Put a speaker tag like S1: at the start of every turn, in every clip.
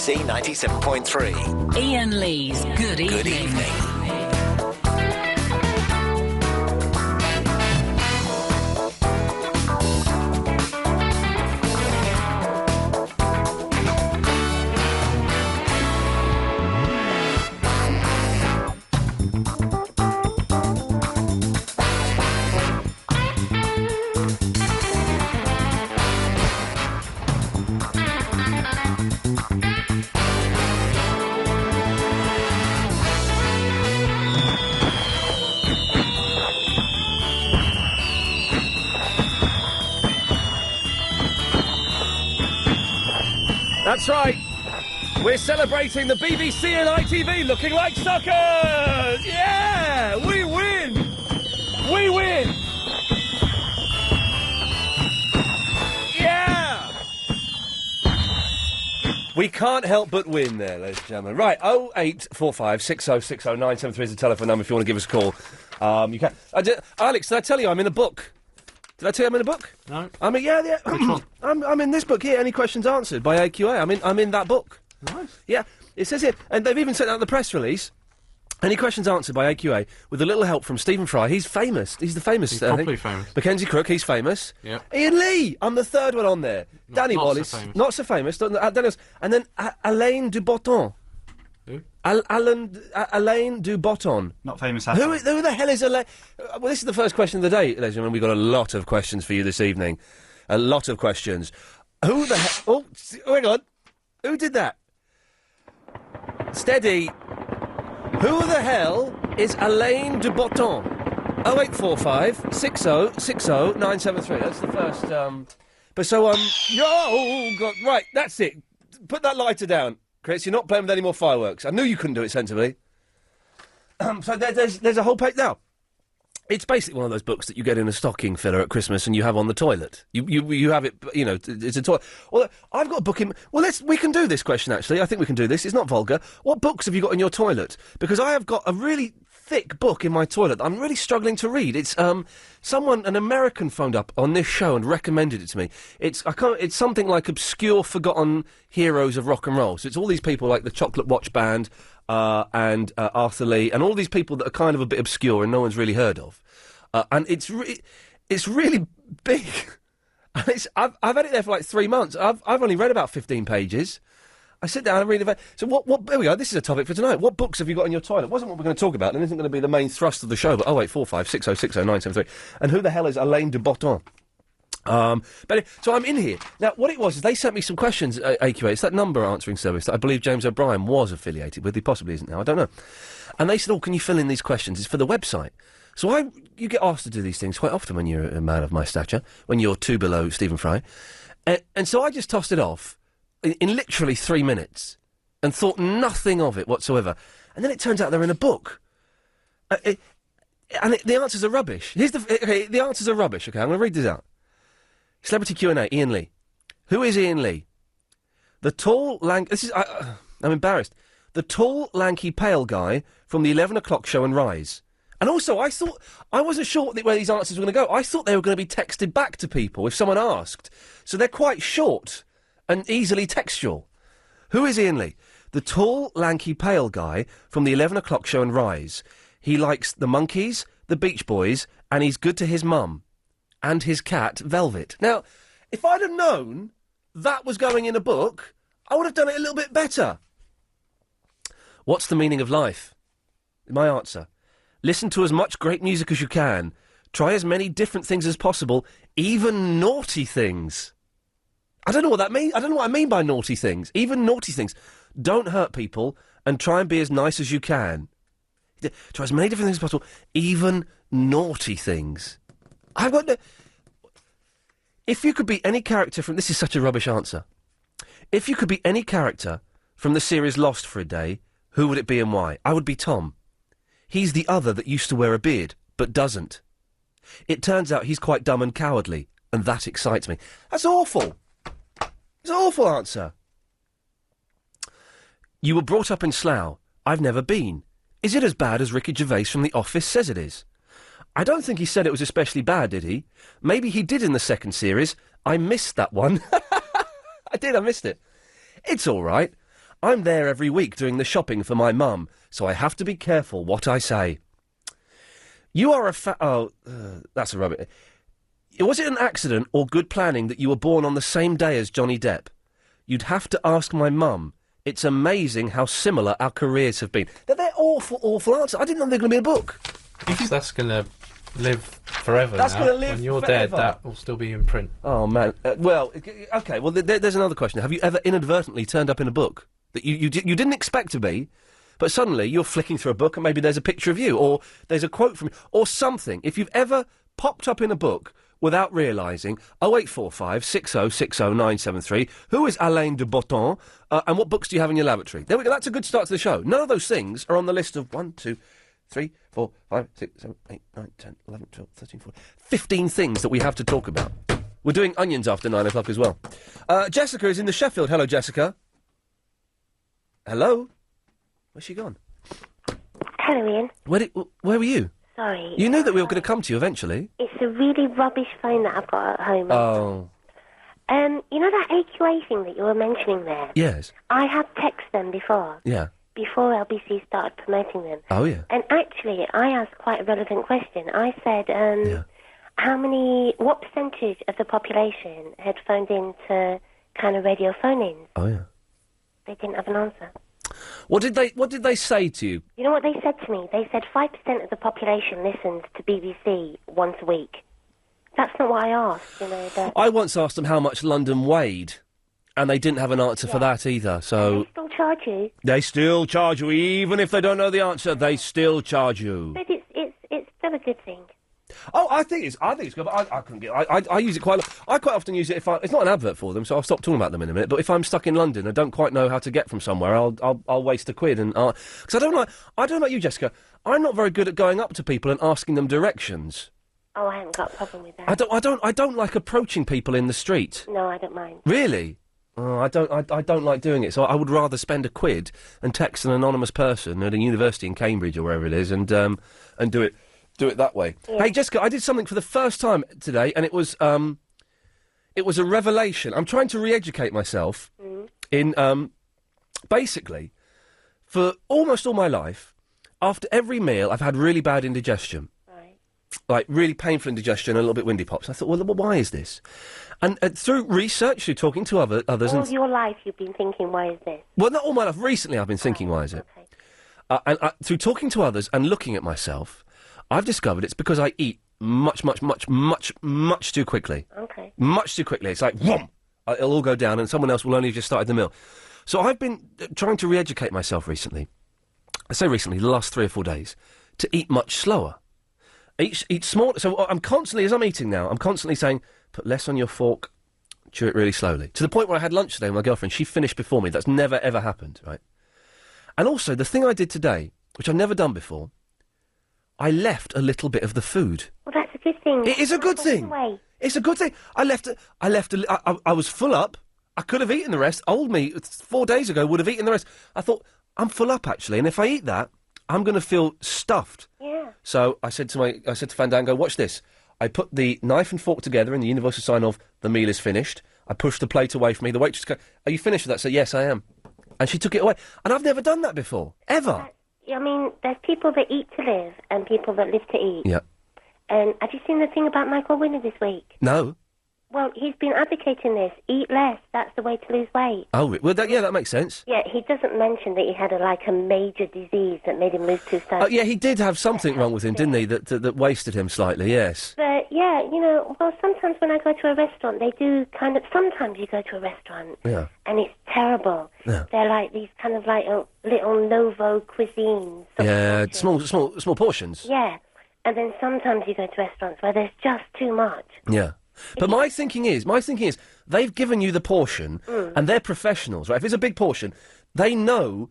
S1: BBC 97.3.
S2: Iain Lee's Good Evening.
S1: Good evening.
S3: That's right. We're celebrating the BBC and ITV looking like suckers! Yeah! We win! We win! Yeah! We can't help but win there, ladies and gentlemen. Right, 0845 6060 973 is the telephone number if you want to give us a call. You can. Alex, did I tell you I'm in a book? Did I tell you I'm in a book?
S4: No.
S3: I mean, yeah.
S4: Which one?
S3: I'm in this book here. Any questions answered by AQA? I'm in that book.
S4: Nice.
S3: Yeah, it says here, and they've even sent out the press release. Any questions answered by AQA with a little help from Stephen Fry. He's famous. He's the famous.
S4: He's properly famous.
S3: Mackenzie Crook. He's famous.
S4: Yeah.
S3: Ian Lee. I'm the third one on there. Danny
S4: not
S3: Wallace.
S4: so famous.
S3: Not so famous. Dennis, and then Alain Dubotton.
S4: Who?
S3: Alain Dubotton.
S5: Not famous at
S3: Who
S5: all.
S3: the hell is Alain? Well, this is the first question of the day, ladies and gentlemen. We've got a lot of questions for you this evening. A lot of questions. Who the hell... Oh, hang on. Who did that? Steady. Who the hell is Alain Dubotton? 0845 6060 973. That's the first, God, right, that's it. Put that lighter down. Chris, you're not playing with any more fireworks. I knew you couldn't do it sensibly. So there's a whole page now. It's basically one of those books that you get in a stocking filler at Christmas and you have on the toilet. You have it, you know, it's a toilet. Well, I've got a book in... Well, we can do this question, actually. I think we can do this. It's not vulgar. What books have you got in your toilet? Because I have got a really thick book in my toilet that I'm really struggling to read. It's, an American phoned up on this show and recommended it to me. It's something like Obscure Forgotten Heroes of Rock and Roll. So it's all these people like the Chocolate Watch Band, and Arthur Lee, and all these people that are kind of a bit obscure and no one's really heard of. And it's really big. And I've had it there for like 3 months. I've only read about 15 pages. I sit down and read it. So what? There we go. This is a topic for tonight. What books have you got in your toilet? Wasn't what we're going to talk about, and isn't going to be the main thrust of the show. But 0845 6060 973. And who the hell is Alain Dubotton? So I'm in here. Now, what it was is they sent me some questions, AQA. It's that number answering service that I believe James O'Brien was affiliated with. He possibly isn't now. I don't know. And they said, can you fill in these questions? It's for the website. So you get asked to do these things quite often when you're a man of my stature, when you're two below Stephen Fry. And so I just tossed it off in literally 3 minutes and thought nothing of it whatsoever. And then it turns out they're in a book. The answers are rubbish. The answers are rubbish, okay? I'm going to read this out. Celebrity Q&A, Iain Lee. Who is Iain Lee? The tall, I'm embarrassed. The tall, lanky, pale guy from the 11 o'clock show and Rise. And also, I wasn't sure where these answers were going to go. I thought they were going to be texted back to people if someone asked. So they're quite short and easily textual. Who is Iain Lee? The tall, lanky, pale guy from the 11 o'clock show and Rise. He likes the Monkees, the Beach Boys, and he's good to his mum. And his cat, Velvet. Now, if I'd have known that was going in a book, I would have done it a little bit better. What's the meaning of life? My answer. Listen to as much great music as you can. Try as many different things as possible, even naughty things. I don't know what that means. I don't know what I mean by naughty things. Even naughty things. Don't hurt people and try and be as nice as you can. Try as many different things as possible, even naughty things. I've got no... If you could be any character from... This is such a rubbish answer. If you could be any character from the series Lost for a day, who would it be and why? I would be Tom. He's the other that used to wear a beard, but doesn't. It turns out he's quite dumb and cowardly, and that excites me. That's awful. It's an awful answer. You were brought up in Slough. I've never been. Is it as bad as Ricky Gervais from The Office says it is? I don't think he said it was especially bad, did he? Maybe he did in the second series. I missed that one. I missed it. It's all right. I'm there every week doing the shopping for my mum, so I have to be careful what I say. You are that's a rubbish. Was it an accident or good planning that you were born on the same day as Johnny Depp? You'd have to ask my mum. It's amazing how similar our careers have been. They're awful, awful answers. I didn't know they were going to be in a book.
S2: That's going to live forever.
S3: That's going to live
S2: when you're
S3: forever.
S2: dead, that will still be in print.
S3: Oh, man. Okay, well, there's another question. Have you ever inadvertently turned up in a book that you didn't expect to be, but suddenly you're flicking through a book and maybe there's a picture of you, or there's a quote from you, or something. If you've ever popped up in a book without realising, 0845 60 60 973, who is Alain de Botton, and what books do you have in your lavatory? There we go, that's a good start to the show. None of those things are on the list of 1, 2, 3, 4, 5, 6, 7, 8, 9, 10, 11, 12, 13, 14, 15 things that we have to talk about. We're doing onions after 9 o'clock as well. Jessica is in the Sheffield. Hello, Jessica. Hello? Where's she gone?
S4: Hello, Ian.
S3: Where were you?
S4: Sorry.
S3: You knew that we were going to come to you eventually.
S4: It's a really rubbish phone that I've got at home.
S3: Oh.
S4: You know that AQA thing that you were mentioning there?
S3: Yes.
S4: I have texted them before.
S3: Yeah.
S4: Before LBC started promoting them.
S3: Oh, yeah.
S4: And actually, I asked quite a relevant question. I said, what percentage of the population had phoned in to kind of radio phone-ins?
S3: Oh, yeah.
S4: They didn't have an answer.
S3: What did they say to you?
S4: You know what they said to me? They said 5% of the population listens to BBC once a week. That's not what I asked, you know.
S3: I once asked them how much London weighed, and they didn't have an answer for that either, so...
S4: They still charge you.
S3: They still charge you, even if they don't know the answer, they still charge you.
S4: But it's still a good thing.
S3: Oh, I think it's good, but I couldn't get... I use it quite a lot. I quite often use it if it's not an advert for them, so I'll stop talking about them in a minute, but if I'm stuck in London and don't quite know how to get from somewhere, I'll waste £1 and... Because I don't know about you, Jessica, I'm not very good at going up to people and asking them directions.
S4: Oh, I haven't got a problem with that.
S3: I don't like approaching people in the street.
S4: No, I don't mind.
S3: Really? Oh, I don't like doing it. So I would rather spend £1 and text an anonymous person at a university in Cambridge or wherever it is, and do it that way. Yeah. Hey, Jessica, I did something for the first time today, and it was a revelation. I'm trying to re-educate myself in basically for almost all my life. After every meal, I've had really bad indigestion. Like, really painful indigestion and a little bit windy pops. I thought, well, why is this? And through research, through talking to others...
S4: All your life you've been thinking, why is this?
S3: Well, not all my life. Recently I've been thinking, why is it? Okay. And through talking to others and looking at myself, I've discovered it's because I eat much too quickly.
S4: Okay.
S3: Much too quickly. It's like, whoom! It'll all go down and someone else will only have just started the meal. So I've been trying to re-educate myself recently. I say recently, the last 3 or 4 days, to eat much slower. Eat small. So I'm constantly, as I'm eating now, I'm constantly saying, put less on your fork, chew it really slowly. To the point where I had lunch today with my girlfriend. She finished before me. That's never, ever happened, right? And also, the thing I did today, which I've never done before, I left a little bit of the food.
S4: Well, that's a good thing.
S3: It is a good thing. It's a good thing. I was full up. I could have eaten the rest. Old me, 4 days ago, would have eaten the rest. I thought, I'm full up, actually, and if I eat that, I'm going to feel stuffed.
S4: Yeah.
S3: So I said to Fandango, watch this. I put the knife and fork together in the universal sign of the meal is finished. I pushed the plate away from me. The waitress goes, are you finished with that? I said, yes, I am. And she took it away. And I've never done that before. Ever.
S4: I mean, there's people that eat to live and people that live to eat.
S3: Yeah.
S4: And have you seen the thing about Michael Winner this week?
S3: No.
S4: Well, he's been advocating this. Eat less. That's the way to lose weight.
S3: Oh, well, that makes sense.
S4: Yeah, he doesn't mention that he had a major disease that made him lose 2 stones.
S3: Oh, yeah, he did have something wrong with him, didn't he? That wasted him slightly, yes.
S4: But, yeah, sometimes when I go to a restaurant, they do kind of... Sometimes you go to a restaurant and it's terrible. Yeah. They're like these kind of like little Novo cuisines.
S3: Yeah, small portions.
S4: Yeah. And then sometimes you go to restaurants where there's just too much.
S3: Yeah. But my thinking is, they've given you the portion, and they're professionals, right? If it's a big portion, they know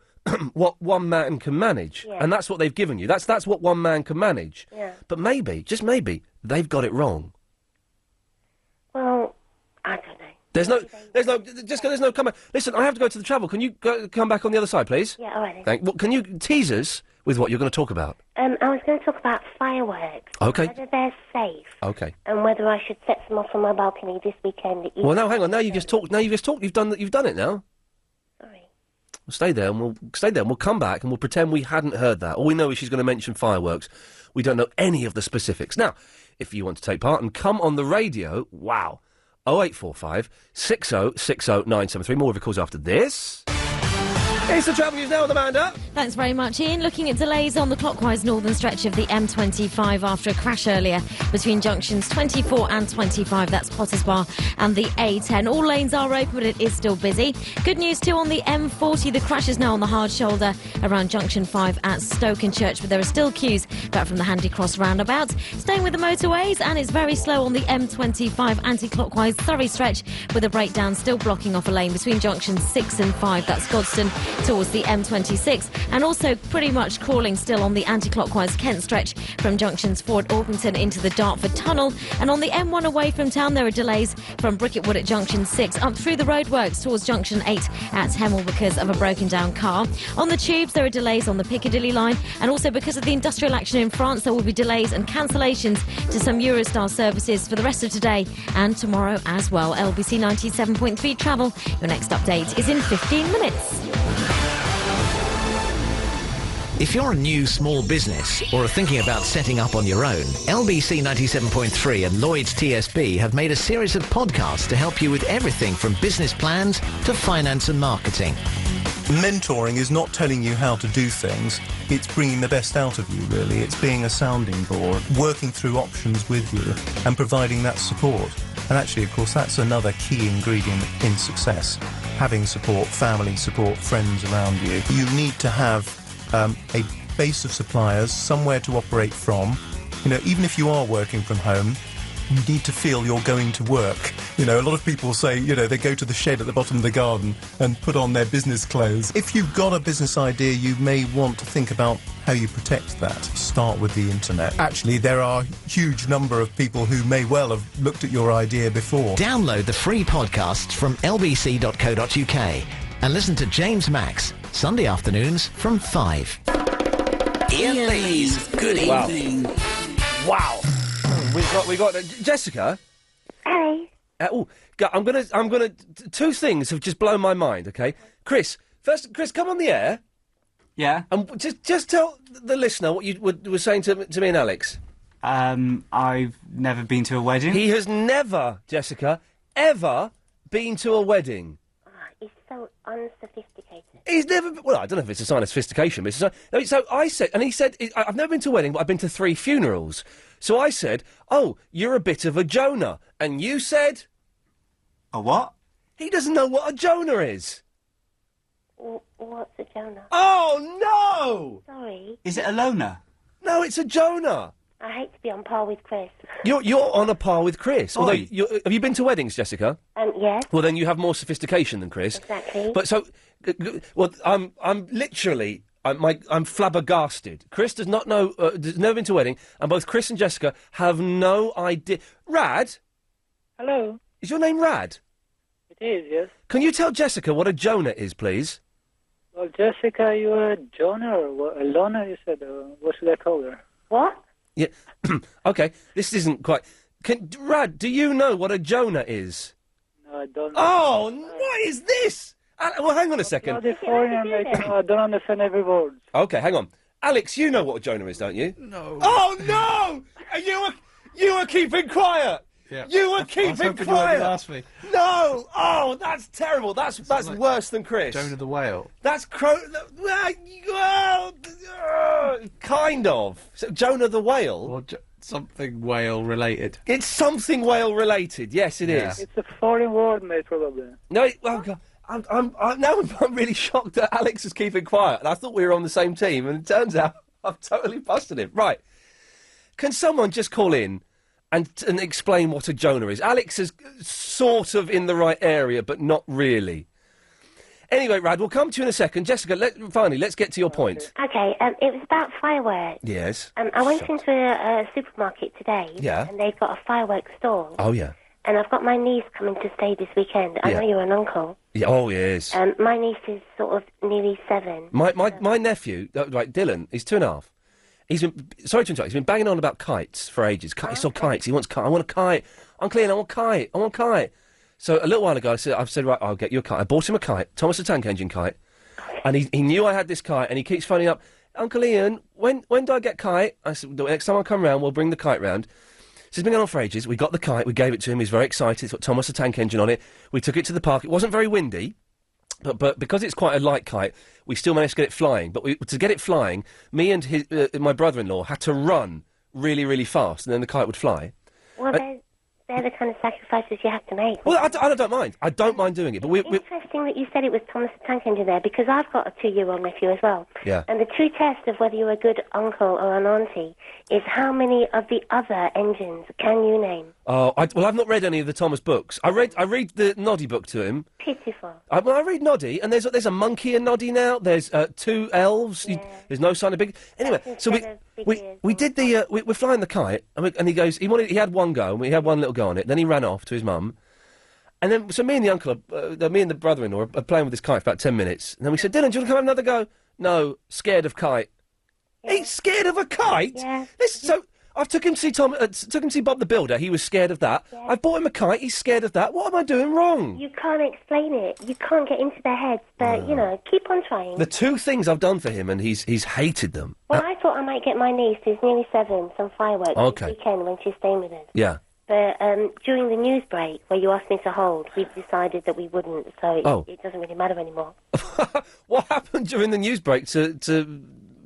S3: what one man can manage, and that's what they've given you. That's what one man can manage.
S4: Yeah.
S3: But maybe, just maybe, they've got it wrong.
S4: Well, I don't know.
S3: There's no comment. Listen, I have to go to the travel. Can you come back on the other side, please?
S4: Yeah, all right then.
S3: Can you tease us with what you're going to talk about?
S4: I was going to talk about fireworks.
S3: Okay.
S4: Whether they're safe.
S3: Okay.
S4: And whether I should set some off on my balcony this weekend.
S3: Well, now hang on. Now you've just talked. You've done it now.
S4: Sorry.
S3: We'll stay there, and we'll come back, and we'll pretend we hadn't heard that. All we know is she's going to mention fireworks. We don't know any of the specifics. Now, if you want to take part and come on the radio, wow, 0845 60 60 973. More of your calls after this. It's the travel news now with Amanda.
S5: Thanks very much, Ian. Looking at delays on the clockwise northern stretch of the M25 after a crash earlier between junctions 24 and 25. That's Potters Bar and the A10. All lanes are open, but it is still busy. Good news too on the M40. The crash is now on the hard shoulder around junction 5 at Stokenchurch, but there are still queues back from the Handy Cross roundabout. Staying with the motorways, and it's very slow on the M25 anti-clockwise Surrey stretch with a breakdown still blocking off a lane between junctions 6 and 5. That's Godstone towards the M26, and also pretty much crawling still on the anti-clockwise Kent stretch from junctions 4 at Orpington into the Dartford Tunnel. And on the M1 away from town, there are delays from Bricket Wood at junction 6 up through the roadworks towards junction 8 at Hemel because of a broken down car. On the tubes, there are delays on the Piccadilly line, and also because of the industrial action in France, there will be delays and cancellations to some Eurostar services for the rest of today and tomorrow as well. LBC 97.3 travel. Your next update is in 15 minutes.
S1: If you're a new small business or are thinking about setting up on your own, LBC 97.3 and Lloyd's TSB have made a series of podcasts to help you with everything from business plans to finance and marketing.
S6: Mentoring is not telling you how to do things, it's bringing the best out of you, really. It's being a sounding board, working through options with you and providing that support. And actually, of course, that's another key ingredient in success. Having support, family support, friends around you. You need to have a base of suppliers, somewhere to operate from. You know, even if you are working from home, you need to feel you're going to work. You know, a lot of people say, you know, they go to the shed at the bottom of the garden and put on their business clothes. If you've got a business idea, you may want to think about how you protect that. Start with the internet. Actually, there are a huge number of people who may well have looked at your idea before.
S1: Download the free podcasts from lbc.co.uk and listen to James Max, Sunday afternoons from 5. Iain Lee's Good Evening.
S3: Wow. We got Jessica.
S4: Hey.
S3: I'm gonna. Two things have just blown my mind. Okay, Chris. First, Chris, come on the air.
S7: Yeah.
S3: And just tell the listener what you were saying to me and Alex.
S7: I've never been to a wedding.
S3: He has never, Jessica, ever been to a wedding.
S4: He's so unsophisticated.
S3: He's never. Well, I don't know if it's a sign of sophistication, but it's a sign. No, so I said, and he said, I've never been to a wedding, but I've been to 3 funerals. So I said, oh, you're a bit of a Jonah. And you said...
S7: A what?
S3: He doesn't know what a Jonah is.
S4: What's a Jonah?
S3: Oh, no!
S4: Sorry.
S7: Is it a loner?
S3: No, it's a Jonah.
S4: I hate to be on par with Chris.
S3: You're on a par with Chris.
S7: Oi.
S3: Although, have you been to weddings, Jessica?
S4: Yes.
S3: Well, then you have more sophistication than Chris.
S4: Exactly.
S3: But so, well, I'm literally... I'm flabbergasted. Chris does not know, has never been to a wedding, and both Chris and Jessica have no idea. Rad?
S8: Hello.
S3: Is your name Rad?
S8: It is, yes.
S3: Can you tell Jessica what a Jonah is, please?
S8: Well, Jessica, you're a Jonah or what, a loner, you said. What should I call her?
S4: What?
S3: Yeah. Okay, this isn't quite... Rad, do you know what a Jonah is?
S8: No, I don't know.
S3: Oh, what is this? Well, hang on a second.
S8: Bloody foreign, I don't understand every word.
S3: Okay, hang on. Alex, you know what a Jonah is, don't you?
S2: No.
S3: Oh, no! You were keeping quiet!
S2: Yeah.
S3: You were keeping quiet!
S2: Ask me.
S3: No! Oh, that's terrible. That's like worse than Chris.
S2: Jonah the whale.
S3: That's kind of. So, Jonah the whale?
S2: Or something whale related.
S3: It's something whale related. Yes, it is.
S8: It's a foreign word, mate, probably.
S3: No, oh God. I'm really shocked that Alex is keeping quiet. And I thought we were on the same team, and it turns out I've totally busted him. Right. Can someone just call in and explain what a Jonah is? Alex is sort of in the right area, but not really. Anyway, Rad, we'll come to you in a second. Jessica, let's get to your point.
S4: Okay, it was about fireworks.
S3: Yes.
S4: I went into a supermarket today.
S3: Yeah.
S4: And they've got a fireworks stall.
S3: Oh, yeah.
S4: And I've got my niece coming to stay this weekend. I know you're an uncle.
S3: Yeah, oh, yes.
S4: My niece is sort of nearly 7.
S3: My nephew, right, Dylan, he's 2.5. He's been, sorry to interrupt, he's been banging on about kites for ages. He saw kites, he wants kites. I want a kite. Uncle Ian, I want a kite. So a little while ago, I've said, right, I'll get you a kite. I bought him a kite, Thomas the Tank Engine kite. And he knew I had this kite, and he keeps phoning up, Uncle Ian, when do I get kite? I said, the next time I come round, we'll bring the kite round. So it's been going on for ages. We got the kite, we gave it to him, he's very excited. It's got Thomas the Tank Engine on it. We took it to the park. It wasn't very windy, but because it's quite a light kite, we still managed to get it flying. But to get it flying, me and my brother-in-law had to run really, really fast, and then the kite would fly.
S4: Well, they're the kind of sacrifices you have to make.
S3: Well, I don't mind. I don't mind doing it. But
S4: it's interesting that you said it was Thomas the Tank Engine there, because I've got a 2-year-old nephew as well.
S3: Yeah.
S4: And the true test of whether you're a good uncle or an auntie is how many of the other engines can you name?
S3: Oh, I've not read any of the Thomas books. I read the Noddy book to him.
S4: Pitiful.
S3: I read Noddy, and there's a monkey in Noddy now. There's 2 elves.
S4: Yeah.
S3: There's no sign of big. Anyway, so we did the we're flying the kite, and he goes. He had one go, and we had one little go on it. Then he ran off to his mum, and then so me and the uncle, me and the brother-in-law are playing with this kite for about 10 minutes. And then we said, Dylan, do you want to come have another go? No, scared of kite. Yeah. He's scared of a kite.
S4: Yeah.
S3: So I've took him to see took him to see Bob the Builder. He was scared of that. Yeah. I've bought him a kite. He's scared of that. What am I doing wrong?
S4: You can't explain it. You can't get into their heads. But keep on trying.
S3: The 2 things I've done for him, and he's hated them.
S4: Well, I thought I might get my niece, who's nearly 7, some fireworks
S3: this
S4: weekend when she's staying with us.
S3: Yeah.
S4: But during the news break, where you asked me to hold, we decided that we wouldn't. So it doesn't really matter anymore.
S3: What happened during the news break to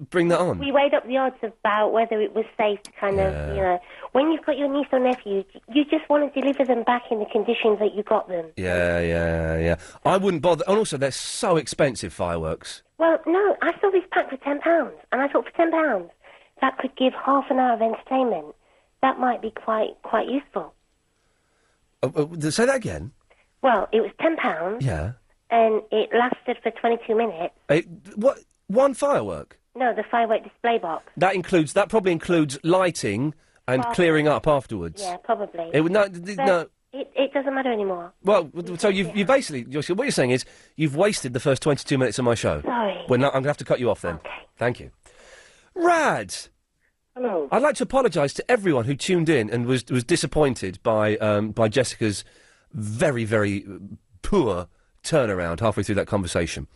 S3: bring that on?
S4: We weighed up the odds about whether it was safe to kind of, when you've got your niece or nephew, you just want to deliver them back in the conditions that you got them.
S3: Yeah. I wouldn't bother. And also, they're so expensive, fireworks.
S4: Well, no, I saw this pack for £10, and I thought for £10, that could give half an hour of entertainment. That might be quite useful.
S3: Say that again?
S4: Well, it was £10.
S3: Yeah.
S4: And it lasted for 22 minutes.
S3: What? One firework?
S4: No, the firework display box.
S3: That probably includes lighting and clearing up afterwards.
S4: Yeah, probably.
S3: No.
S4: It doesn't matter anymore.
S3: Well, so you basically, what you're saying is you've wasted the first 22 minutes of my show.
S4: Sorry.
S3: I'm going to have to cut you off then.
S4: Okay.
S3: Thank you. Rad!
S8: Hello.
S3: I'd like to apologise to everyone who tuned in and was disappointed by Jessica's very, very poor turnaround halfway through that conversation.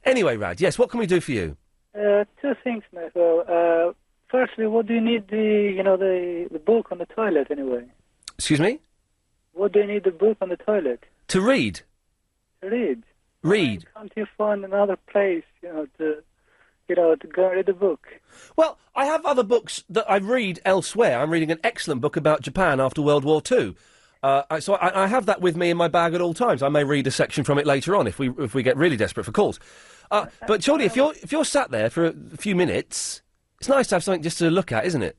S3: Anyway, Rad, yes, what can we do for you?
S8: 2 things, mate. Well, firstly, what do you need the book on the toilet anyway?
S3: Excuse me?
S8: What do you need the book on the toilet?
S3: To read?
S8: To read.
S3: Read?
S8: Can't you find another place, to go read the book?
S3: Well, I have other books that I read elsewhere. I'm reading an excellent book about Japan after World War II. So I have that with me in my bag at all times. I may read a section from it later on if we get really desperate for calls. But surely, if you're sat there for a few minutes, it's nice to have something just to look at, isn't it?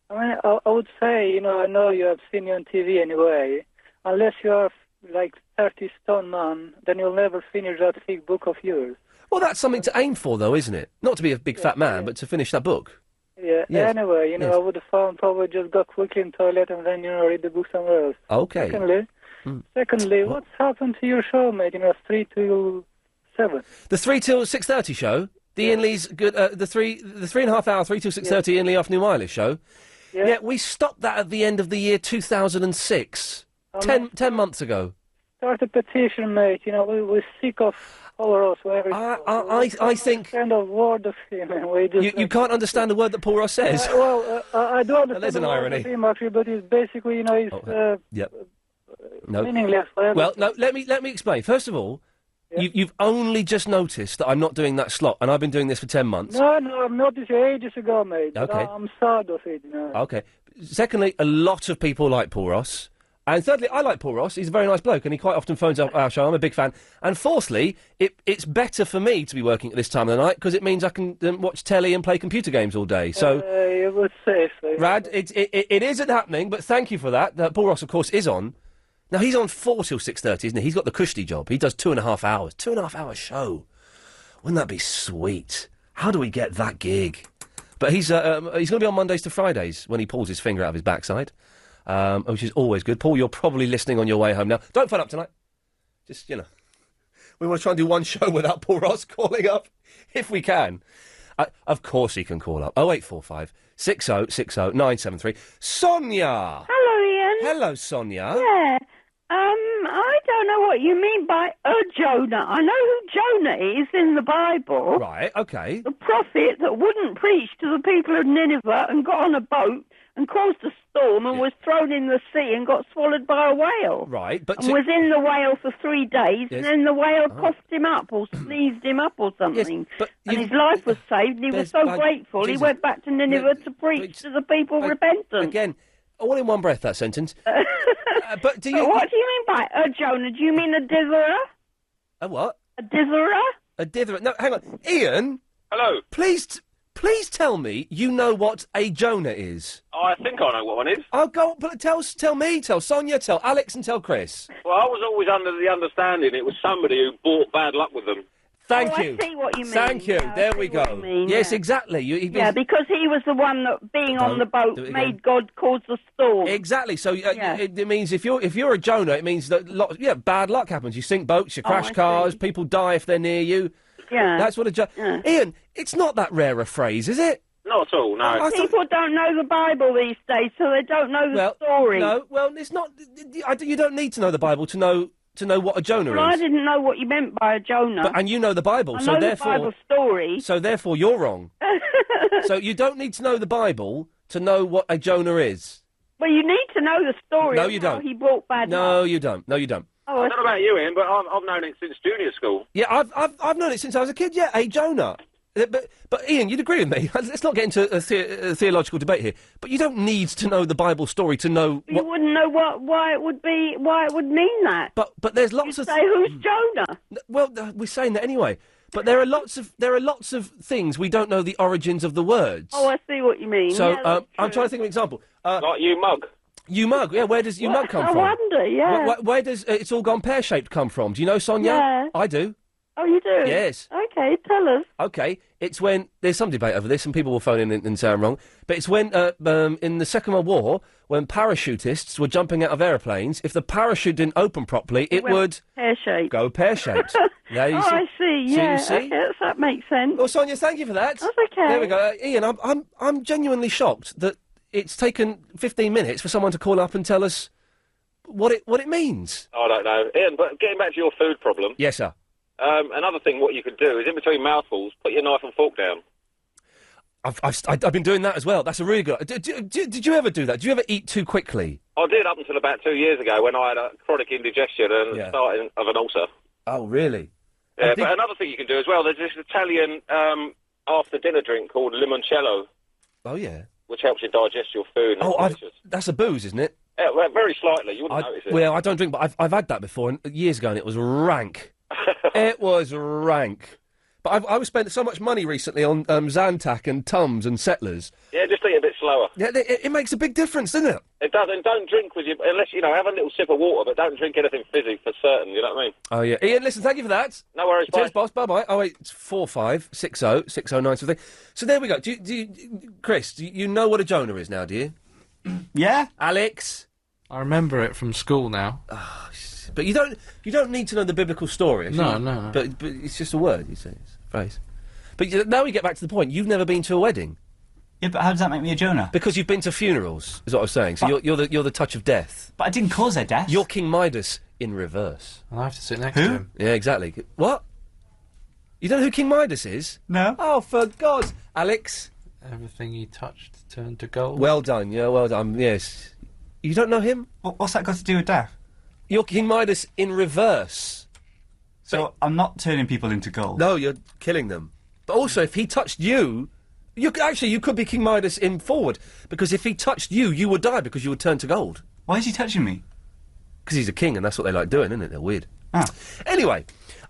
S8: I mean, I would say, I know you have seen me on TV anyway. Unless you are like 30 stone man, then you'll never finish that thick book of yours.
S3: Well, that's something to aim for, though, isn't it? Not to be a big fat man, but to finish that book.
S8: Yeah.
S3: Yes.
S8: Anyway,
S3: Yes.
S8: I would have found probably just go quickly in the toilet and then read the book somewhere else.
S3: Okay.
S8: Secondly, what's happened to your show, mate? 3 till 7.
S3: The 3 till 6:30 show. The Iain Lee's good. The 3.5 hour 3 till 6:30 Iain Lee afternoon wireless show. Yeah, we stopped that at the end of the year 2006. 10 months ago.
S8: Start a petition, mate. We're sick of Paul Ross.
S3: I think
S8: kind of word of him.
S3: You can't understand the word that Paul Ross says.
S8: I do understand.
S3: There's an irony.
S8: Of him, actually, but it's basically, meaningless.
S3: Well, no. Let me explain. First of all, you've only just noticed that I'm not doing that slot, and I've been doing this for 10 months.
S8: No, I've noticed it ages ago, mate.
S3: Okay.
S8: I'm sad of it.
S3: Okay. Secondly, a lot of people like Paul Ross. And thirdly, I like Paul Ross. He's a very nice bloke, and he quite often phones up our show. I'm a big fan. And fourthly, it's better for me to be working at this time of the night because it means I can watch telly and play computer games all day. So,
S8: you would say so.
S3: Rad, it isn't happening, but thank you for that. Paul Ross, of course, is on. Now, he's on 4 till 6:30, isn't he? He's got the cushy job. He does 2.5 hours. 2.5 hour show. Wouldn't that be sweet? How do we get that gig? But he's going to be on Mondays to Fridays when he pulls his finger out of his backside. Which is always good. Paul, you're probably listening on your way home now. Don't phone up tonight. Just, we want to try and do one show without Paul Ross calling up, if we can. Of course he can call up. 0845 60 60 973. Sonia!
S9: Hello, Ian.
S3: Hello, Sonia.
S9: Yeah. I don't know what you mean by a Jonah. I know who Jonah is in the Bible.
S3: Right, okay.
S9: The prophet that wouldn't preach to the people of Nineveh and got on a boat and caused a storm and was thrown in the sea and got swallowed by a whale.
S3: Right, but...
S9: And was in the whale for 3 days,
S3: Yes.
S9: and then the whale coughed him up or sneezed him up or something.
S3: Yes, but
S9: and his life was saved, and he was so grateful, he
S3: Jesus.
S9: went back to Nineveh to preach to the people repentance.
S3: Again, all in one breath, that sentence. But do you...
S9: But what do you mean by a Jonah? Do you mean a ditherer?
S3: A what?
S9: A ditherer?
S3: A ditherer. No, hang on. Ian?
S10: Hello.
S3: Please tell me you know what a Jonah is.
S10: I think I know what one is.
S3: Oh, go on, but tell me, tell Sonia, tell Alex and tell Chris.
S10: Well, I was always under the understanding it was somebody who brought bad luck with them.
S3: Thank
S9: Oh,
S3: you.
S9: I see what you mean.
S3: Thank you.
S9: Yeah, I
S3: there
S9: see
S3: we
S9: what
S3: go.
S9: you mean,
S3: Yes,
S9: yeah.
S3: exactly.
S9: Yeah, because he was the one that, being on the boat,
S3: do it
S9: made
S3: again.
S9: God cause the storm.
S3: Exactly. So
S9: Yeah.
S3: it means if you're a Jonah, it means that bad luck happens. You sink boats, you crash
S9: I
S3: cars,
S9: see.
S3: people die if they're near you.
S9: Yeah.
S3: That's what a Jonah. Ian, it's not that rare a phrase, is it?
S10: Not at all, no.
S9: People don't know the Bible these days, so they don't know the story.
S3: No, well, it's not. You don't need to know the Bible to know what a Jonah
S9: Well, I
S3: is.
S9: didn't know what you meant by a Jonah.
S3: And you know the Bible,
S9: I
S3: so
S9: know
S3: therefore
S9: the Bible story.
S3: So therefore, you're wrong. So you don't need to know the Bible to know what a Jonah is.
S9: Well, you need to know the story.
S3: No,
S9: of
S3: you
S9: how
S3: don't.
S9: He brought bad
S3: No,
S9: luck.
S3: you don't. No, you don't.
S9: Oh,
S10: I don't know about you, Ian, but I've known it since junior school.
S3: Yeah, I've known it since I was a kid. Yeah, a Jonah. But Ian, you'd agree with me. Let's not get into a theological debate here. But you don't need to know the Bible story to know.
S9: You wouldn't know why it would mean that.
S3: But there's lots of.
S9: Say who's Jonah?
S3: Well, we're saying that anyway. But there are lots of things we don't know the origins of the words.
S9: Oh, I see what you mean.
S3: So
S9: Yeah, that's
S3: I'm trying to think of an example.
S10: Like you mug.
S3: You mug, yeah. Where does you mug come
S9: I
S3: from?
S9: wonder, yeah.
S3: Where does it's all gone pear shaped come from? Do you know, Sonia?
S9: Yeah.
S3: I do.
S9: Oh, you do?
S3: Yes.
S9: Okay, tell us.
S3: Okay, it's when there's some debate over this, and people will phone in and say I'm wrong. But it's when in the Second World War, when parachutists were jumping out of airplanes, if the parachute didn't open properly, it would
S9: pear-shaped.
S3: go pear-shaped. There you
S9: Oh,
S3: see.
S9: I see. Yeah,
S3: You see?
S9: okay, that makes sense.
S3: Well, Sonia, thank you for that.
S9: That's okay.
S3: There we go, Ian. I'm genuinely shocked that it's taken 15 minutes for someone to call up and tell us what it means.
S10: I don't know. Ian, but getting back to your food problem.
S3: Yes, sir.
S10: Another thing, what you could do is in between mouthfuls, put your knife and fork down.
S3: I've been doing that as well. That's a really good. Did you ever do that? Did you ever eat too quickly?
S10: I did up until about 2 years ago when I had a chronic indigestion and starting of an ulcer.
S3: Oh, really?
S10: Yeah, but another thing you can do as well, there's this Italian after-dinner drink called limoncello.
S3: Oh, yeah.
S10: Which helps you digest your food.
S3: That's a booze, isn't it?
S10: Yeah, well, very slightly. You wouldn't notice it.
S3: Well, I don't drink, but I've had that before years ago, and it was rank. It was rank. But I spent so much money recently on Zantac and Tums and Settlers.
S10: Yeah, just eat a bit slower.
S3: Yeah, it makes a big difference, doesn't it?
S10: It does, and don't drink with you unless have a little sip of water, but don't drink anything fizzy for certain. You know what I mean?
S3: Oh yeah, Ian. Listen, thank you for that.
S10: No worries.
S3: Cheers,
S10: Bye.
S3: boss. Bye bye. 084560609 6090. So there we go. Do you, Chris? Do you know what a Jonah is now? Do you?
S7: Yeah.
S3: Alex.
S2: I remember it from school now.
S3: But you don't need to know the biblical story.
S2: No, no.
S3: But it's just a word. You say it's a phrase. But now we get back to the point. You've never been to a wedding.
S7: Yeah, but how does that make me a Jonah?
S3: Because you've been to funerals, is what I was saying. So you're the touch of death.
S7: But I didn't cause their death.
S3: You're King Midas in reverse.
S2: I have to sit next to him.
S3: Yeah, exactly. What? You don't know who King Midas is?
S7: No.
S3: Oh, for God, Alex.
S2: Everything he touched turned to gold.
S3: Well done. Yeah, well done. Yes. You don't know him?
S7: What's that got to do with death?
S3: You're King Midas in reverse.
S7: So I'm not turning people into gold.
S3: No, you're killing them. But also, if he touched you, you could be King Midas in forward, because if he touched you, you would die because you would turn to gold.
S7: Why is he touching me?
S3: Because he's a king, and that's what they like doing, isn't it? They're weird.
S7: Ah.
S3: Anyway,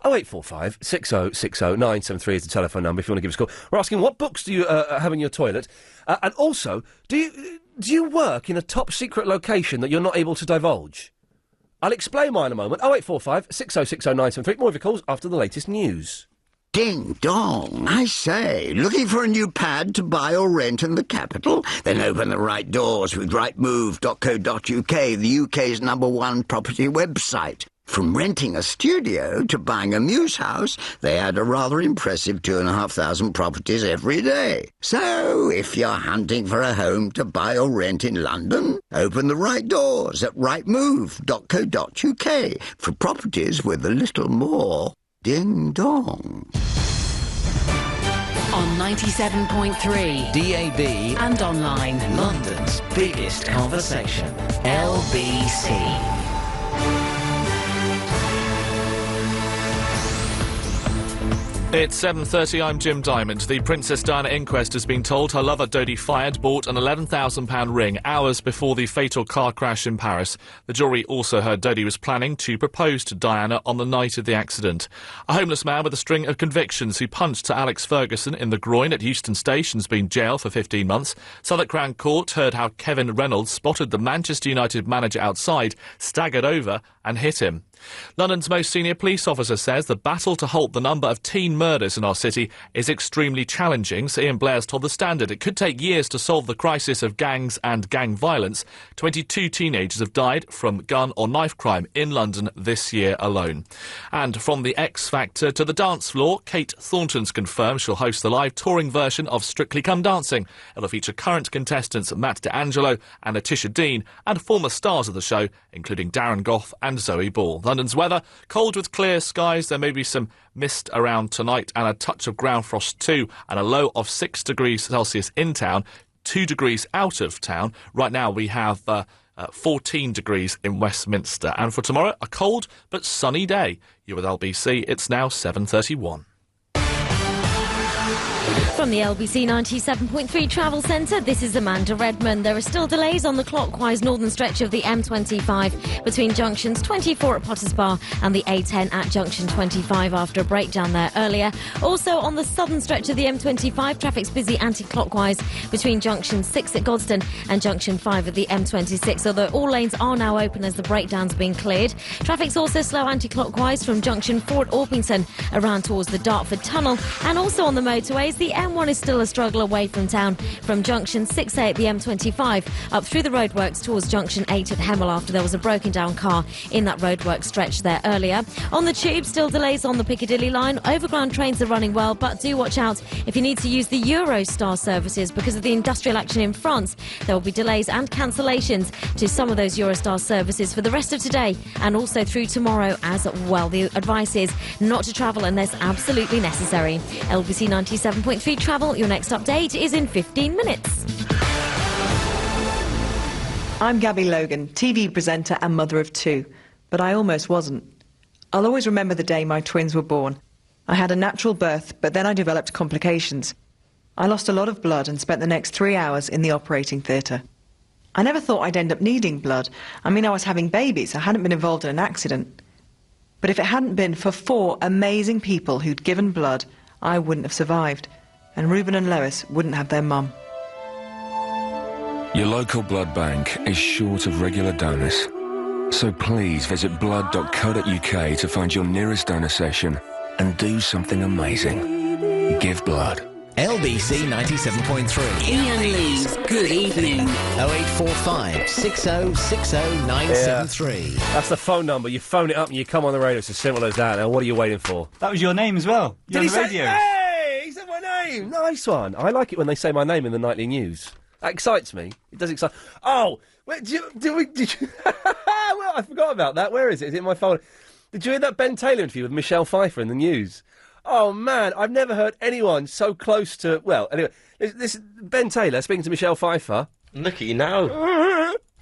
S3: 0845 6060 973 is the telephone number if you want to give us a call. We're asking what books do you have in your toilet, and also do you work in a top secret location that you're not able to divulge? I'll explain why in a moment. 0845 6060 973. More of your calls after the latest news.
S11: Ding dong, I say. Looking for a new pad to buy or rent in the capital? Then open the right doors with rightmove.co.uk, the UK's #1 property website. From renting a studio to buying a mews house, they add a rather impressive 2,500 properties every day. So, if you're hunting for a home to buy or rent in London, open the right doors at rightmove.co.uk for properties with a little more ding-dong.
S12: On 97.3
S1: DAB
S12: and online.
S1: London's biggest conversation. LBC.
S13: It's 7:30, I'm Jim Diamond. The Princess Diana inquest has been told her lover Dodi Fayed bought an £11,000 ring hours before the fatal car crash in Paris. The jury also heard Dodi was planning to propose to Diana on the night of the accident. A homeless man with a string of convictions who punched Alex Ferguson in the groin at Euston Station has been jailed for 15 months. Southwark Crown Court heard how Kevin Reynolds spotted the Manchester United manager outside, staggered over and hit him. London's most senior police officer says the battle to halt the number of teen murders in our city is extremely challenging. Sir Ian Blair's told The Standard it could take years to solve the crisis of gangs and gang violence. 22 teenagers have died from gun or knife crime in London this year alone. And from the X Factor to the dance floor, Kate Thornton's confirmed she'll host the live touring version of Strictly Come Dancing. It'll feature current contestants Matt D'Angelo and Letitia Dean and former stars of the show, including Darren Gough and Zoe Ball. London's weather, cold with clear skies. There may be some mist around tonight and a touch of ground frost too, and a low of 6 degrees Celsius in town, 2 degrees out of town. Right now we have 14 degrees in Westminster. And for tomorrow, a cold but sunny day. You're with LBC. It's now 7:31.
S5: From the LBC 97.3 Travel Centre, this is Amanda Redmond. There are still delays on the clockwise northern stretch of the M25 between junctions 24 at Potters Bar and the A10 at junction 25 after a breakdown there earlier. Also on the southern stretch of the M25, traffic's busy anti-clockwise between junction 6 at Godstone and junction 5 at the M26, although all lanes are now open as the breakdown's been cleared. Traffic's also slow anti-clockwise from junction 4 at Orpington around towards the Dartford Tunnel, and also on the motorways, the M1 is still a struggle away from town from junction 6A at the M25 up through the roadworks towards junction 8 at Hemel after there was a broken down car in that roadwork stretch there earlier. On the tube, still delays on the Piccadilly line. Overground trains are running well, but do watch out if you need to use the Eurostar services because of the industrial action in France. There will be delays and cancellations to some of those Eurostar services for the rest of today and also through tomorrow as well. The advice is not to travel unless absolutely necessary. LBC 97.3 Travel, your next update is in 15 minutes.
S14: I'm Gabby Logan, TV presenter and mother of 2, but I almost wasn't. I'll always remember the day my twins were born. I had a natural birth, but then I developed complications. I lost a lot of blood and spent the next 3 hours in the operating theatre. I never thought I'd end up needing blood. I mean, I was having babies, I hadn't been involved in an accident. But if it hadn't been for 4 amazing people who'd given blood, I wouldn't have survived. And Reuben and Lois wouldn't have their mum.
S15: Your local blood bank is short of regular donors. So please visit blood.co.uk to find your nearest donor session and do something amazing. Give blood.
S1: LBC 97.3.
S12: Iain Lee's Good Evening.
S1: 0845 6060 973.
S3: That's the phone number. You phone it up and you come on the radio. It's as simple as that. Now, what are you waiting for?
S7: That was your name as well. You're on the radio.
S3: Hey, he said my name. Nice one. I like it when they say my name in the nightly news. That excites me. It does excite. Oh, wait, did you? Well, I forgot about that. Where is it? Is it in my folder? Did you hear that Ben Taylor interview with Michelle Pfeiffer in the news? Oh man, I've never heard anyone so close to. Well, anyway, this Ben Taylor speaking to Michelle Pfeiffer.
S16: Look at you now.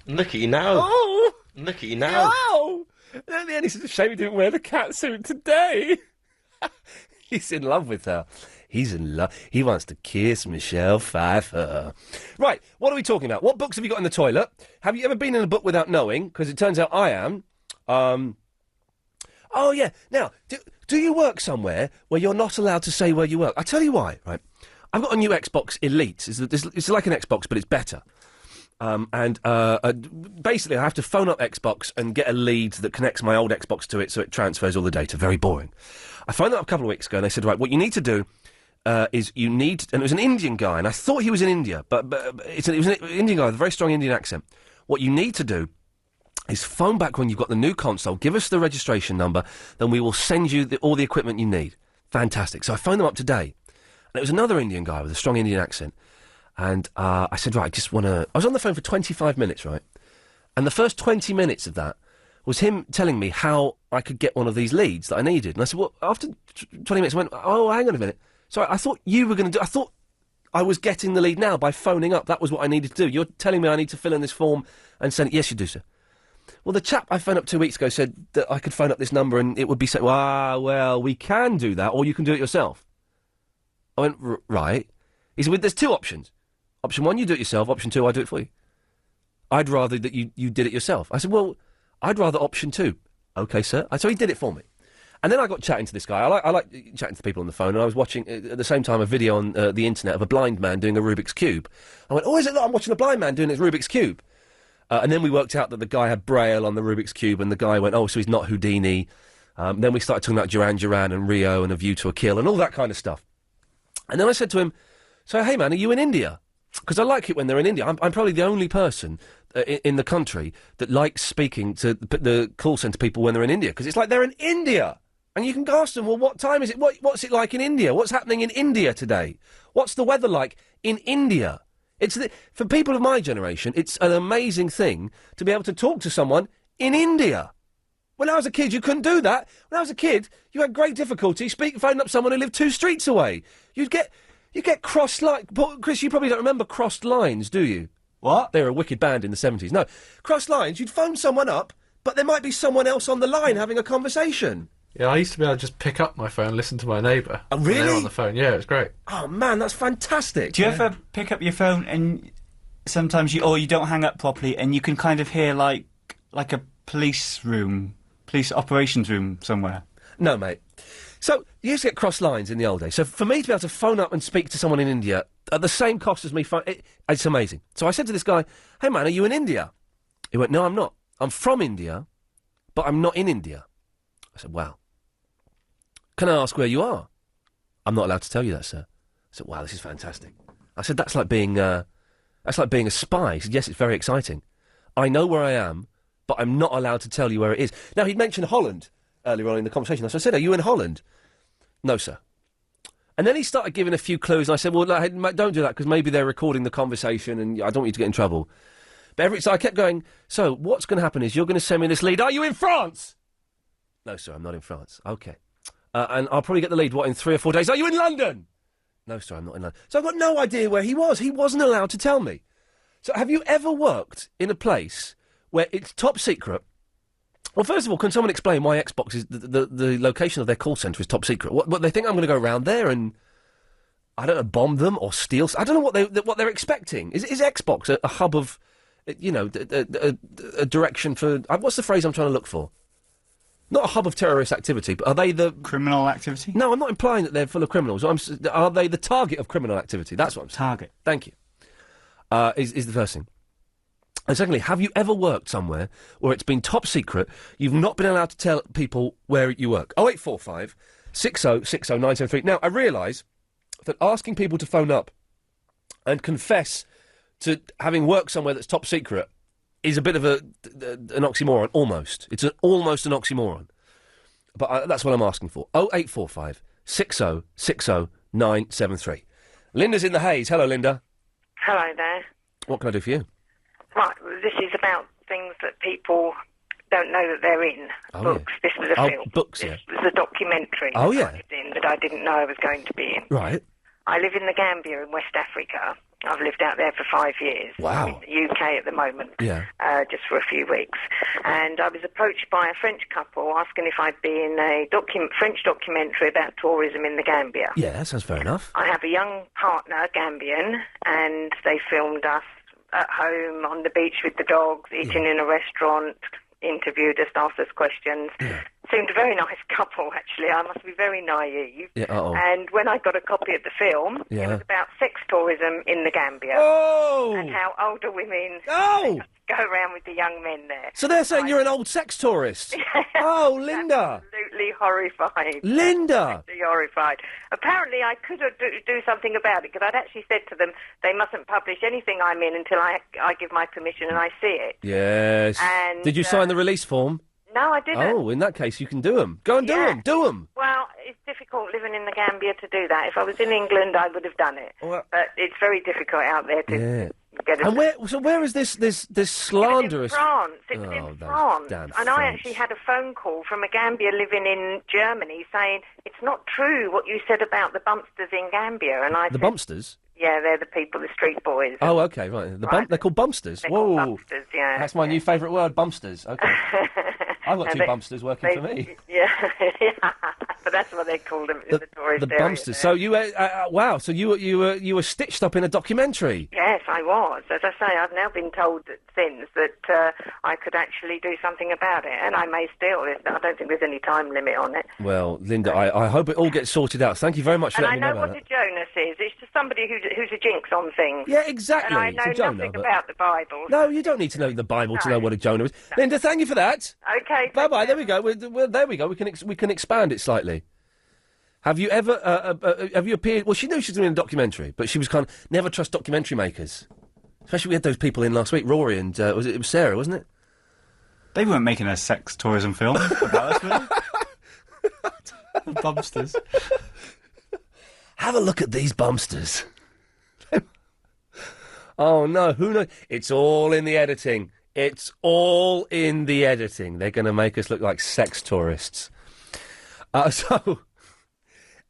S16: Look at you now.
S3: Oh,
S16: look at you now.
S3: Oh, and at the end he says, "It's a shame you didn't wear the catsuit today." He's in love with her. He's in love. He wants to kiss Michelle Pfeiffer. Right, what are we talking about? What books have you got in the toilet? Have you ever been in a book without knowing? Because it turns out I am. Oh, yeah. Now, do you work somewhere where you're not allowed to say where you work? I'll tell you why, right? I've got a new Xbox Elite. It's like an Xbox, but it's better. Basically, I have to phone up Xbox and get a lead that connects my old Xbox to it so it transfers all the data. Very boring. I phoned them up a couple of weeks ago and they said, right, what you need to do is you need... And it was an Indian guy, and I thought he was in India, but it was an Indian guy with a very strong Indian accent. What you need to do is phone back when you've got the new console, give us the registration number, then we will send you all the equipment you need. Fantastic. So I phoned them up today, and it was another Indian guy with a strong Indian accent. And I said, right, I was on the phone for 25 minutes, right? And the first 20 minutes of that was him telling me how I could get one of these leads that I needed. And I said, well, after 20 minutes, I went, oh, hang on a minute. Sorry, I thought you were going to do... I thought I was getting the lead now by phoning up. That was what I needed to do. You're telling me I need to fill in this form and send it. Yes, you do, sir. Well, the chap I phoned up 2 weeks ago said that I could phone up this number and it would be said, well, we can do that, or you can do it yourself. I went, right. He said, well, there's two options. Option one, you do it yourself. Option two, I do it for you. I'd rather that you did it yourself. I said, well, I'd rather option two. OK, sir. So he did it for me. And then I got chatting to this guy. I like chatting to people on the phone, and I was watching, at the same time, a video on the internet of a blind man doing a Rubik's Cube. I went, oh, is it that I'm watching a blind man doing his Rubik's Cube? And then we worked out that the guy had Braille on the Rubik's Cube, and the guy went, oh, so he's not Houdini. Then we started talking about Duran Duran and Rio and A View to a Kill and all that kind of stuff. And then I said to him, so, hey, man, are you in India? Because I like it when they're in India. I'm probably the only person in the country that likes speaking to the call centre people when they're in India, because it's like they're in India. And you can ask them, well, what time is it? What's it like in India? What's happening in India today? What's the weather like in India? For people of my generation, it's an amazing thing to be able to talk to someone in India. When I was a kid, you couldn't do that. When I was a kid, you had great difficulty phoning up someone who lived 2 streets away. You get crossed lines. Chris, you probably don't remember Crossed Lines, do you? What? They were a wicked band in the 70s. No, Crossed Lines, you'd phone someone up, but there might be someone else on the line having a conversation.
S2: Yeah, I used to be able to just pick up my phone and listen to my neighbour.
S3: Oh, really?
S2: When they were on the phone. Yeah, it was great.
S3: Oh, man, that's fantastic.
S7: Do you ever pick up your phone and sometimes you don't hang up properly and you can kind of hear like a police operations room somewhere?
S3: No, mate. So, you used to get cross lines in the old days. So, for me to be able to phone up and speak to someone in India at the same cost as me it's amazing. So, I said to this guy, hey, man, are you in India? He went, no, I'm not. I'm from India, but I'm not in India. I said, wow. Can I ask where you are? I'm not allowed to tell you that, sir. I said, wow, this is fantastic. I said, that's like being a spy. He said, yes, it's very exciting. I know where I am, but I'm not allowed to tell you where it is. Now, he'd mentioned Holland earlier on in the conversation. So I said, are you in Holland? No, sir. And then he started giving a few clues, and I said, well, don't do that, because maybe they're recording the conversation, and I don't want you to get in trouble. But so I kept going, so what's going to happen is you're going to send me this lead. Are you in France? No, sir, I'm not in France. OK. And I'll probably get the lead, in 3 or 4 days? Are you in London? No, sir, I'm not in London. So I've got no idea where he was. He wasn't allowed to tell me. So have you ever worked in a place where it's top secret? Well, first of all, can someone explain why Xbox is the location of their call centre is top secret? What they think I'm going to go around there and, I don't know, bomb them or steal? I don't know what they're expecting. Is Xbox a hub of, a direction for... what's the phrase I'm trying to look for? Not a hub of terrorist activity, but are they the...
S7: Criminal activity?
S3: No, I'm not implying that they're full of criminals. Are they the target of criminal activity? That's what I'm saying.
S7: Target.
S3: Thank you. Is the first thing. And secondly, have you ever worked somewhere where it's been top secret, you've not been allowed to tell people where you work? 0845 6060 973. Now, I realise that asking people to phone up and confess to having worked somewhere that's top secret is a bit of an oxymoron, almost. It's almost an oxymoron. But that's what I'm asking for. 0845 6060 973. Linda's in the Haze. Hello, Linda.
S17: Hello there.
S3: What can I do for you?
S17: Right, this is about things that people don't know that they're in. Books. Yeah. This was a film.
S3: Books, yeah.
S17: This was a documentary
S3: I lived
S17: in that I didn't know I was going to be in.
S3: Right.
S17: I live in the Gambia in West Africa. I've lived out there for 5 years.
S3: Wow.
S17: I'm in the UK at the moment.
S3: Yeah.
S17: Just for a few weeks. And I was approached by a French couple asking if I'd be in a French documentary about tourism in the Gambia.
S3: Yeah, that sounds fair enough.
S17: I have a young partner, Gambian, and they filmed us at home on the beach with the dogs, eating in a restaurant, interviewed us, asked us questions. Yeah. seemed a very nice couple, actually. I must be very naive.
S3: Yeah,
S17: And when I got a copy of the film, it was about sex tourism in the Gambia.
S3: Oh!
S17: And how older women
S3: go
S17: around with the young men there.
S3: So they're saying you're an old sex tourist? Oh, Linda!
S17: Absolutely horrified.
S3: Linda!
S17: Absolutely horrified. Apparently, I could do something about it, because I'd actually said to them they mustn't publish anything I'm in until I give my permission and I see it.
S3: Yes.
S17: And,
S3: Did you sign the release form?
S17: No, I didn't.
S3: Oh, in that case, you can do them. Go and do them. Do them.
S17: Well, it's difficult living in the Gambia to do that. If I was in England, I would have done it. But it's very difficult out there to get it.
S3: And where is this slanderous...
S17: France. It was in France.
S3: Damn
S17: and I actually had a phone call from a Gambia living in Germany saying, it's not true what you said about the bumpsters in Gambia. And I
S3: The
S17: said,
S3: bumpsters?
S17: Yeah, they're the people, the street boys.
S3: Oh, OK, right. They're called bumpsters?
S17: They're
S3: Whoa.
S17: called bumpsters, yeah.
S3: That's my new favourite word, bumpsters. OK. I've got two bumpsters working for me.
S17: Yeah, but that's what they call them in the tourist
S3: The
S17: area
S3: bumpsters.
S17: there.
S3: So you, wow. So you were stitched up in a documentary.
S17: Yes, I was. As I say, I've now been told since that I could actually do something about it, and I may still. I don't think there's any time limit on it.
S3: Well, Linda, I hope it all gets sorted out. Thank you very much for
S17: And I
S3: letting me know
S17: know
S3: about
S17: what
S3: it.
S17: a Jonas is. It's just somebody who's a jinx on things.
S3: Yeah, exactly.
S17: And I
S3: It's a
S17: know
S3: Jonah,
S17: nothing
S3: but-
S17: about the Bible.
S3: No, you don't need to know the Bible to know what a Jonah is. Linda, thank you for that.
S17: Okay.
S3: Bye bye. There we go. There we go. We can expand it slightly. Have you ever have you appeared? Well, she knew she was doing a documentary, but she was kind of never trust documentary makers. Especially we had those people in last week, Rory and it was Sarah, wasn't it?
S7: They weren't making a sex tourism film about us, were they? The bumpsters.
S3: Have a look at these bumpsters. Oh no, who knows? It's all in the editing. It's all in the editing. They're going to make us look like sex tourists.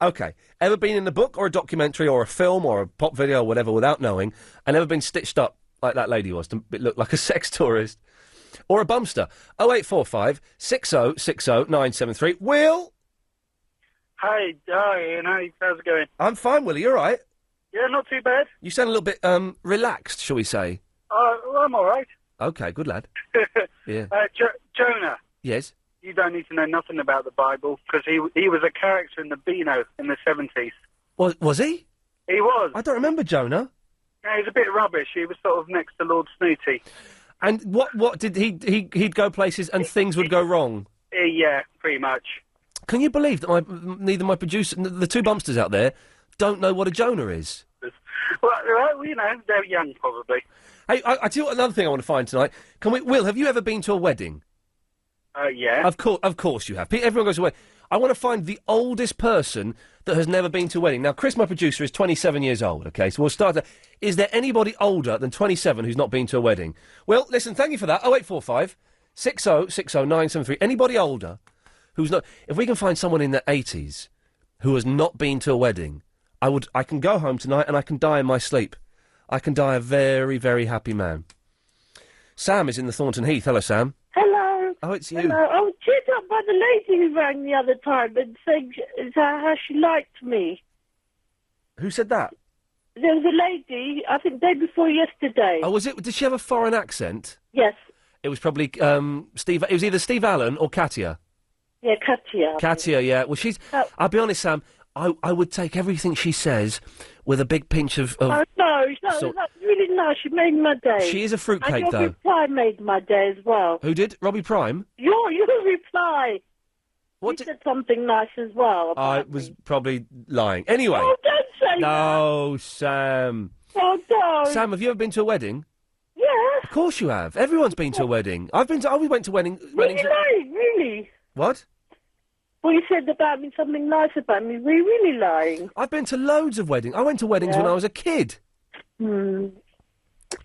S3: Okay. Ever been in a book or a documentary or a film or a pop video or whatever without knowing, and ever been stitched up like that lady was to look like a sex tourist or a bumster? 0845 6060 973. Will?
S18: Hi, Ian. How's it going?
S3: I'm fine, Willie. You all right?
S18: Yeah, not too bad.
S3: You sound a little bit relaxed, shall we say?
S18: Well, I'm all right.
S3: Okay, good lad. Yeah.
S18: Jonah,
S3: Yes.
S18: you don't need to know nothing about the Bible, because he was a character in the Beano in the 70s.
S3: Was he?
S18: He was.
S3: I don't remember Jonah.
S18: Yeah, he's a bit rubbish. He was sort of next to Lord Snooty.
S3: And what did he'd go places and things would go wrong?
S18: Yeah, pretty much.
S3: Can you believe that neither my producer, the two bumpsters out there, don't know what a Jonah is?
S18: Well, you know, they're young, probably.
S3: Hey, I tell you what, another thing I want to find tonight. Will, have you ever been to a wedding?
S18: Yeah.
S3: Of course you have. Everyone goes to a wedding. I want to find the oldest person that has never been to a wedding. Now, Chris, my producer, is 27 years old, okay? So we'll start there. Is there anybody older than 27 who's not been to a wedding? Well, listen, thank you for that. 0845 6060 973. Anybody older who's not... If we can find someone in their 80s who has not been to a wedding, I can go home tonight and I can die in my sleep. I can die a very, very happy man. Sam is in the Thornton Heath. Hello, Sam.
S9: Hello.
S3: Oh, it's you.
S9: Hello. I was cheered up by the lady who rang the other time and said how she liked me.
S3: Who said that?
S9: There was a lady, I think day before yesterday.
S3: Oh, was it? Did she have a foreign accent?
S9: Yes.
S3: It was probably Steve. It was either Steve Allen or Katia.
S9: Yeah, Katia.
S3: Katia, yeah. Well, she's. I'll be honest, Sam. I would take everything she says with a big pinch of.
S9: Oh no, that's really nice. She made my day.
S3: She is a fruitcake,
S9: and your
S3: though.
S9: reply made my day as well.
S3: Who did? Robbie Prime?
S9: Your reply. You said something nice as well.
S3: I was probably lying. Anyway.
S9: Oh, don't say
S3: No, Sam.
S9: Oh, don't.
S3: Sam, have you ever been to a wedding?
S9: Yeah.
S3: Of course you have. Everyone's been to a wedding. I've been to. Oh, we went to weddings.
S9: Really lying, really.
S3: What?
S9: Well, you said about me something nice about me. Were you really lying?
S3: I've been to loads of weddings. I went to weddings when I was a kid.
S9: Hmm.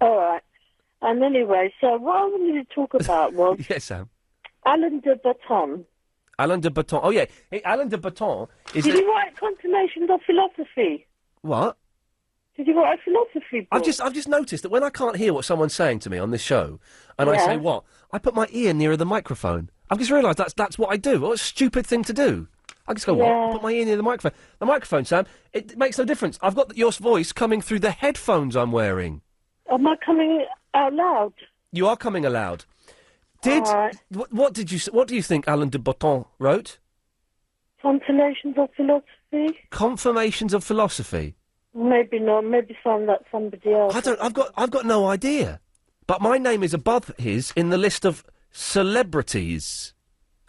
S9: All right. And anyway, so what I wanted to talk about was
S3: Yes, Sam.
S9: Alain de Botton.
S3: Alain de Botton. Oh, yeah. Hey, Alain de Botton is...
S9: Did you write Continuations of Philosophy?
S3: What?
S9: Did you write a philosophy book?
S3: I've just noticed that when I can't hear what someone's saying to me on this show, and I
S9: Yeah.
S3: say what, I put my ear nearer the microphone. I've just realised that's what I do. What a stupid thing to do. I just go,
S9: Yeah.
S3: what? Put my ear near the microphone. The microphone, Sam, it makes no difference. I've got your voice coming through the headphones I'm wearing.
S9: Am I coming out loud?
S3: You are coming aloud. Did
S9: All right.
S3: what do you think Alain de Botton wrote?
S9: Confirmations of philosophy?
S3: Confirmations of Philosophy.
S9: Maybe not. Maybe somebody else.
S3: I've got no idea. But my name is above his in the list of celebrities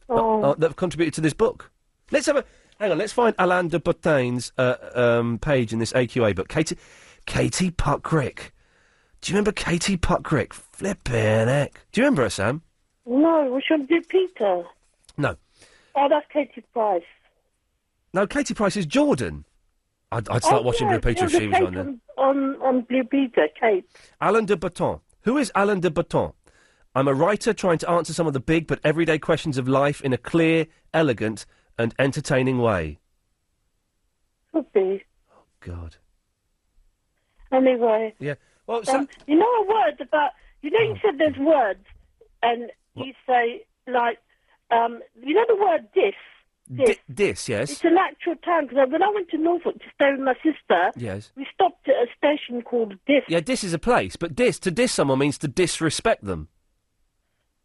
S3: that have contributed to this book. Hang on. Let's find Alain de Botton's page in this AQA book. Katie Puckrick. Do you remember Katie Puckrick? Flippin' heck. Do you remember her, Sam?
S9: No, we should do Peter.
S3: No.
S9: Oh, that's Katie Price.
S3: No, Katie Price is Jordan. I'd start watching Blue Peter if she was on there.
S9: On Blue Peter, Kate.
S3: Alain de Botton. Who is Alain de Botton? I'm a writer trying to answer some of the big but everyday questions of life in a clear, elegant and entertaining way.
S9: Could be.
S3: Oh, God.
S9: Anyway.
S3: Yeah. Well,
S9: you know a word about... You know you said there's words, and you say, like... you know the word dis?
S3: Dis, yes.
S9: It's an actual town, because when I went to Norfolk to stay with my sister...
S3: Yes.
S9: We stopped at a station called Dis.
S3: Yeah, dis is a place, but to diss someone means to disrespect them.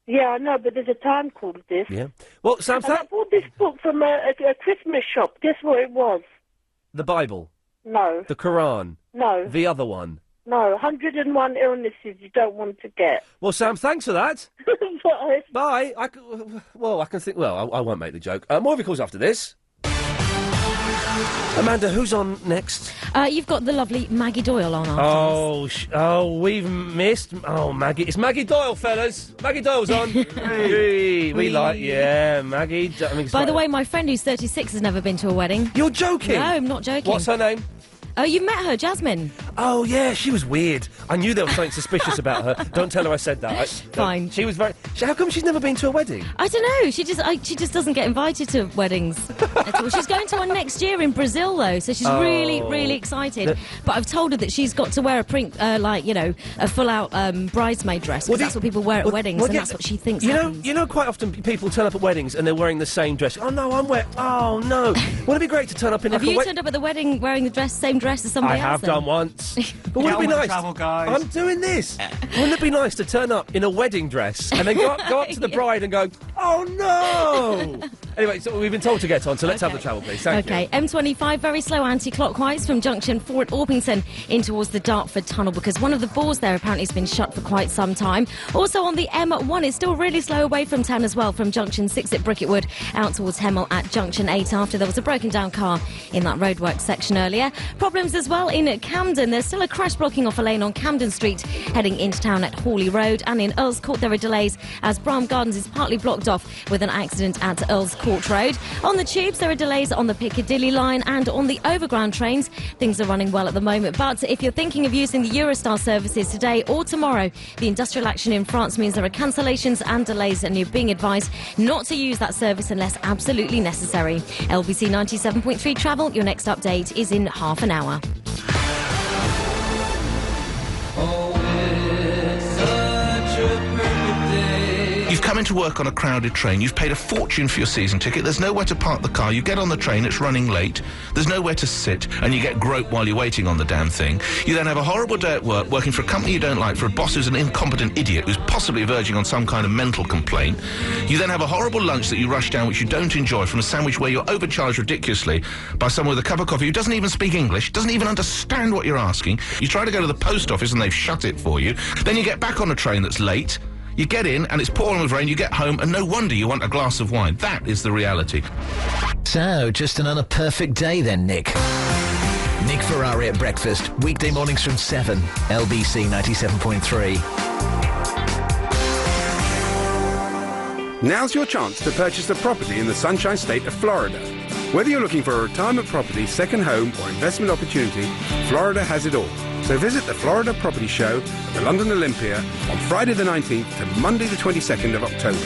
S9: Yeah, I know, but there's a town called Dis.
S3: Yeah. Well, Sam,
S9: And I bought this book from a Christmas shop. Guess what it was?
S3: the Bible,
S9: No.
S3: the Quran,
S9: No.
S3: the other one.
S9: No, 101 illnesses you don't want to get.
S3: Well, Sam, thanks for that.
S9: Bye.
S3: Bye. I can think... Well, I won't make the joke. More of your calls after this. Amanda, who's on next?
S5: You've got the lovely Maggie Doyle on after
S3: We've missed... Oh, Maggie. It's Maggie Doyle, fellas. Maggie Doyle's on. we like... Yeah, Maggie...
S5: By the way, my friend who's 36 has never been to a wedding.
S3: You're joking?
S5: No, I'm not joking.
S3: What's her name?
S5: Oh, you met her, Jasmine.
S3: Oh, yeah, she was weird. I knew there was something suspicious about her. Don't tell her I said that.
S5: Fine.
S3: She was very... How come she's never been to a wedding?
S5: I don't know. She just doesn't get invited to weddings at all. She's going to one next year in Brazil, though, so she's really, really excited. But I've told her that she's got to wear a full-out bridesmaid dress, because that's what people wear at weddings, and that's what she thinks happens.
S3: You know, quite often people turn up at weddings and they're wearing the same dress. Oh, no, I'm wearing... Oh, no. Wouldn't it be great to turn up in
S5: Have you turned up at the wedding wearing the same dress as somebody else?
S3: I have done once. But wouldn't it be nice?
S7: Travel, guys.
S3: I'm doing this. Wouldn't it be nice to turn up in a wedding dress and then go up to the bride and go, oh no! Anyway, so we've been told to get on, so let's have the travel, please. Thank you.
S5: M25, very slow anti-clockwise from junction 4 at Orpington in towards the Dartford Tunnel, because one of the bores there apparently has been shut for quite some time. Also on the M1, it's still really slow away from town as well, from junction 6 at Bricketwood out towards Hemel at junction 8 after there was a broken down car in that roadworks section earlier. Problems as well in Camden. There's still a crash blocking off a lane on Camden Street heading into town at Hawley Road, and in Earls Court there are delays as Bram Gardens is partly blocked off with an accident at Earls Court Road. On the tubes there are delays on the Piccadilly line, and on the overground trains things are running well at the moment, but if you're thinking of using the Eurostar services today or tomorrow, the industrial action in France means there are cancellations and delays, and you're being advised not to use that service unless absolutely necessary. LBC 97.3 travel, your next update is in half an hour.
S19: You've come into work on a crowded train, you've paid a fortune for your season ticket, there's nowhere to park the car, you get on the train, it's running late, there's nowhere to sit, and you get groped while you're waiting on the damn thing. You then have a horrible day at work, working for a company you don't like, for a boss who's an incompetent idiot who's possibly verging on some kind of mental complaint. You then have a horrible lunch that you rush down, which you don't enjoy, from a sandwich where you're overcharged ridiculously by someone with a cup of coffee who doesn't even speak English, doesn't even understand what you're asking. You try to go to the post office and they've shut it for you. Then you get back on a train that's late. You get in, and it's pouring with rain, you get home, and no wonder you want a glass of wine. That is the reality.
S1: So, just another perfect day then, Nick. Nick Ferrari at breakfast, weekday mornings from 7, LBC 97.3.
S20: Now's your chance to purchase a property in the Sunshine State of Florida. Whether you're looking for a retirement property, second home, or investment opportunity, Florida has it all. So visit the Florida Property Show at the London Olympia on Friday the 19th to Monday the 22nd of October.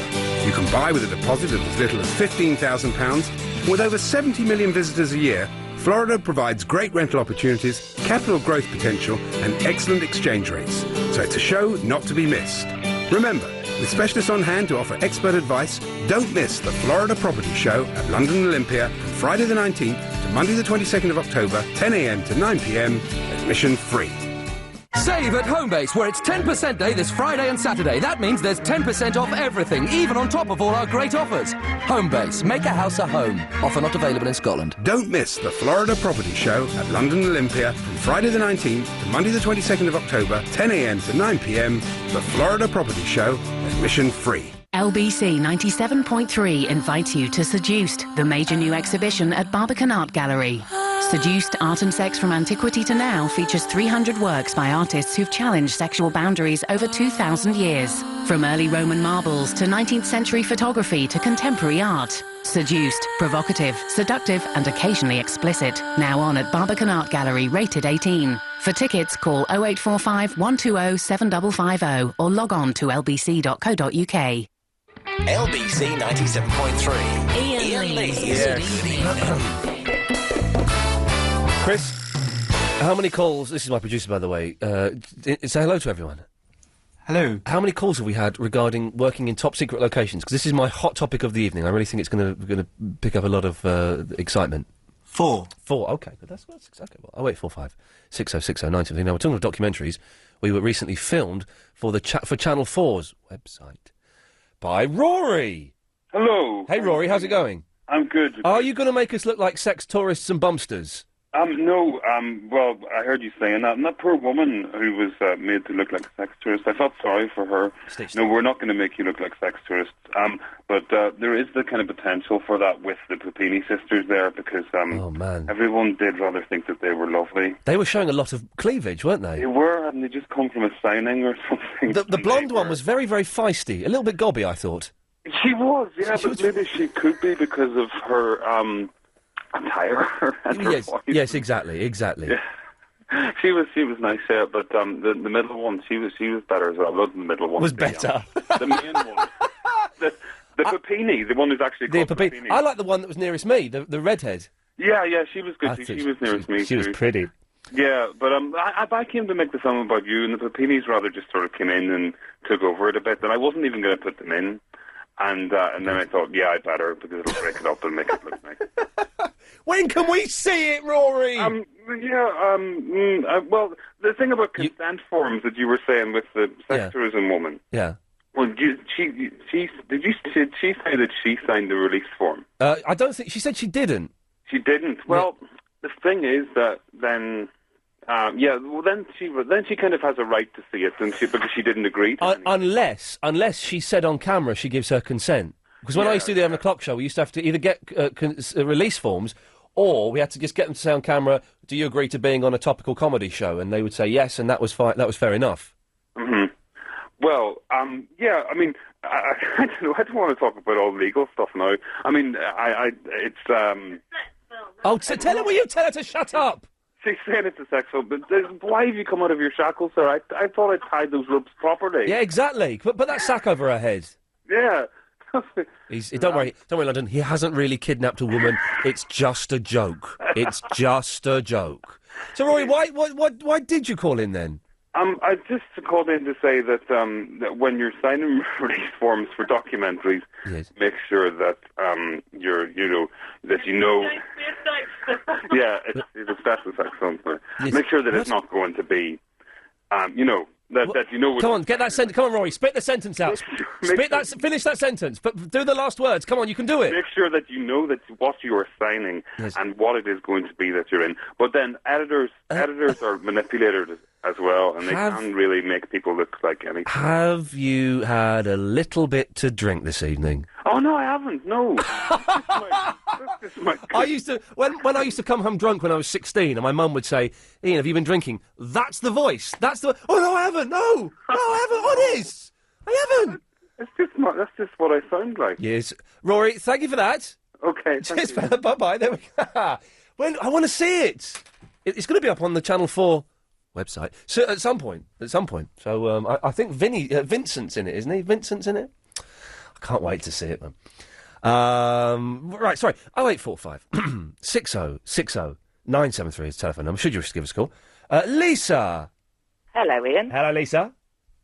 S20: You can buy with a deposit of as little as £15,000. With over 70 million visitors a year, Florida provides great rental opportunities, capital growth potential, and excellent exchange rates. So it's a show not to be missed. Remember, with specialists on hand to offer expert advice, don't miss the Florida Property Show at London Olympia from Friday the 19th to Monday the 22nd of October, 10 a.m. to 9 p.m, admission free.
S21: Save at Homebase, where it's 10% day this Friday and Saturday. That means there's 10% off everything, even on top of all our great offers. Homebase, make a house a home. Offer not available in Scotland.
S20: Don't miss the Florida Property Show at London Olympia from Friday the 19th to Monday the 22nd of October, 10 a.m. to 9 p.m. The Florida Property Show, admission free.
S12: LBC 97.3 invites you to Seduced, the major new exhibition at Barbican Art Gallery. Seduced, Art and Sex from Antiquity to Now features 300 works by artists who've challenged sexual boundaries over 2,000 years. From early Roman marbles to 19th century photography to contemporary art. Seduced, provocative, seductive and occasionally explicit. Now on at Barbican Art Gallery, rated 18. For tickets, call 0845 120 7550 or log on to lbc.co.uk.
S1: LBC 97.3.
S12: Iain Lee.
S3: Chris, how many calls... This is my producer, by the way. Say hello to everyone.
S7: Hello.
S3: How many calls have we had regarding working in top-secret locations? Because this is my hot topic of the evening. I really think it's going to pick up a lot of excitement.
S7: 4.
S3: Okay, good. That's exactly well. 0845 6060 917. Now, we're talking of documentaries. We were recently filmed for for Channel 4's website by Rory.
S22: Hello.
S3: Hey, Rory, how's it going?
S22: I'm good.
S3: Are you going to make us look like sex tourists and bumsters?
S22: No, well, I heard you saying that. And that poor woman who was made to look like a sex tourist, I felt sorry for her. No, we're not going to make you look like sex tourists. But there is the kind of potential for that with the Pupini sisters there because
S3: oh, man.
S22: Everyone did rather think that they were lovely.
S3: They were showing a lot of cleavage, weren't they?
S22: They were, and they just come from a signing or something.
S3: The blonde one was very, very feisty. A little bit gobby, I thought.
S22: She was, yeah, but maybe she could be because of her... attire and her voice.
S3: Yes, exactly.
S22: Yeah. She was nice, yeah, but the middle one, she was better as well. I loved the middle one.
S3: Was better.
S22: The main one, the Pupini, the one who's actually called Pupini.
S3: I like the one that was nearest me, the redhead.
S22: Yeah, she was good. She was nearest me.
S3: She was pretty.
S22: Yeah, but I came to make the film about you, and the Pupinis rather just sort of came in and took over it a bit, and I wasn't even going to put them in. And then I thought, yeah, I'd better, because it'll break it up and make it look nice.
S3: When can we see it, Rory?
S22: Well, the thing about consent forms that you were saying with the sex tourism woman.
S3: Yeah.
S22: Well, did she say that she signed the release form?
S3: I don't think... She said she didn't.
S22: She didn't? Well, the thing is that then... then she kind of has a right to see it, because she didn't agree to it.
S3: Unless she said on camera she gives her consent. Because when I used to do the 11 o'clock show, we used to have to either get release forms, or we had to just get them to say on camera, do you agree to being on a topical comedy show? And they would say yes, and that was fine. That was fair enough.
S22: Mm-hmm. Well, I mean, I don't know. I don't want to talk about all legal stuff now. I mean, it's...
S3: Oh, tell her, will you tell her to shut up?
S22: She's saying it's a sex film, but why have you come out of your shackles, sir? I thought I tied those ropes properly.
S3: Yeah, exactly. Put that sack over her head.
S22: Yeah.
S3: Don't worry, London. He hasn't really kidnapped a woman. It's just a joke. It's just a joke. So, Rory, why did you call in then?
S22: I just called in to say that when you're signing release forms for documentaries, make sure that that you know. Yeah, it's a special sex film. Yes. Make sure that it's not going to be, that you know.
S3: Come on, get that sentence. Come on, Rory, spit the sentence out. Finish that sentence. But do the last words. Come on, you can do it.
S22: Make sure that you know that what you are signing and what it is going to be that you're in. But then editors are manipulators as well, and they can really make people look like anything.
S3: Have you had a little bit to drink this evening?
S22: Oh no, I haven't. No.
S3: I used to when I used to come home drunk when I was 16, and my mum would say, "Iain, have you been drinking?" That's the voice. That's the. Oh no, I haven't. No, I haven't. What is? I haven't.
S22: That's just what I sound like.
S3: Yes, Rory. Thank you for that.
S22: Okay.
S3: Cheers, fella. Bye bye. There we go. When I want to see it. It's going to be up on the Channel 4 website. So at some point. So I think Vincent's in it, isn't he? Vincent's in it. I can't wait to see it, man. Right, sorry. 0845 6060 973 is the telephone number. Should you wish to give us a call? Lisa.
S23: Hello, Iain.
S3: Hello, Lisa.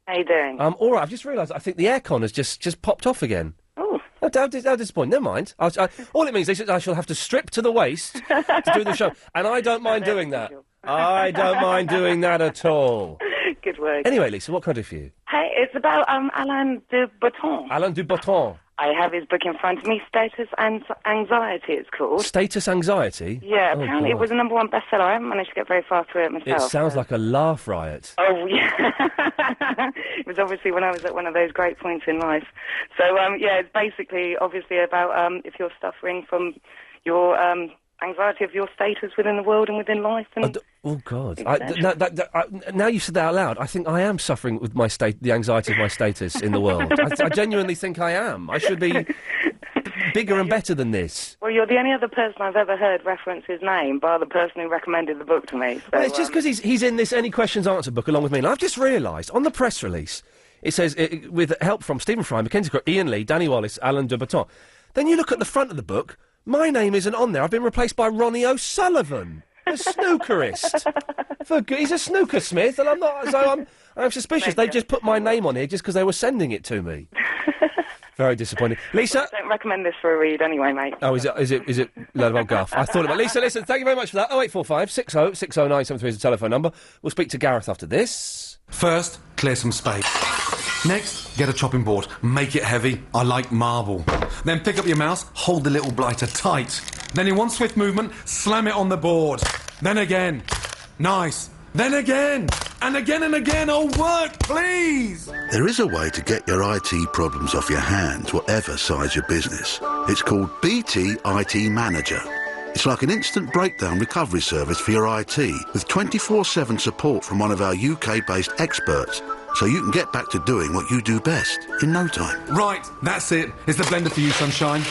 S23: How you doing?
S3: All right. I've just realised. I think the aircon has just popped off again.
S23: Oh.
S3: How disappointing. Never mind. All it means is I shall have to strip to the waist to do the show, and I don't mind doing that. I don't mind doing that at all.
S23: good work.
S3: Anyway, Lisa, what can I do for you?
S23: Hey, it's about Alain de Botton.
S3: Alain de Botton.
S23: I have his book in front of me, Status and Anxiety, it's called.
S3: Status Anxiety?
S23: Yeah,
S3: Oh,
S23: apparently it
S3: God.
S23: was a #1 bestseller. I haven't managed to get very far through it myself.
S3: It sounds like a laugh riot.
S23: Oh, yeah. It was obviously when I was at one of those great points in life. So, yeah, it's basically obviously about if you're suffering from your anxiety of your status within the world and within life. And
S3: Oh, God.
S23: etc.
S3: Now you said that out loud, I think I am suffering with the anxiety of my status in the world. I genuinely think I am. I should be bigger and better than this.
S23: Well, you're the only other person I've ever heard reference his name, bar the person who recommended the book to me. So,
S3: Well, it's just because he's in this Any Questions Answer book along with me. And I've just realised, on the press release, it says, with help from Stephen Fry, Mackenzie Crook, Ian Lee, Danny Wallace, Alain de Botton. Then you look at the front of the book, my name isn't on there. I've been replaced by Ronnie O'Sullivan, a snookerist. He's a snooker smith, and I'm not, so I'm suspicious. They just put my name on here just because they were sending it to me. Very disappointing. Lisa?
S23: I don't recommend this for a read anyway, mate.
S3: Oh, is it load of old guff? I thought about Lisa, listen, thank you very much for that. 0845 60 60973 is the telephone number. We'll speak to Gareth after this.
S4: First, clear some space. Next, get a chopping board. Make it heavy. I like marble. Then pick up your mouse, hold the little blighter tight. Then in one swift movement, slam it on the board. Then again. Nice. Then again. And again and again. Oh, work, please!
S6: There is a way to get your IT problems off your hands, whatever size your business. It's called BT IT Manager. It's like an instant breakdown recovery service for your IT, with 24/7 support from one of our UK-based experts, so you can get back to doing what you do best in no time.
S4: Right, that's it. It's the blender for you, sunshine.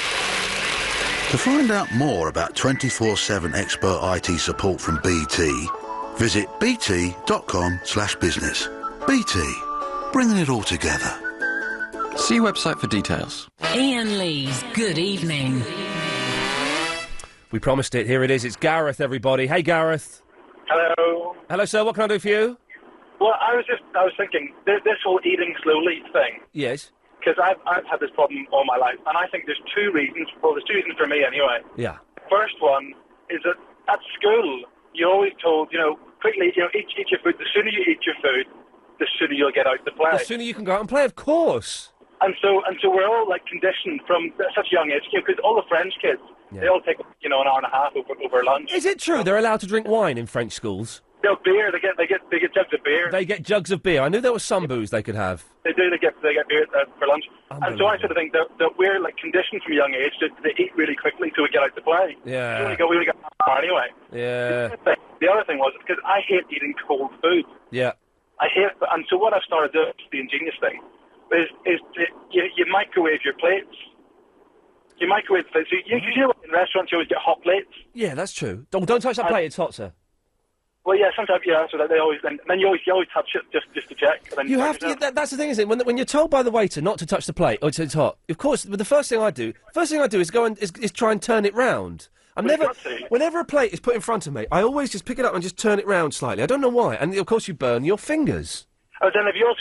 S6: To find out more about 24/7 expert IT support from BT, visit bt.com/business. BT, bringing it all together.
S8: See website for details.
S12: Ian Lee's Good Evening.
S3: We promised it. Here it is. It's Gareth, everybody. Hey, Gareth.
S24: Hello.
S3: Hello, sir. What can I do for you?
S24: Well, I was thinking, this whole eating slowly thing,
S3: Yes.
S24: because I've had this problem all my life, and I think there's two reasons, there's two reasons for me anyway.
S3: Yeah.
S24: First one is that at school, you're always told, quickly, eat your food. The sooner you eat your food, the sooner you'll get out to play.
S3: The sooner you can go out and play, of course.
S24: And so we're all, conditioned from such a young age, because all the French kids, they all take, an hour and a half over lunch.
S3: Is it true they're allowed to drink wine in French schools?
S24: No, beer. They get jugs of beer.
S3: They get jugs of beer. I knew there was some booze they could have.
S24: They do. They get beer for lunch. And so I sort of think that we're conditioned from a young age to eat really quickly till we get out to play.
S3: Yeah.
S24: We only got an hour anyway.
S3: Yeah.
S24: The other thing was because I hate eating cold food.
S3: Yeah.
S24: I hate, and so what I've started doing, the ingenious thing, is you microwave your plates. You microwave plates. So you know in restaurants you always get hot plates.
S3: Yeah, that's true. Don't touch that plate. It's hot, sir.
S24: Well, yeah, sometimes, yeah, so that they always, and then you always touch it just to check. And then
S3: You have to. That's the thing, isn't it? When you're told by the waiter not to touch the plate, or it's hot. Of course, but the first thing I do is go and is try and turn it round. Whenever a plate is put in front of me, I always just pick it up and just turn it round slightly. I don't know why, and of course you burn your fingers.
S24: Oh, then have you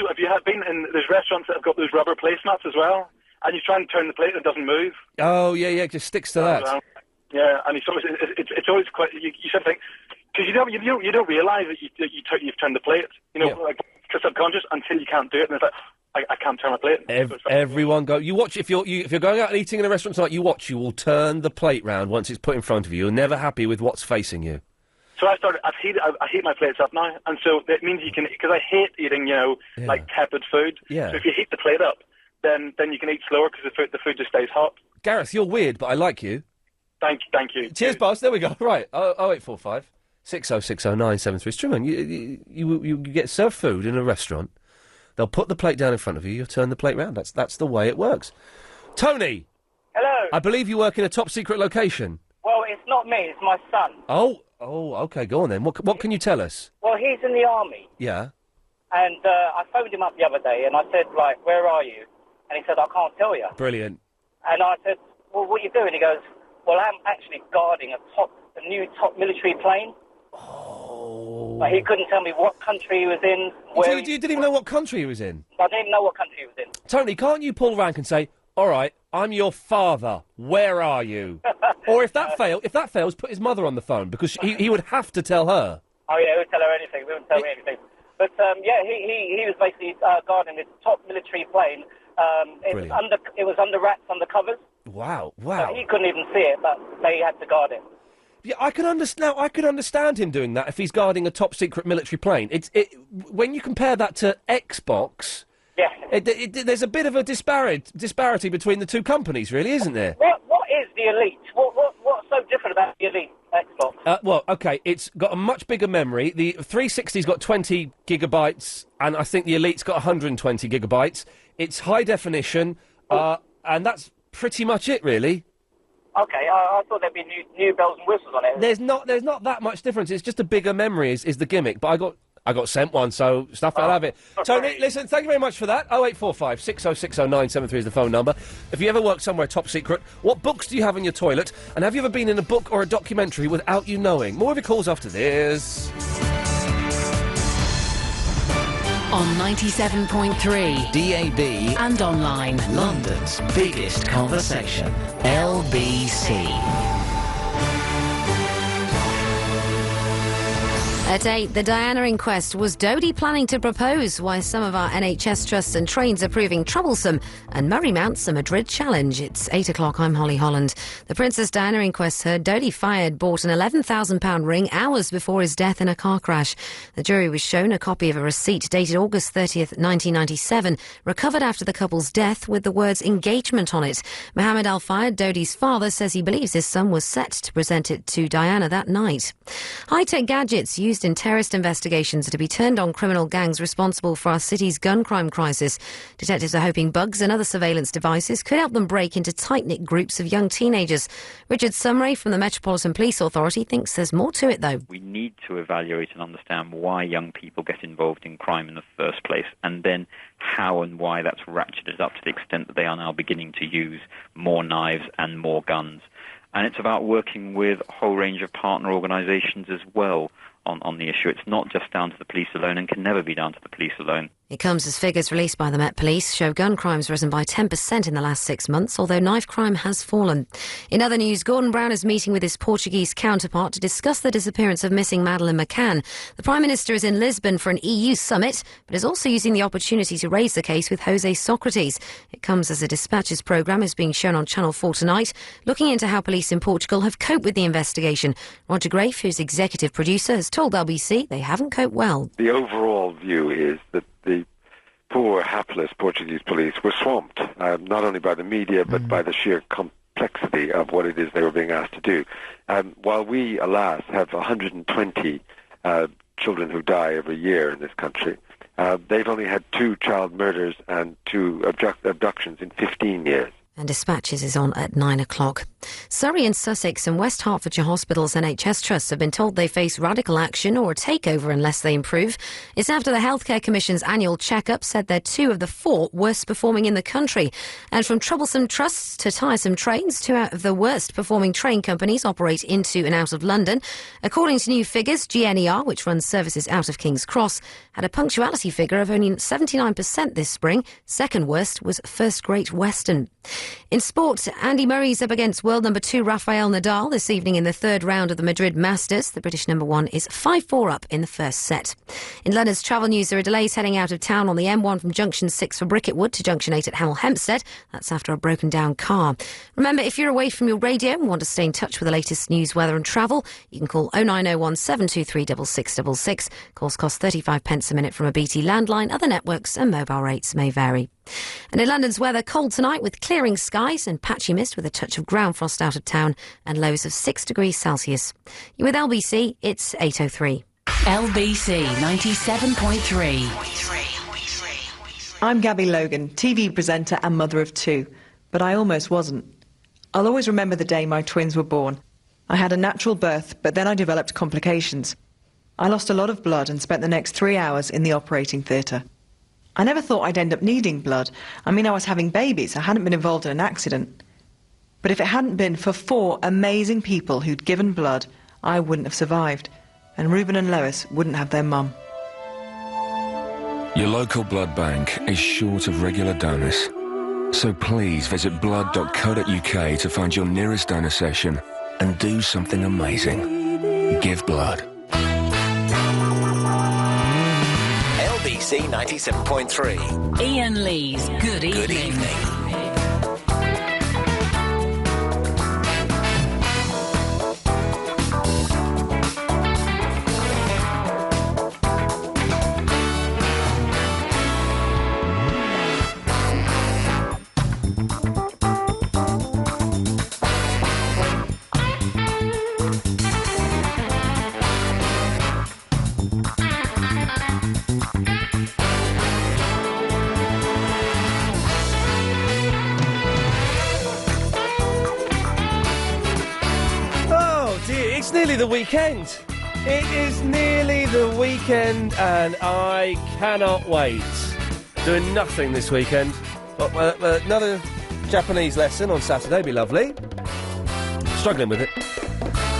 S24: been in there's restaurants that have got those rubber placemats as well, and you try and turn the plate and it doesn't move.
S3: Oh yeah, it just sticks to that.
S24: Yeah, and it's always quite. You sort of think. Because you don't realise that you've turned the plate, because subconscious until you can't do it, and it's like I can't turn my plate.
S3: Everyone go. You watch if you're going out and eating in a restaurant tonight. You will turn the plate round once it's put in front of you. You're never happy with what's facing you.
S24: So I heat my plates up now, and so it means you can, because I hate eating like tepid food.
S3: Yeah.
S24: So if you heat the plate up, then you can eat slower because the food just stays hot.
S3: Gareth, you're weird, but I like you.
S24: Thank you.
S3: Cheers, boss. There we go. Right. 0845 6060973. It's true, man. You get served food in a restaurant. They'll put the plate down in front of you. You'll turn the plate round. That's the way it works. Tony.
S25: Hello.
S3: I believe you work in a top secret location.
S25: Well, it's not me. It's my son.
S3: Oh. Okay. Go on then. What can you tell us?
S25: Well, he's in the army,
S3: Yeah.
S25: and I phoned him up the other day, and I said, like, where are you? And he said, I can't tell you.
S3: Brilliant.
S25: And I said, well, what are you doing? He goes, well, I'm actually guarding a new top military plane.
S3: Oh.
S25: But he couldn't tell me what country he was in.
S3: You didn't even know what country he was in?
S25: I didn't even know what country he was in.
S3: Tony, can't you pull rank and say, all right, I'm your father. Where are you? Or if that fails, put his mother on the phone, because he would have to tell her.
S25: Oh, yeah, he would tell her anything. He wouldn't tell me anything. But he was basically guarding this top military plane. It was under wraps, under covers.
S3: Wow.
S25: So he couldn't even see it, but they had to guard it.
S3: Yeah, I can understand him doing that if he's guarding a top secret military plane. When you compare that to Xbox, there's a bit of a disparity between the two companies, really, isn't there?
S25: What is the Elite? What's so different about the Elite Xbox?
S3: Well, okay, it's got a much bigger memory. The 360's got 20 gigabytes, and I think the Elite's got 120 gigabytes. It's high definition, and that's pretty much it, really.
S25: Okay, I thought there'd be new bells and whistles on it.
S3: There's not that much difference. It's just a bigger memory is the gimmick. But I got sent one, so stuff out of it. Tony, listen, thank you very much for that. 0845 6060 973 is the phone number. If you ever worked somewhere top secret, what books do you have in your toilet? And have you ever been in a book or a documentary without you knowing? More of your calls after this.
S12: On 97.3
S1: DAB
S12: and online.
S1: London's biggest conversation. LBC.
S10: At 8, the Diana inquest. Was Dodie planning to propose? Why some of our NHS trusts and trains are proving troublesome. And Murray mounts a Madrid challenge. It's 8 o'clock. I'm Holly Holland. The Princess Diana inquest heard Dodie bought an £11,000 ring hours before his death in a car crash. The jury was shown a copy of a receipt dated August 30th, 1997, recovered after the couple's death with the words engagement on it. Mohammed Al Fayed, Dodie's father, says he believes his son was set to present it to Diana that night. High-tech gadgets used in terrorist investigations are to be turned on criminal gangs responsible for our city's gun crime crisis. Detectives are hoping bugs and other surveillance devices could help them break into tight-knit groups of young teenagers. Richard Sumray from the Metropolitan Police Authority thinks there's more to it, though.
S11: We need to evaluate and understand why young people get involved in crime in the first place, and then how and why that's ratcheted up to the extent that they are now beginning to use more knives and more guns. And it's about working with a whole range of partner organisations as well on the issue. It's not just down to the police alone and can never be down to the police alone.
S10: It comes as figures released by the Met Police show gun crime's risen by 10% in the last 6 months, although knife crime has fallen. In other news, Gordon Brown is meeting with his Portuguese counterpart to discuss the disappearance of missing Madeleine McCann. The Prime Minister is in Lisbon for an EU summit, but is also using the opportunity to raise the case with Jose Socrates. It comes as a Dispatches programme is being shown on Channel 4 tonight, looking into how police in Portugal have coped with the investigation. Roger Grafe, who's executive producer, has told LBC they haven't coped well.
S13: The overall view is that the poor, hapless Portuguese police were swamped, not only by the media, but by the sheer complexity of what it is they were being asked to do. While we, alas, have 120 children who die every year in this country, they've only had 2 child murders and 2 abductions in 15 years.
S10: And Dispatches is on at 9 o'clock. Surrey and Sussex and West Hertfordshire Hospitals NHS trusts have been told they face radical action or a takeover unless they improve. It's after the Healthcare Commission's annual check-up said they're 2 of the 4 worst performing in the country. And from troublesome trusts to tiresome trains, 2 out of the worst performing train companies operate into and out of London. According to new figures, GNER, which runs services out of King's Cross, had a punctuality figure of only 79% this spring. Second worst was First Great Western. In sport, Andy Murray's up against world number 2 Rafael Nadal this evening in the 3rd round of the Madrid Masters. The British number 1 is 5-4 up in the first set. In London's travel news, there are delays heading out of town on the M1 from Junction 6 for Bricketwood to Junction 8 at Hemel Hempstead. That's after a broken down car. Remember, if you're away from your radio and want to stay in touch with the latest news, weather and travel, you can call 0901 723 6666. Calls cost 35 pence a minute from a BT landline. Other networks and mobile rates may vary. And in London's weather, cold tonight with clearing skies and patchy mist with a touch of ground frost out of town and lows of 6 degrees Celsius. You're with LBC, it's 8:03.
S12: LBC 97.3.
S14: I'm Gabby Logan, TV presenter and mother of 2, but I almost wasn't. I'll always remember the day my twins were born. I had a natural birth, but then I developed complications. I lost a lot of blood and spent the next 3 hours in the operating theatre. I never thought I'd end up needing blood. I mean, I was having babies. I hadn't been involved in an accident. But if it hadn't been for 4 amazing people who'd given blood, I wouldn't have survived. And Reuben and Lois wouldn't have their mum.
S15: Your local blood bank is short of regular donors. So please visit blood.co.uk to find your nearest donor session and do something amazing. Give blood.
S1: LBC 97.3.
S12: Iain Lee's Good Evening.
S1: Good evening.
S3: It's nearly the weekend. It is nearly the weekend, and I cannot wait. Doing nothing this weekend. But another Japanese lesson on Saturday, be lovely. Struggling with it.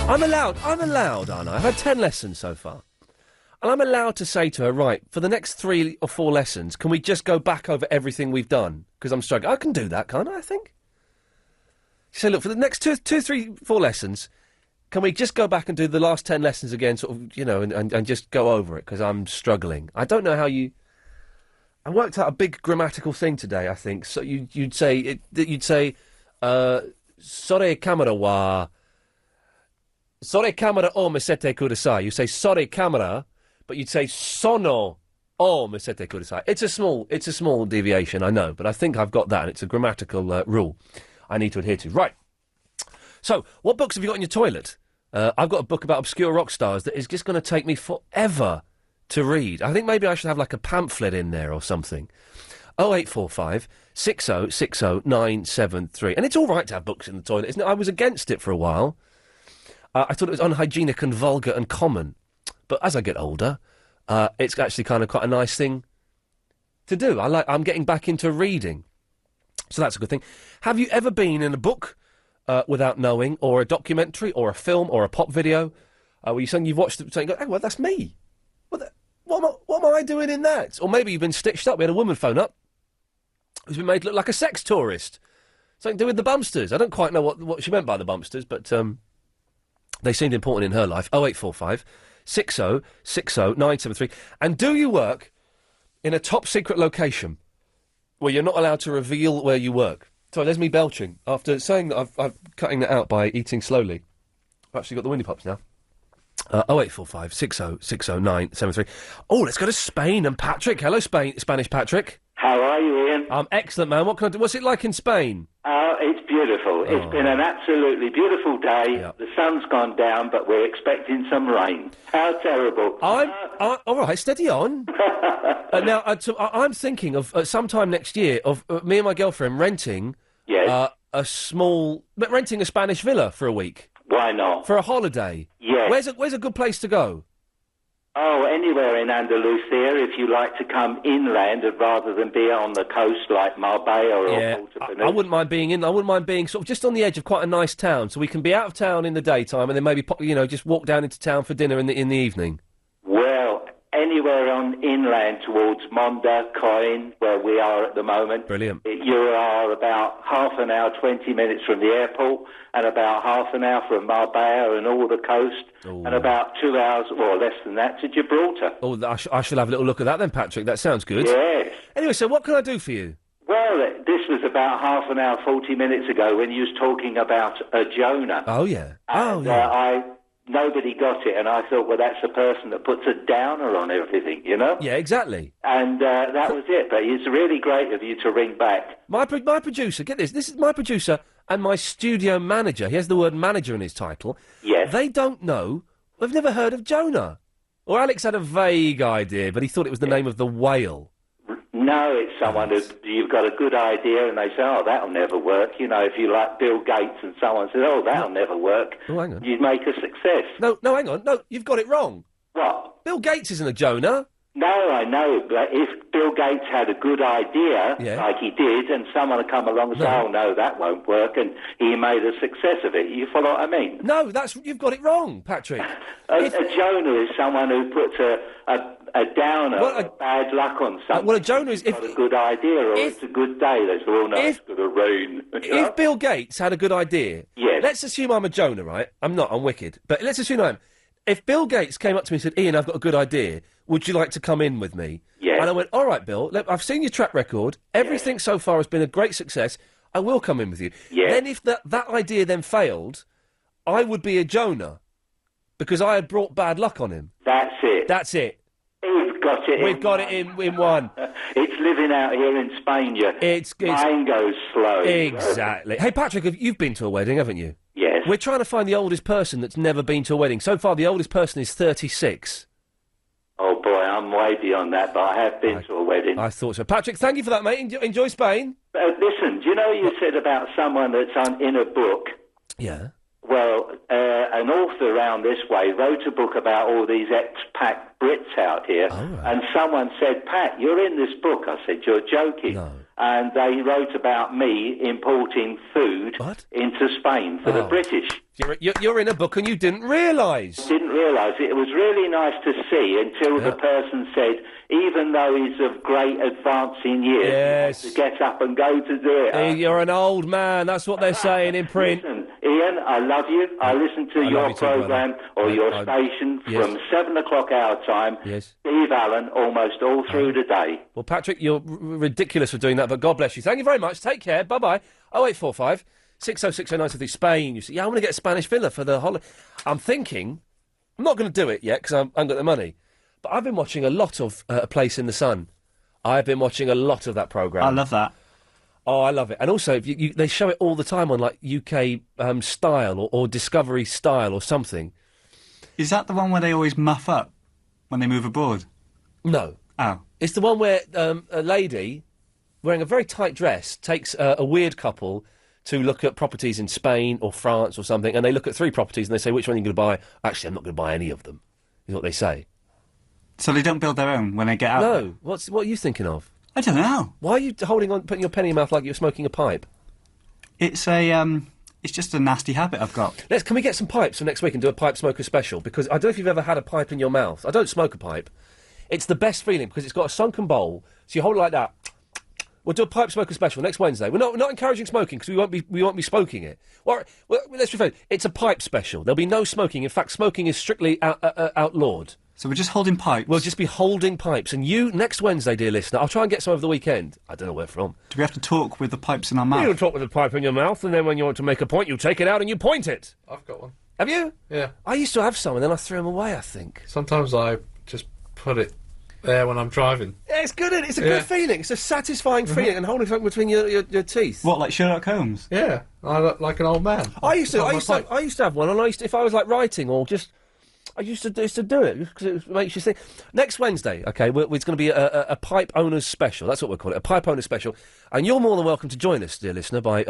S3: I'm allowed, aren't I? I've had 10 lessons so far. And I'm allowed to say to her, right, for the next 3 or 4 lessons, can we just go back over everything we've done? Because I'm struggling. I can do that, can't I think? She said, look, for the next 2, 3, 4 lessons, can we just go back and do the last 10 lessons again, sort of, and just go over it, because I'm struggling. I don't know how you... I worked out a big grammatical thing today, I think. So you'd say, Sore camera wa... Sore camera o mesete kudasai. You say sore camera, but you'd say sono o mesete kudasai. It's a small deviation, I know, but I think I've got that, and it's a grammatical rule I need to adhere to. Right. So, what books have you got in your toilet? I've got a book about obscure rock stars that is just going to take me forever to read. I think maybe I should have like a pamphlet in there or something. 0845 6060 973. And it's all right to have books in the toilet, isn't it? I was against it for a while. I thought it was unhygienic and vulgar and common. But as I get older, it's actually kind of quite a nice thing to do. I'm getting back into reading. So that's a good thing. Have you ever been in a book without knowing, or a documentary, or a film, or a pop video, where you've watched it and go, oh, well, that's me. What am I doing in that? Or maybe you've been stitched up. We had a woman phone up who's been made to look like a sex tourist. Something to do with the Bumpsters. I don't quite know what she meant by the Bumpsters, but they seemed important in her life. 0845 6060 973. And do you work in a top-secret location where you're not allowed to reveal where you work? Sorry, there's me belching. After saying that I'm cutting that out by eating slowly. I've actually got the Winnie Pops now. 0845 6060 973. Oh, let's go to Spain and Patrick. Hello, Spanish Patrick.
S2: How are you, Ian?
S3: Excellent, man. What can I do? What's it like in Spain?
S2: It's beautiful. It's been an absolutely beautiful day. Yep. The sun's gone down, but we're expecting some rain. How terrible.
S3: All right, steady on. Now, I'm thinking of sometime next year of me and my girlfriend renting renting a Spanish villa for a week.
S2: Why not?
S3: For a holiday.
S2: Yes.
S3: Where's a good place to go?
S2: Oh, anywhere in Andalusia, if you like to come inland rather than be on the coast like Marbella or Porto.
S3: I wouldn't mind being sort of just on the edge of quite a nice town, so we can be out of town in the daytime and then maybe just walk down into town for dinner in the evening.
S2: Well, anywhere on inland towards Monda, Coin, where we are at the moment.
S3: Brilliant.
S2: You are about half an hour, 20 minutes from the airport, and about half an hour from Marbella and all the coast, and about 2 hours, or less than that, to Gibraltar.
S3: Oh, I shall have a little look at that then, Patrick. That sounds good.
S2: Yes.
S3: Anyway, so what can I do for you?
S2: Well, this was about half an hour, 40 minutes ago when you was talking about a Jonah.
S3: Oh, yeah.
S2: Nobody got it, and I thought, well, that's a person that puts a downer on everything, you know?
S3: Yeah, exactly.
S2: And that was it, but it's really great of you to ring back.
S3: My producer, get this is my producer and my studio manager. He has the word manager in his title.
S2: Yes.
S3: They don't know, they've never heard of Jonah. Or Alex had a vague idea, but he thought it was the name of the whale.
S2: No, it's someone who you've got a good idea and they say, oh, that'll never work. You know, if you like Bill Gates and someone says, oh, that'll never work, you'd make a success.
S3: No, hang on. No, you've got it wrong.
S2: What?
S3: Bill Gates isn't a Jonah.
S2: No, I know, but if Bill Gates had a good idea, like he did, and someone had come along and said, oh, no, that won't work, and he made a success of it, you follow what I mean?
S3: No, you've got it wrong, Patrick.
S2: A Jonah is someone who puts a downer, bad luck on something.
S3: Well, a Jonah is...
S2: If, got a good idea, or it's a good day, they say, oh, no, it's going to rain.
S3: If Bill Gates had a good idea...
S2: Yes.
S3: Let's assume I'm a Jonah, right? I'm not, I'm wicked. But let's assume I am. If Bill Gates came up to me and said, Ian, I've got a good idea, would you like to come in with me?
S2: Yeah.
S3: And I went, all right, Bill, I've seen your track record. Everything so far has been a great success. I will come in with you.
S2: Yeah.
S3: Then if that idea then failed, I would be a Jonah because I had brought bad luck on him.
S2: That's it.
S3: That's it.
S2: We've got it.
S3: We've got it in one.
S2: It's living out here in Spain. Mine goes slow.
S3: Exactly. Hey, Patrick, you've been to a wedding, haven't you?
S2: Yes.
S3: We're trying to find the oldest person that's never been to a wedding. So far, the oldest person is 36.
S2: Oh, boy, I'm way beyond that, but I have been to a wedding.
S3: I thought so. Patrick, thank you for that, mate. Enjoy Spain.
S2: Listen, do you know you said about someone that's in a book?
S3: Yeah.
S2: Well, an author around this way wrote a book about all these expat Brits out here, and someone said, Pat, you're in this book. I said, you're joking. No. And they wrote about me importing food into Spain for the British.
S3: You're in a book and you didn't realise.
S2: Didn't realise. It was really nice to see until the person said, even though he's of great advance in years, he has to get up and go to do it.
S3: Hey, you're an old man. That's what they're saying in print.
S2: Listen, Ian, I love you. I listen to your programme or your station from 7 o'clock our time.
S3: Yes.
S2: Steve Allen almost all through the day.
S3: Well, Patrick, you're ridiculous for doing that, but God bless you. Thank you very much. Take care. Bye-bye. 0845 6060973 Spain. You say, I want to get a Spanish villa for the holiday. I'm thinking, I'm not going to do it yet because I haven't got the money. But I've been watching a lot of A Place in the Sun. I've been watching a lot of that programme.
S7: I love that.
S3: Oh, I love it. And also, they show it all the time on, like, UK Style or Discovery Style or something.
S7: Is that the one where they always muff up when they move abroad?
S3: No.
S7: Oh.
S3: It's the one where a lady wearing a very tight dress takes a weird couple to look at properties in Spain or France or something, and they look at 3 properties and they say, which one are you going to buy? Actually, I'm not going to buy any of them, is what they say.
S7: So they don't build their own when they get out?
S3: No. What are you thinking of?
S7: I don't know.
S3: Why are you putting your pen in your mouth like you're smoking a pipe?
S7: It's it's just a nasty habit I've got.
S3: Can we get some pipes for next week and do a pipe smoker special? Because I don't know if you've ever had a pipe in your mouth. I don't smoke a pipe. It's the best feeling because it's got a sunken bowl, so you hold it like that. We'll do a pipe smoker special next Wednesday. We're not encouraging smoking because we won't be smoking it. Well, let's be fair. It's a pipe special. There'll be no smoking. In fact, smoking is strictly outlawed.
S7: So we're just holding pipes?
S3: We'll just be holding pipes. And you, next Wednesday, dear listener, I'll try and get some over the weekend. I don't know where from.
S7: Do we have to talk with the pipes in our mouth?
S3: You'll talk with the pipe in your mouth, and then when you want to make a point, you take it out and you point it.
S5: I've got one.
S3: Have you?
S5: Yeah.
S3: I used to have some, and then I threw them away, I think.
S5: Sometimes I just put it there when I'm driving.
S3: Yeah, it's good, isn't it? It's a good feeling. It's a satisfying feeling, and holding something between your teeth.
S7: What, like Sherlock Holmes?
S5: Yeah, I look like an old man.
S3: I used to have one, and if I was like writing or just, I used to do it because it makes you think. Next Wednesday, okay, it's going to be a pipe owners special. That's what we'll call it, a pipe owners special. And you're more than welcome to join us, dear listener, by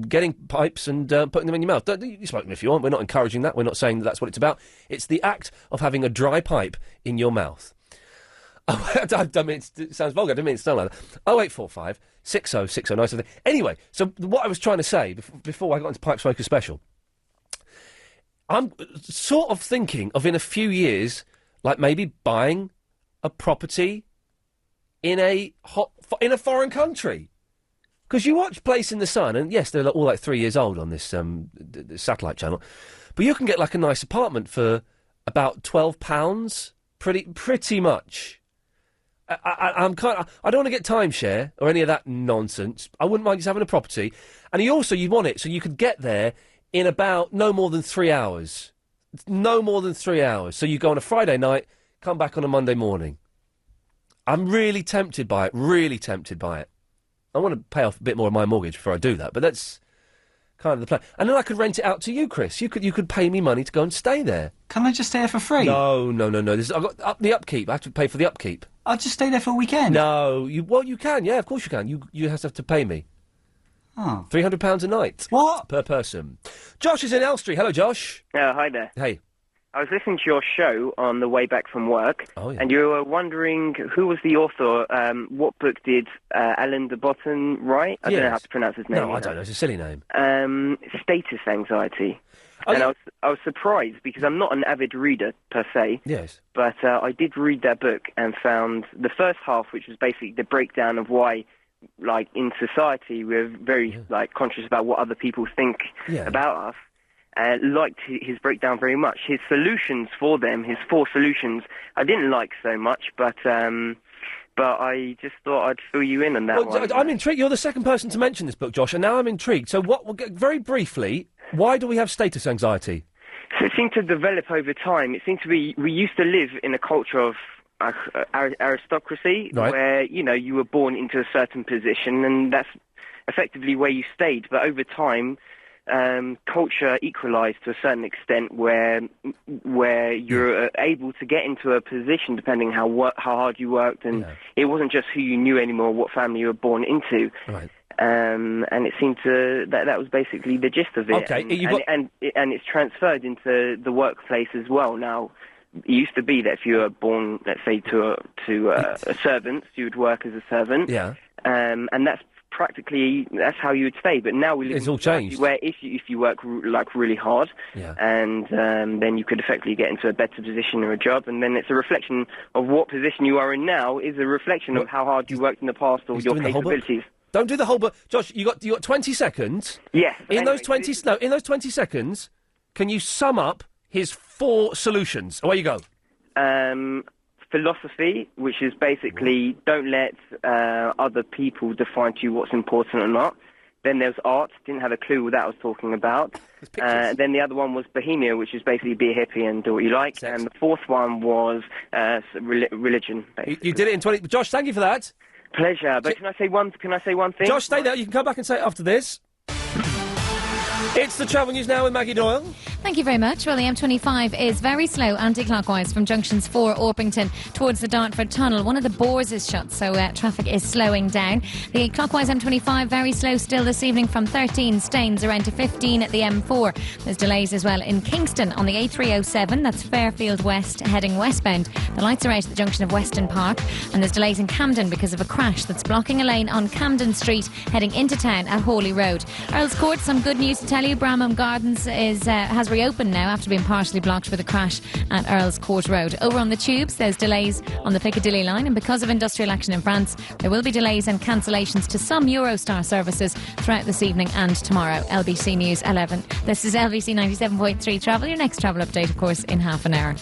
S3: getting pipes and putting them in your mouth. You smoke them if you want. We're not encouraging that. We're not saying that's what it's about. It's the act of having a dry pipe in your mouth. Oh, I don't mean it sounds vulgar. I didn't mean it to sound like that. 0845 6060973. Anyway, so what I was trying to say before I got into pipe smoker special, I'm sort of thinking of in a few years, like maybe buying a property in a foreign country. Because you watch Place in the Sun, and yes, they're all like 3 years old on this satellite channel, but you can get like a nice apartment for about £12, pretty much. I don't want to get timeshare or any of that nonsense. I wouldn't mind just having a property, and you want it so you could get there in about no more than 3 hours. No more than 3 hours. So you go on a Friday night, come back on a Monday morning. I'm really tempted by it. Really tempted by it. I want to pay off a bit more of my mortgage before I do that, but that's kind of the plan. And then I could rent it out to you, Chris. You could pay me money to go and stay there.
S7: Can I just stay there for free?
S3: No. I've got the upkeep. I have to pay for the upkeep.
S7: I'll just stay there for a weekend.
S3: No, you can. Yeah, of course you can. You have to pay me.
S7: Oh.
S3: £300 a night.
S7: What?
S3: Per person. Josh is in Elstree. Hello, Josh.
S9: Hi there.
S3: Hey.
S9: I was listening to your show on the way back from work, and you were wondering who was the author, what book did Alain de Botton write? I don't know how to pronounce his name.
S3: No, I don't know. It's a silly name.
S9: Status Anxiety. And I was surprised because I'm not an avid reader per se.
S3: Yes.
S9: But I did read that book and found the first half, which was basically the breakdown of why, like, in society we're very like conscious about what other people think about us. liked his breakdown very much. His solutions for them, his 4 solutions, I didn't like so much, but I just thought I'd fill you in on that one.
S3: I'm intrigued. You're the second person to mention this book, Josh, and now I'm intrigued. So, very briefly, why do we have status anxiety?
S9: So it seemed to develop over time. It seemed to be, we used to live in a culture of aristocracy,
S3: Right.
S9: where, you were born into a certain position, and that's effectively where you stayed. But over time, culture equalised to a certain extent where you're able to get into a position depending how hard you worked, and it wasn't just who you knew anymore, what family you were born into.
S3: Right.
S9: And it seemed that was basically the gist of it.
S3: Okay,
S9: and it's transferred into the workplace as well now. It used to be that if you were born, let's say, to a servant, you would work as a servant.
S3: Yeah.
S9: And that's how you would stay. But now we live
S3: It's all changed.
S9: where if you work really hard, and then you could effectively get into a better position or a job, and then it's a reflection of what position you are in now is a reflection of how hard you worked in the past or your capabilities.
S3: Don't do the whole book, Josh. You got 20 seconds.
S9: Yes.
S3: In those 20 seconds, can you sum up his 4 solutions? Away you go.
S9: Philosophy, which is basically don't let other people define to you what's important or not. Then there's art. Didn't have a clue what that was talking about. Then the other one was bohemia, which is basically be a hippie and do what you like.
S3: Sex.
S9: And the 4th one was religion.
S3: You did it in 20... Josh, thank you for that.
S9: Pleasure. But can I say one thing?
S3: Josh, stay there. You can come back and say it after this. It's the travel news now with Maggie Doyle.
S16: Thank you very much. Well, the M25 is very slow anti-clockwise from junctions 4 Orpington towards the Dartford Tunnel. One of the bores is shut, so traffic is slowing down. The clockwise M25 very slow still this evening from 13 Staines around to 15 at the M4. There's delays as well in Kingston on the A307. That's Fairfield West heading westbound. The lights are out at the junction of Weston Park, and there's delays in Camden because of a crash that's blocking a lane on Camden Street heading into town at Hawley Road. Earl's Court, some good news to tell you. Bramham Gardens has reopened now after being partially blocked with a crash at Earl's Court Road. Over on the tubes, there's delays on the Piccadilly line, and because of industrial action in France, there will be delays and cancellations to some Eurostar services throughout this evening and tomorrow. LBC News 11. This is LBC 97.3 Travel. Your next travel update, of course, in half an hour.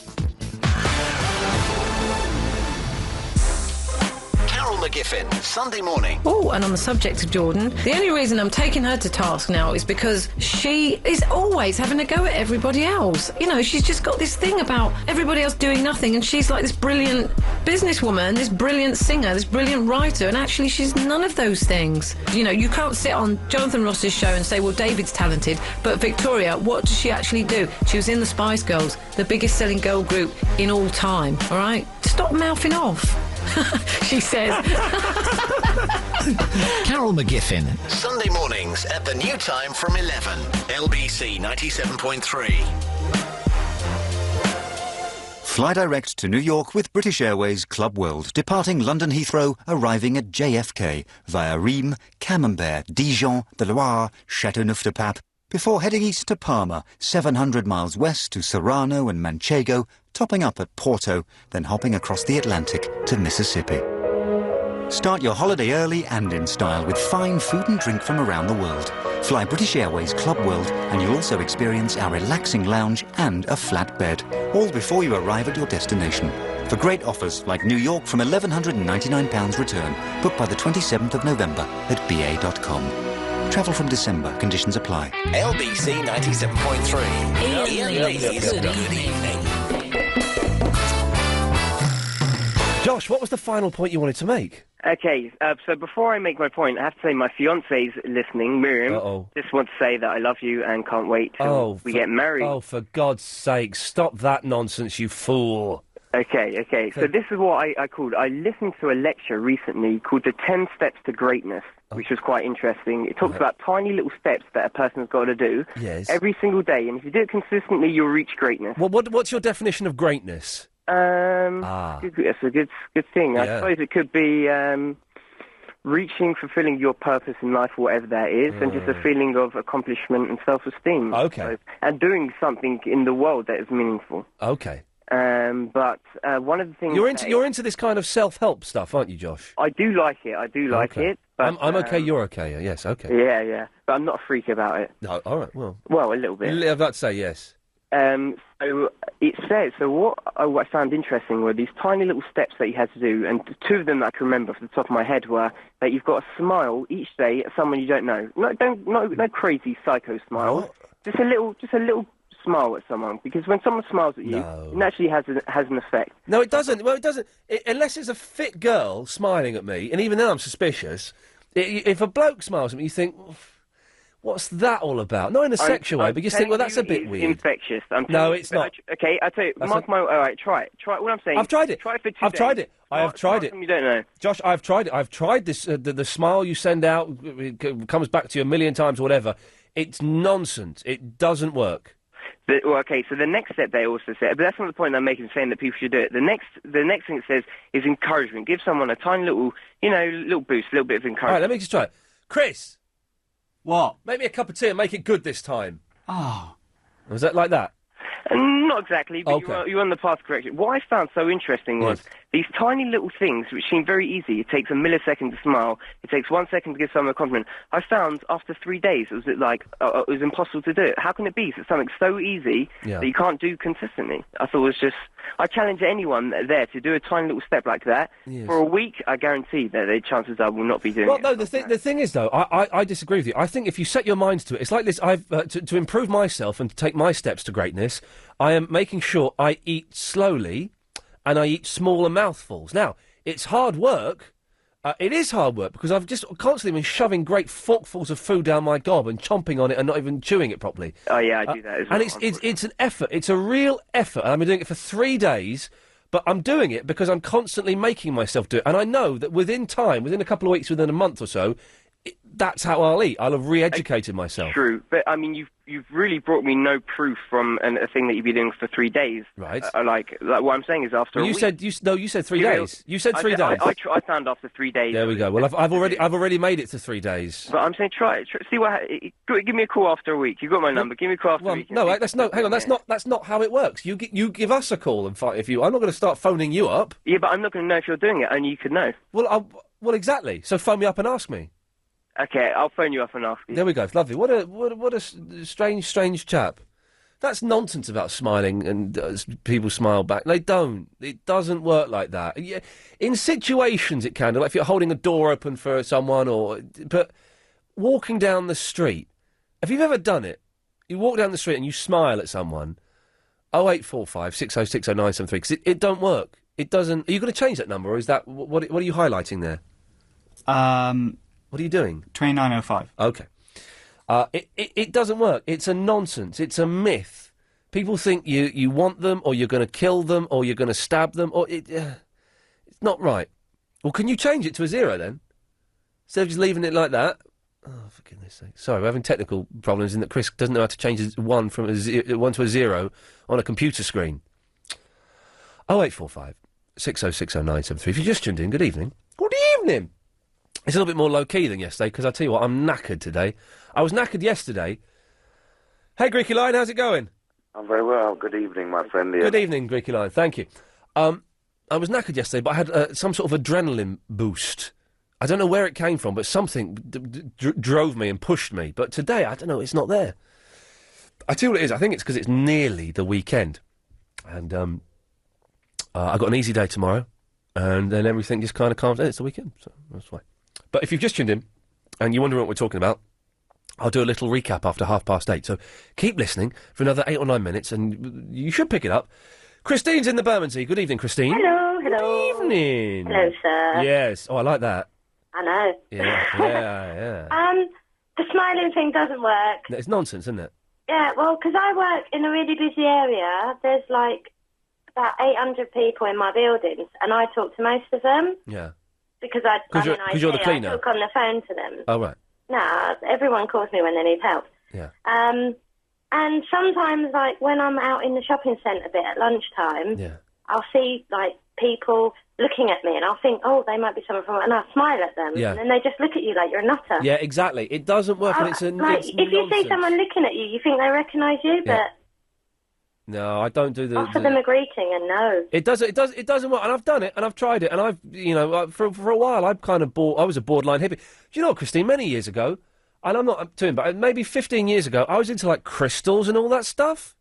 S1: McGiffin, Sunday morning.
S17: Oh, and on the subject of Jordan, the only reason I'm taking her to task now is because she is always having a go at everybody else. She's just got this thing about everybody else doing nothing, and she's like this brilliant businesswoman, this brilliant singer, this brilliant writer, and actually she's none of those things. You can't sit on Jonathan Ross's show and say, well, David's talented, but Victoria, what does she actually do? She was in the Spice Girls, the biggest selling girl group in all time, all right? Stop mouthing off. She says.
S1: Carol McGiffin, Sunday mornings at the new time from 11. LBC 97.3.
S18: Fly direct to New York with British Airways Club World, departing London Heathrow, arriving at JFK via Rheims, Camembert, Dijon, the Loire, Châteauneuf-du-Pape, before heading east to Parma, 700 miles west to Serrano and Manchego, topping up at Porto, then hopping across the Atlantic to Mississippi. Start your holiday early and in style with fine food and drink from around the world. Fly British Airways Club World and you'll also experience our relaxing lounge and a flat bed, all before you arrive at your destination. For great offers like New York from £1,199 return, book by the 27th of November at BA.com. Travel from December. Conditions apply.
S1: LBC 97.3. Iain Lee's Good Evening.
S3: Josh, what was the final point you wanted to make?
S9: Okay, so before I make my point, I have to say my fiance's listening, Miriam.
S3: Uh-oh.
S9: Just want to say that I love you and can't wait till we get married.
S3: Oh, for God's sake, stop that nonsense, you fool.
S9: Okay. So this is what I called. I listened to a lecture recently called The 10 Steps to Greatness, which was quite interesting. It talks about tiny little steps that a person's got to do every single day, and if you do it consistently, you'll reach greatness.
S3: Well, what's your definition of greatness?
S9: That's a good thing. I suppose it could be reaching, fulfilling your purpose in life, whatever that is, and just a feeling of accomplishment and self-esteem.
S3: Okay.
S9: So, and doing something in the world that is meaningful.
S3: Okay.
S9: But one of the things
S3: you're into this kind of self-help stuff, aren't you, Josh?
S9: I do like it. But,
S3: I'm okay, you're okay, yes, okay.
S9: Yeah. But I'm not a freak about it.
S3: No, all right, well.
S9: Well, a little bit.
S3: I've got to say yes.
S9: So it says, what I found interesting were these tiny little steps that you had to do, and two of them that I can remember off the top of my head were that you've got to smile each day at someone you don't know. No crazy psycho smile. Just a little smile at someone, because when someone smiles at you, it naturally has an effect.
S3: No, it doesn't. Well, it doesn't. Unless it's a fit girl smiling at me, and even then I'm suspicious. If a bloke smiles at me, you think, what's that all about? Not in a sexual way, but you think, well, that's a bit weird.
S9: Infectious.
S3: No, it's not.
S9: Okay, I tell you, mark my. All right, try it. Try it. What I'm saying.
S3: I've tried it.
S9: Try it for 2 days.
S3: I've tried it. I have tried it.
S9: You don't know.
S3: Josh, I've tried it. I've tried this. The smile you send out comes back to you a million times, or whatever. It's nonsense. It doesn't work.
S9: Okay, so the next step they also say, but that's not the point I'm making, saying that people should do it. The next thing it says is encouragement. Give someone a tiny little, little boost, a little bit of encouragement.
S3: All right, let me just try it. Chris!
S7: What?
S3: Make me a cup of tea and make it good this time.
S7: Oh.
S3: Was that like that?
S9: Not exactly, but you're on the path to correction. What I found so interesting was these tiny little things, which seem very easy. It takes a millisecond to smile. It takes 1 second to give someone a compliment. I found after 3 days it was impossible to do it. How can it be? It's something so easy that you can't do consistently. I thought it was just... I challenge anyone there to do a tiny little step like that.
S3: Yes.
S9: For a week, I guarantee that the chances are will not be doing it.
S3: Well, no, the thing is, though, I disagree with you. I think if you set your minds to it, it's like this. To improve myself and to take my steps to greatness, I am making sure I eat slowly and I eat smaller mouthfuls. Now, it's hard work. It is hard work because I've just constantly been shoving great forkfuls of food down my gob and chomping on it and not even chewing it properly.
S9: Oh, yeah, I do that as well.
S3: And it's an effort. It's a real effort. And I've been doing it for 3 days, but I'm doing it because I'm constantly making myself do it. And I know that within a couple of weeks, within a month or so, that's how I'll eat. I'll have re-educated myself.
S9: True, but I mean, you've really brought me no proof from a thing that you've been doing for 3 days.
S3: Right.
S9: Like what I'm saying is after
S3: Well,
S9: a
S3: you
S9: week...
S3: you said 3 days. You said 3 days.
S9: I found after 3 days.
S3: There we go. Well, I've already made it to 3 days.
S9: But I'm saying try it. See what. Give me a call after a week. You've got my number. Give me a call after a week.
S3: No, hang on. That's not how it works. You give us a call and fight if you. I'm not going to start phoning you up.
S9: Yeah, but I'm not going to know if you're doing it. Only you could know.
S3: Well, exactly. So phone me up and ask me.
S9: Okay, I'll phone you up and ask you.
S3: There we go. It's lovely. What a strange chap. That's nonsense about smiling and people smile back. They don't. It doesn't work like that. In situations it can, like if you're holding a door open for someone, but walking down the street. If you've ever done it, you walk down the street and you smile at someone. 0845 606 0973 because it don't work. It doesn't. Are you going to change that number, or is that what are you highlighting there? What are you doing?
S7: 2905.
S3: Okay. It doesn't work. It's a nonsense. It's a myth. People think you want them, or you're going to kill them, or you're going to stab them, or it's not right. Well, can you change it to a 0 then? Instead of just leaving it like that? Oh, for goodness sake. Sorry, we're having technical problems in that Chris doesn't know how to change a 1 from a 1 to a 0 on a computer screen. 0845 606 0973. If you just tuned in, good evening. Good evening. It's a little bit more low-key than yesterday, because I tell you what, I'm knackered today. I was knackered yesterday. Hey, Greeky Line, how's it going?
S19: I'm very well. Good evening, my friend.
S3: Good evening, Greeky Line, thank you. I was knackered yesterday, but I had some sort of adrenaline boost. I don't know where it came from, but something drove me and pushed me. But today, I don't know, it's not there. I tell you what it is, I think it's because it's nearly the weekend. And I've got an easy day tomorrow, and then everything just kind of calms down. It's the weekend, so that's why. But if you've just tuned in and you're wondering what we're talking about, I'll do a little recap after 8:30. So keep listening for another 8 or 9 minutes, and you should pick it up. Christine's in the Bermondsey. Good evening, Christine.
S20: Hello.
S3: Good evening.
S20: Hello, sir.
S3: Yes. Oh, I like that.
S20: I know.
S3: Yeah.
S20: The smiling thing doesn't work.
S3: It's nonsense, isn't it?
S20: Yeah, well, because I work in a really busy area. There's like about 800 people in my buildings, and I talk to most of them.
S3: Yeah.
S20: Because
S3: you're the cleaner.
S20: I talk on the phone to them.
S3: Oh, right.
S20: No, everyone calls me when they need help.
S3: Yeah.
S20: And sometimes, like, when I'm out in the shopping centre a bit at lunchtime, I'll see, like, people looking at me, and I'll think, oh, they might be someone from... And I'll smile at them, and then they just look at you like you're a nutter.
S3: Yeah, exactly. It doesn't work, and it's
S20: if you see someone looking at you, you think they recognise you, but
S3: No, I don't do the...
S20: Offer them a greeting and no.
S3: It doesn't work, and I've done it, and I've tried it, and I've, for a while, I was a borderline hippie. Do you know what, Christine, many years ago, and I'm not doing, but maybe 15 years ago, I was into, like, crystals and all that stuff.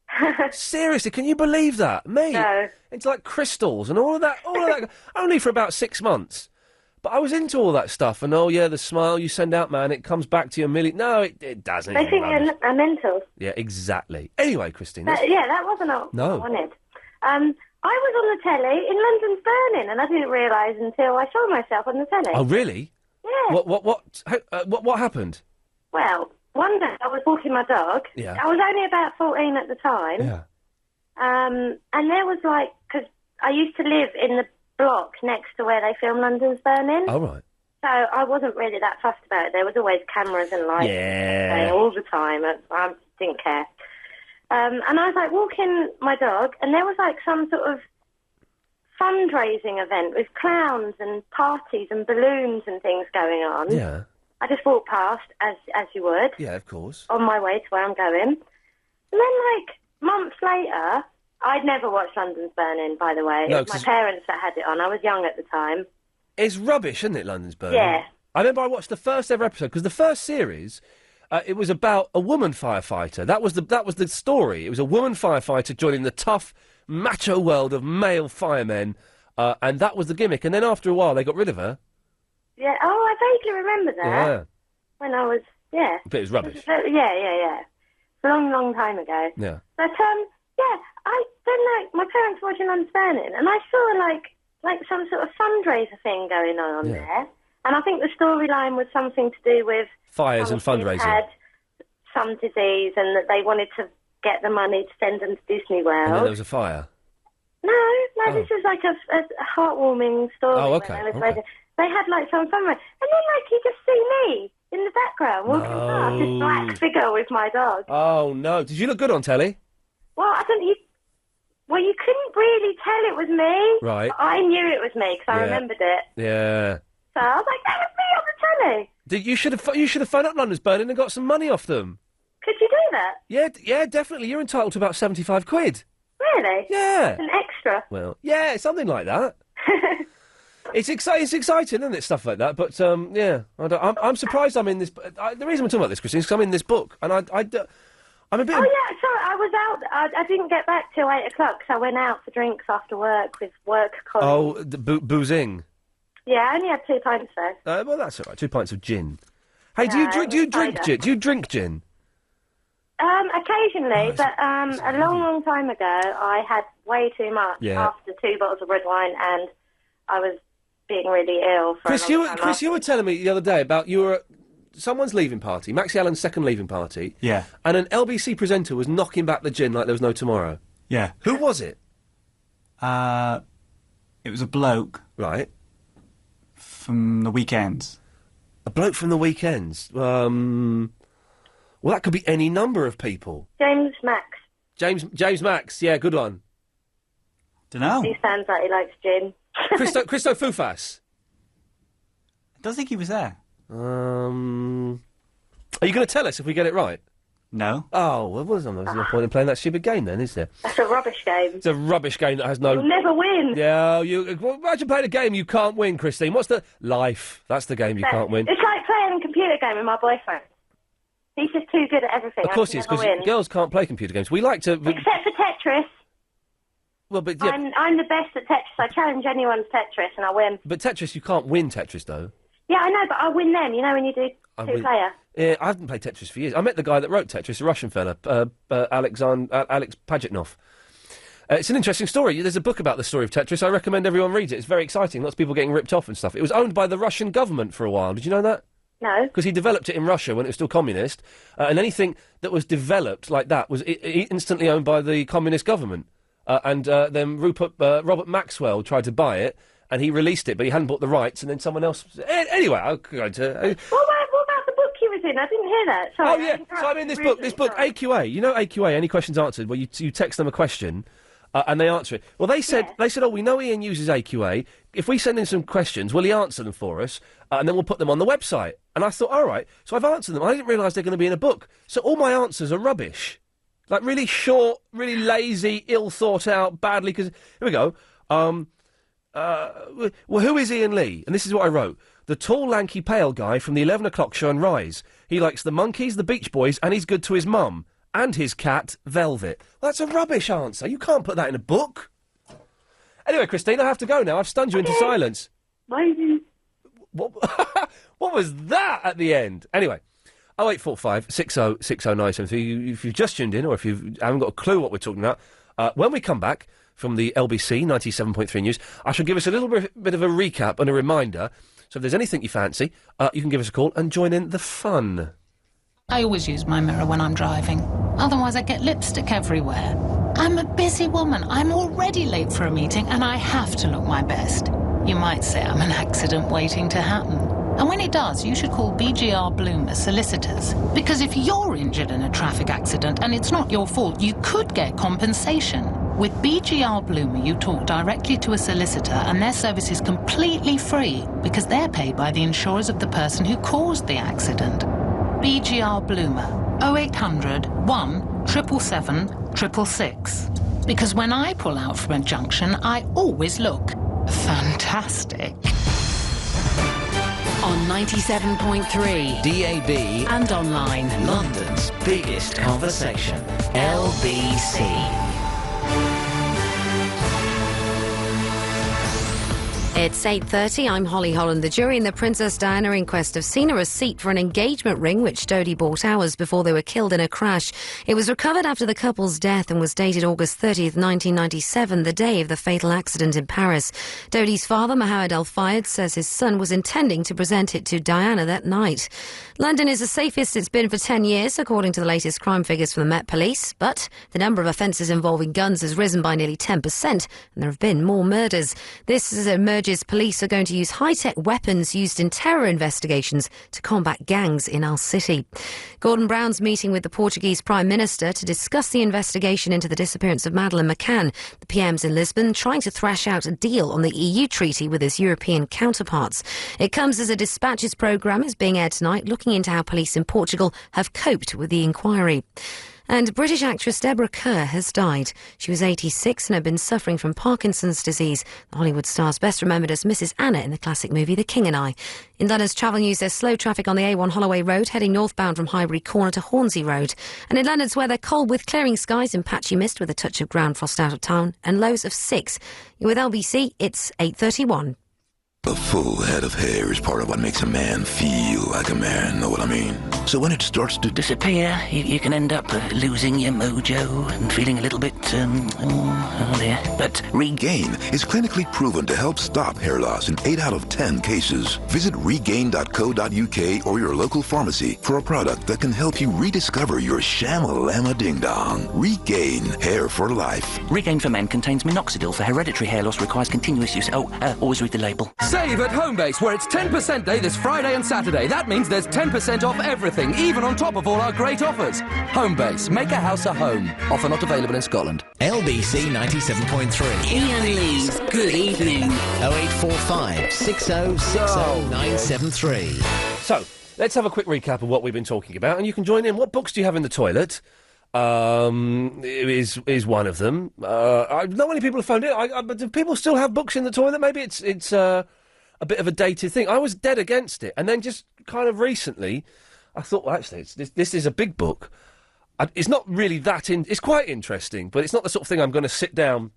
S3: Seriously, can you believe that? Me?
S20: No.
S3: Into, like, crystals and all of that, only for about 6 months. But I was into all that stuff, and the smile you send out, man, it comes back to you a million... No, it doesn't.
S20: They think you're mental.
S3: Yeah, exactly. Anyway, Christine...
S20: That wasn't what
S3: No.
S20: I wanted. I was on the telly in London's Burning, and I didn't realise until I saw myself on the telly.
S3: Oh, really?
S20: Yeah.
S3: What happened?
S20: Well, one day I was walking my dog.
S3: Yeah.
S20: I was only about 14 at the time.
S3: Yeah.
S20: And there was because I used to live in the block next to where they film London's Burning.
S3: Oh, right.
S20: So I wasn't really that fussed about it. There was always cameras and lights all the time. I didn't care. And I was walking my dog, and there was some sort of fundraising event with clowns and parties and balloons and things going on.
S3: Yeah.
S20: I just walked past, as you would.
S3: Yeah, of course.
S20: On my way to where I'm going. And then, months later, I'd never watched London's Burning, by the way.
S3: No,
S20: It was my parents that had it on. I was young at the time.
S3: It's rubbish, isn't it, London's Burning?
S20: Yeah.
S3: I remember I watched the first ever episode, because the first series, it was about a woman firefighter. That was the story. It was a woman firefighter joining the tough, macho world of male firemen, and that was the gimmick. And then after a while, they got rid of her.
S20: Yeah. Oh, I vaguely remember that.
S3: Yeah.
S20: When I was, yeah.
S3: But it was rubbish.
S20: Yeah. It's a long, long time ago.
S3: Yeah.
S20: But, I then, my parents were watching London's Burning, and I saw, some sort of fundraiser thing going on there. And I think the storyline was something to do with...
S3: Fires and fundraising.
S20: ...had some disease, and that they wanted to get the money to send them to Disney World.
S3: And then there was a fire.
S20: No, this was a heartwarming story.
S3: Oh, okay,
S20: where
S3: okay.
S20: They had some fundraiser. And then you just see me in the background walking past, this black figure with my dog.
S3: Oh, no. Did you look good on telly?
S20: Well, you couldn't really tell it was me.
S3: Right.
S20: But I knew it was me because I remembered it.
S3: Yeah.
S20: So I was like, that was me on the telly.
S3: You should have phoned up London's Burning and got some money off them.
S20: Could you do that?
S3: Yeah, definitely. You're entitled to about 75 quid.
S20: Really?
S3: Yeah.
S20: An extra?
S3: Well, yeah, something like that. It's exciting, isn't it, stuff like that? But, I'm surprised I'm in this... the reason we're talking about this, Christine, is because I'm in this book, and I'm a bit...
S20: Oh, yeah, sorry, I was out. I didn't get back till 8 o'clock, so I went out for drinks after work with work colleagues.
S3: Oh, the boozing.
S20: Yeah, I only had 2 pints, though.
S3: Well, that's all right. 2 pints of gin. Hey, do you drink gin? Do you drink gin?
S20: Occasionally, but a long, long time ago, I had way too much after 2 bottles of red wine, and I was being really ill for
S3: Chris,
S20: a long time.
S3: Chris, you were telling me the other day about you were at someone's leaving party, Maxie Allen's second leaving party.
S7: Yeah.
S3: And an LBC presenter was knocking back the gin like there was no tomorrow.
S7: Yeah.
S3: Who was it?
S7: It was a bloke.
S3: Right.
S7: From the Weekends.
S3: A bloke from the Weekends. Well, that could be any number of people.
S20: James Max.
S3: James Max, yeah, good one.
S7: Dunno.
S20: He sounds like he likes gin.
S3: Christo Fufas.
S7: I don't think he was there.
S3: Are you going to tell us if we get it right?
S7: No.
S3: Oh, well, there's no point in playing that stupid game then, is there?
S20: That's a rubbish game.
S3: It's a rubbish game that has no...
S20: You'll never win.
S3: Yeah, imagine playing a game you can't win, Christine. What's the... Life. That's the game you can't win.
S20: It's like playing a computer game with my boyfriend. He's just too good at everything.
S3: Of course he is, because girls can't play computer games. We like to...
S20: Except for Tetris.
S3: Well, but... Yeah,
S20: I'm the best at Tetris. I challenge anyone's Tetris and I win.
S3: But Tetris, you can't win Tetris, though.
S20: Yeah, I know, but I win them. You know when you do two-player?
S3: Yeah, I haven't played Tetris for years. I met the guy that wrote Tetris, a Russian fella, Alex Pajitnov. It's an interesting story. There's a book about the story of Tetris. I recommend everyone reads it. It's very exciting. Lots of people getting ripped off and stuff. It was owned by the Russian government for a while. Did you know that?
S20: No.
S3: Because he developed it in Russia when it was still communist, and anything that was developed like that was instantly owned by the communist government. And then Robert Maxwell tried to buy it, and he released it, but he hadn't bought the rights, and then someone else... Anyway, I'll go to...
S20: What about the book you was in? I didn't hear that. Sorry,
S3: oh, yeah. So I'm in this book, AQA. You know AQA, Any Questions Answered, where you text them a question, and they answer it. Well, they said, oh, we know Iain uses AQA. If we send in some questions, will he answer them for us? And then we'll put them on the website. And I thought, all right. So I've answered them. I didn't realise they're going to be in a book. So all my answers are rubbish. Like, really short, really lazy, ill-thought-out, badly... Because here we go. Well, who is Iain Lee? And this is what I wrote. The tall, lanky, pale guy from the 11 o'clock show on Rise. He likes the Monkees, the Beach Boys, and he's good to his mum. And his cat, Velvet. Well, that's a rubbish answer. You can't put that in a book. Anyway, Christine, I have to go now. I've stunned you into silence. What was that at the end? Anyway, 0845 60 60 973. If you've just tuned in or if you haven't got a clue what we're talking about, when we come back from the LBC 97.3 News, I shall give us a little bit of a recap and a reminder. So if there's anything you fancy, you can give us a call and join in the fun.
S4: I always use my mirror when I'm driving. Otherwise I get lipstick everywhere. I'm a busy woman. I'm already late for a meeting and I have to look my best. You might say I'm an accident waiting to happen. And when it does, you should call BGR Bloomer Solicitors. Because if you're injured in a traffic accident and it's not your fault, you could get compensation. With BGR Bloomer, you talk directly to a solicitor and their service is completely free because they're paid by the insurers of the person who caused the accident. BGR Bloomer, 0800 177 666. Because when I pull out from a junction, I always look fantastic.
S12: On 97.3
S1: DAB
S12: and online,
S1: London's biggest conversation, LBC.
S10: It's 8:30. I'm Holly Holland. The jury in the Princess Diana inquest have seen a receipt for an engagement ring which Dodi bought hours before they were killed in a crash. It was recovered after the couple's death and was dated August 30th, 1997, the day of the fatal accident in Paris. Dodi's father, Mohammed Al Fayed, says his son was intending to present it to Diana that night. London is the safest it's been for 10 years, according to the latest crime figures from the Met Police. But the number of offences involving guns has risen by nearly 10%, and there have been more murders. This is emerges police are going to use high-tech weapons used in terror investigations to combat gangs in our city. Gordon Brown's meeting with the Portuguese Prime Minister to discuss the investigation into the disappearance of Madeleine McCann. The PM's in Lisbon trying to thrash out a deal on the EU treaty with his European counterparts. It comes as a Dispatches programme is being aired tonight, looking into how police in Portugal have coped with the inquiry. And British actress Deborah Kerr has died. She was 86 and had been suffering from Parkinson's disease. The Hollywood star's best remembered as Mrs. Anna in the classic movie The King and I. In London's travel news, there's slow traffic on the A1 Holloway Road heading northbound from Highbury Corner to Hornsey Road. And in London's weather, cold with clearing skies and patchy mist with a touch of ground frost out of town and lows of 6. With LBC, it's 8:31.
S6: A full head of hair is part of what makes a man feel like a man, know what I mean? So when it starts to disappear, you can end up losing your mojo and feeling a little bit, oh dear. But Regain is clinically proven to help stop hair loss in 8 out of 10 cases. Visit regain.co.uk or your local pharmacy for a product that can help you rediscover your shamalama ding-dong. Regain, hair for life.
S21: Regain for Men contains minoxidil for hereditary hair loss, requires continuous use. Always read the label.
S22: Save at Homebase, where it's 10% day this Friday and Saturday. That means there's 10% off everything, even on top of all our great offers. Homebase, make a house a home. Offer not available in Scotland.
S1: LBC 97.3.
S12: Iain Lee's Good Evening.
S1: 0845 60 60 973.
S3: So, let's have a quick recap of what we've been talking about, and you can join in. What books do you have in the toilet? Is one of them. Not many people have phoned in. But do people still have books in the toilet? Maybe it's a bit of a dated thing. I was dead against it, and then just kind of recently, I thought, well, actually, this is a big book. It's not really that it's quite interesting, but it's not the sort of thing I'm going to sit down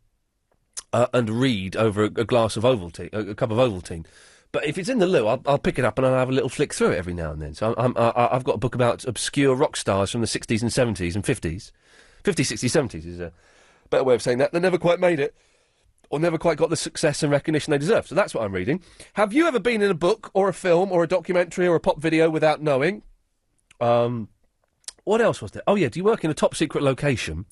S3: and read over a glass of Ovaltine, a cup of Ovaltine. But if it's in the loo, I'll pick it up and I'll have a little flick through it every now and then. So I've got a book about obscure rock stars from the 60s and 70s and 50s. 50s, 60s, 70s is a better way of saying that. They never quite made it, or never quite got the success and recognition they deserve. So that's what I'm reading. Have you ever been in a book or a film or a documentary or a pop video without knowing? What else was there? Oh, yeah, do you work in a top-secret location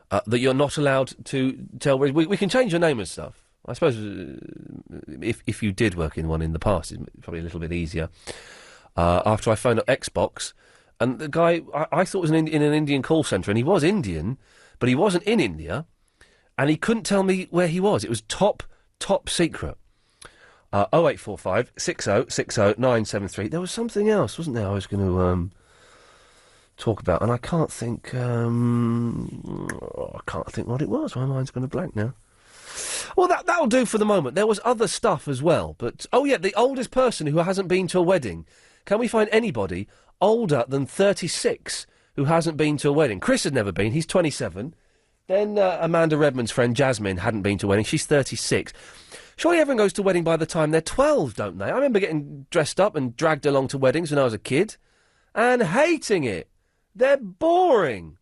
S3: that you're not allowed to tell? We can change your name and stuff. I suppose if you did work in one in the past, it's probably a little bit easier. After I phoned up Xbox, and the guy I thought was in an Indian call centre, and he was Indian, but he wasn't in India, and he couldn't tell me where he was. It was top secret. 0845 60 60 973. There was something else, wasn't there? I was going to talk about, and I can't think. I can't think what it was. My mind's going to blank now. Well, that'll do for the moment. There was other stuff as well, but the oldest person who hasn't been to a wedding. Can we find anybody older than 36 who hasn't been to a wedding? Chris had never been. He's 27. Then Amanda Redmond's friend Jasmine hadn't been to a wedding. She's 36. Surely everyone goes to a wedding by the time they're 12, don't they? I remember getting dressed up and dragged along to weddings when I was a kid and hating it. They're boring.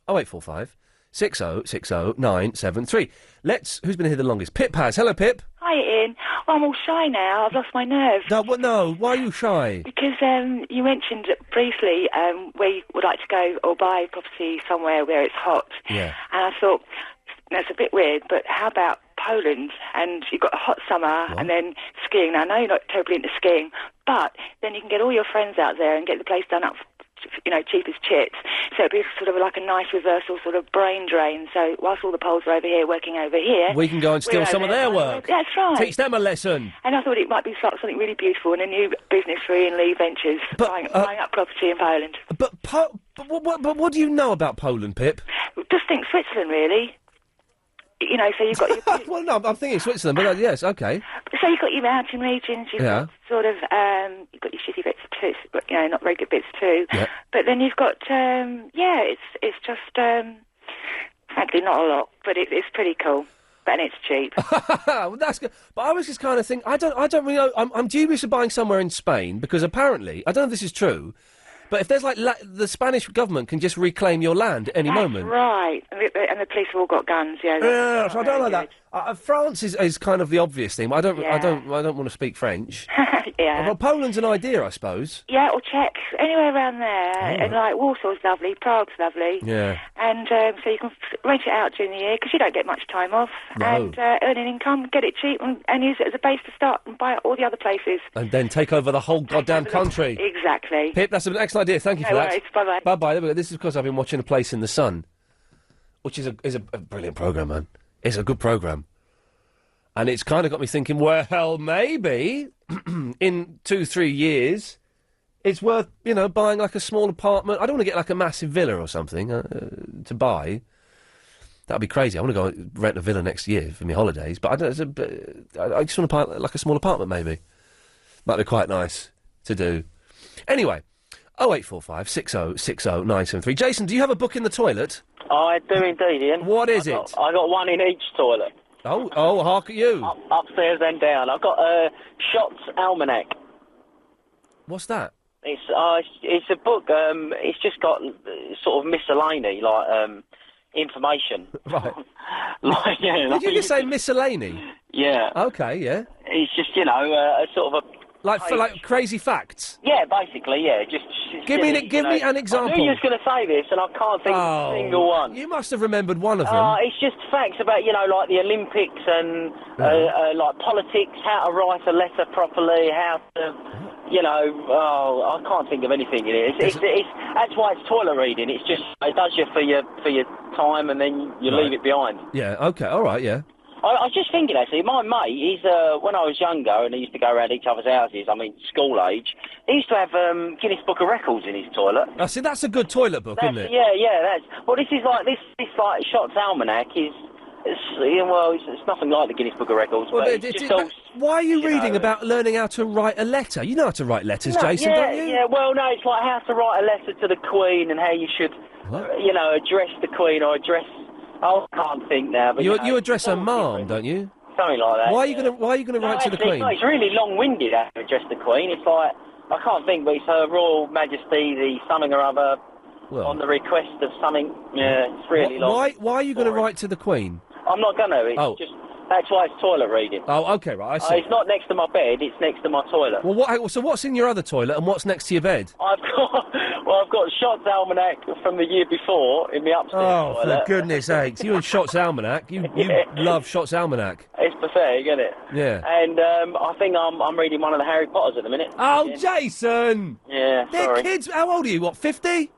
S3: 0845 6060 973. Who's been here the longest? Pip has. Hello, Pip.
S8: Hi, Ian. I'm all shy now. I've lost my nerve.
S3: No, why are you shy?
S8: Because you mentioned briefly where you would like to go or buy property somewhere where it's hot.
S3: Yeah.
S8: And I thought, that's a bit weird, but how about Poland? And you've got a hot summer and then skiing. Now, I know you're not terribly into skiing, but then you can get all your friends out there and get the place done up cheap as chips. So it'd be sort of like a nice reversal sort of brain drain. So whilst all the Poles are over here working over here...
S3: We can go and steal some of their work.
S8: That's right.
S3: Teach them a lesson.
S8: And I thought it might be something really beautiful and a new business for Ian Lee Ventures, buying up property in Poland.
S3: But what do you know about Poland, Pip?
S8: Just think Switzerland, really. So you've got your...
S3: Well, no, I'm thinking Switzerland, but yes, OK.
S8: So you've got your mountain regions, you've got sort of, you've got your shitty bits too, but, not very good bits too.
S3: Yeah.
S8: But then you've got, it's just, frankly, not a lot, but it's pretty cool. And it's cheap.
S3: Well, that's good. But I was just kind of thinking, I don't really know. I'm dubious of buying somewhere in Spain because apparently, I don't know if this is true, but if there's the Spanish government can just reclaim your land at any moment.
S8: Right, and the police have all got guns. Yeah,
S3: so I don't know that. France is kind of the obvious thing. I don't want to speak French.
S8: Yeah.
S3: Well, Poland's an idea, I suppose.
S8: Yeah, or Czech, anywhere around there. And Warsaw's lovely, Prague's lovely.
S3: Yeah.
S8: And so you can rent it out during the year because you don't get much time off.
S3: No.
S8: And earn an income, get it cheap, and use it as a base to start and buy all the other places.
S3: And then take over the whole goddamn country.
S8: Exactly.
S3: Pip, that's an excellent idea. Thank you for that.
S8: Worries. Bye-bye.
S3: Bye-bye. There we go. This is because I've been watching A Place in the Sun, which is a brilliant programme, man. It's a good programme. And it's kind of got me thinking, well, maybe in 2-3 years, it's worth, buying like a small apartment. I don't want to get like a massive villa or something to buy. That'd be crazy. I want to go and rent a villa next year for my holidays. But I just want to buy like a small apartment, maybe. Might be quite nice to do. Anyway, 0845 6060 973. Jason, do you have a book in the toilet?
S11: I do indeed, Ian.
S3: What is
S11: it? I got one in each toilet.
S3: Oh, hark at you.
S11: Upstairs and down. I've got a Shots Almanac.
S3: What's that?
S11: It's a book. It's just got sort of miscellany, information.
S3: Right. Did you just say miscellany?
S11: Yeah.
S3: Okay, yeah.
S11: It's just, a sort of a...
S3: Like crazy facts?
S11: Yeah, basically, yeah. Just
S3: give me an example.
S11: I knew you was going to say this, and I can't think of a single one.
S3: You must have remembered one of them.
S11: It's just facts about, like the Olympics and, like politics, how to write a letter properly, how to, I can't think of anything in it. It's that's why it's toilet reading. It's just, it does you for your time, and then you leave it behind.
S3: Yeah, okay, all right, yeah.
S11: I was just thinking, actually, my mate, when I was younger and he used to go around each other's houses, school age, he used to have Guinness Book of Records in his toilet.
S3: Oh, see, that's a good toilet book, isn't it?
S11: Yeah, this is like, this like, Shots Almanac is, it's nothing like the Guinness Book of Records, but
S3: why are you reading about learning how to write a letter? You know how to write letters, Jason, don't you?
S11: Yeah, well, no, it's like how to write a letter to the Queen and how you should, address the Queen or address... I can't think now. But
S3: you address her mum, don't you?
S11: Something like that.
S3: Why are you going to write to the Queen?
S11: It's really long-winded how to address the Queen. It's like, I can't think, but it's Her Royal Majesty, the something or other, on the request of something. Yeah, it's really long.
S3: Why are you going to write to the Queen?
S11: I'm not going to. It's just... That's why it's toilet reading.
S3: Oh, okay, right, I see.
S11: It's not next to my bed, it's next to my toilet.
S3: Well, so what's in your other toilet and what's next to your bed?
S11: I've got Shots Almanac from the year before in the upstairs toilet.
S3: Oh, for goodness sakes. You and Shots Almanac. You love Shots Almanac.
S11: It's pathetic, isn't it?
S3: Yeah.
S11: And I think I'm reading one of the Harry Potters at the minute.
S3: Oh, Jason!
S11: Yeah,
S3: They're kids. How old are you? What, 50?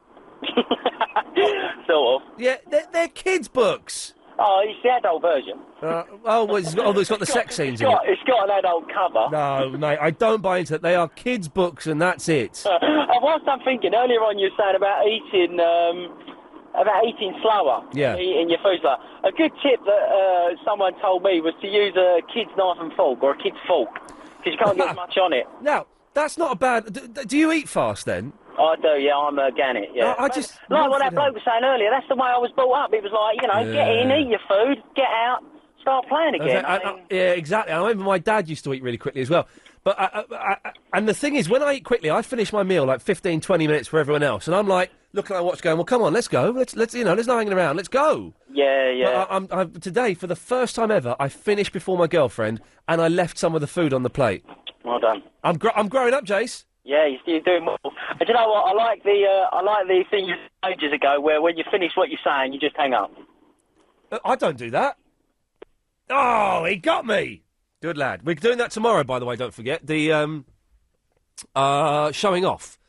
S11: Sort of.
S3: Yeah, they're kids' books.
S11: Oh, it's the adult version.
S3: It's got the sex scenes in it.
S11: It's got an adult cover.
S3: No, mate, I don't buy into it. They are kids' books, and that's it.
S11: Whilst I'm thinking, earlier on you were saying about eating slower.
S3: Yeah.
S11: Eating your food slower. A good tip that someone told me was to use a kid's knife and fork, or a kid's fork, because you can't get as much on it.
S3: Now, that's not a bad... Do you eat fast, then?
S11: I do, yeah, I'm organic, yeah.
S3: I just...
S11: Like what that bloke was saying earlier, that's the way I was brought up. It was like, get in, eat your food, get out, start playing again.
S3: Yeah, exactly. I remember my dad used to eat really quickly as well. But and the thing is, when I eat quickly, I finish my meal like 15, 20 minutes for everyone else. And I'm like, looking at my watch going, well, come on, let's go. Let's there's no hanging around. Let's go.
S11: Yeah.
S3: But today, for the first time ever, I finished before my girlfriend and I left some of the food on the plate.
S11: Well done.
S3: I'm growing up, Jace.
S11: Yeah, you're doing well. And you know what? I like the thing you said ages ago, where when you finish what you're saying, you just hang up.
S3: I don't do that. Oh, he got me. Good lad. We're doing that tomorrow, by the way. Don't forget the showing off.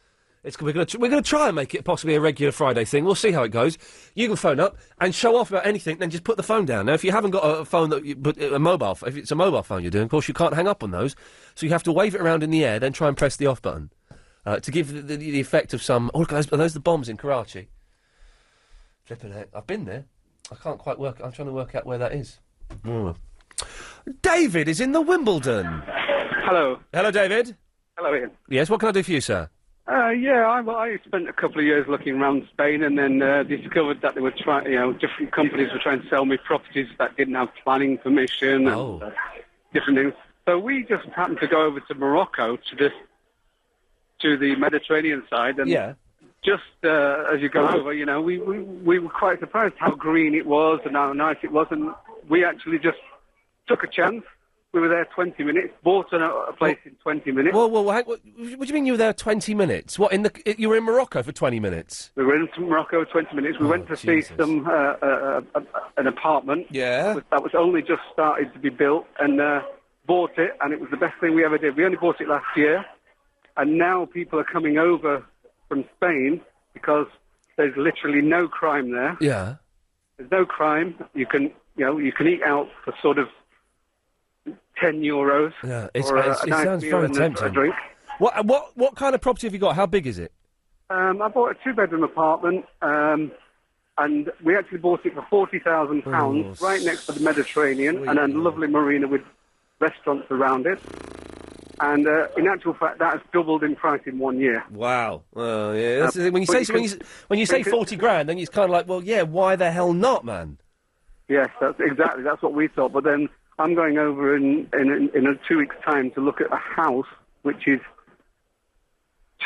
S3: We're going to try and make it possibly a regular Friday thing. We'll see how it goes. You can phone up and show off about anything, then just put the phone down. Now, if you haven't got a phone if it's a mobile phone you're doing, of course you can't hang up on those. So you have to wave it around in the air, then try and press the off button to give the effect of some. Oh, look, are those the bombs in Karachi? Flipping heck, I've been there. I can't quite work. I'm trying to work out where that is. David is in the Wimbledon.
S13: Hello.
S3: Hello, David.
S13: Hello, Ian.
S3: Yes, what can I do for you, sir?
S13: I spent a couple of years looking around Spain, and then discovered that they were trying. Different companies were trying to sell me properties that didn't have planning permission and different things. So we just happened to go over to Morocco to the Mediterranean side, and just as you go over, we were quite surprised how green it was and how nice it was, and we actually just took a chance. We were there 20 minutes, bought a place in 20 minutes.
S3: Whoa, what do you mean you were there 20 minutes? What, you were in Morocco for 20 minutes?
S13: We were in Morocco 20 minutes. We went to see an apartment.
S3: Yeah.
S13: That was only just started to be built, and bought it, and it was the best thing we ever did. We only bought it last year, and now people are coming over from Spain because there's literally no crime there.
S3: Yeah.
S13: There's no crime. You can eat out for sort of €10.
S3: Yeah,
S13: it
S3: sounds very tempting.
S13: A drink.
S3: What kind of property have you got? How big is it?
S13: I bought a 2-bedroom apartment, and we actually bought it for £40,000 right next to the Mediterranean, and a lovely marina with restaurants around it. And in actual fact, that has doubled in price in 1 year.
S3: Wow. Yeah. When you say 40 grand, then it's kind of like, well, yeah, why the hell not, man?
S13: Yes, that's what we thought. But then I'm going over in a 2 weeks' time to look at a house which is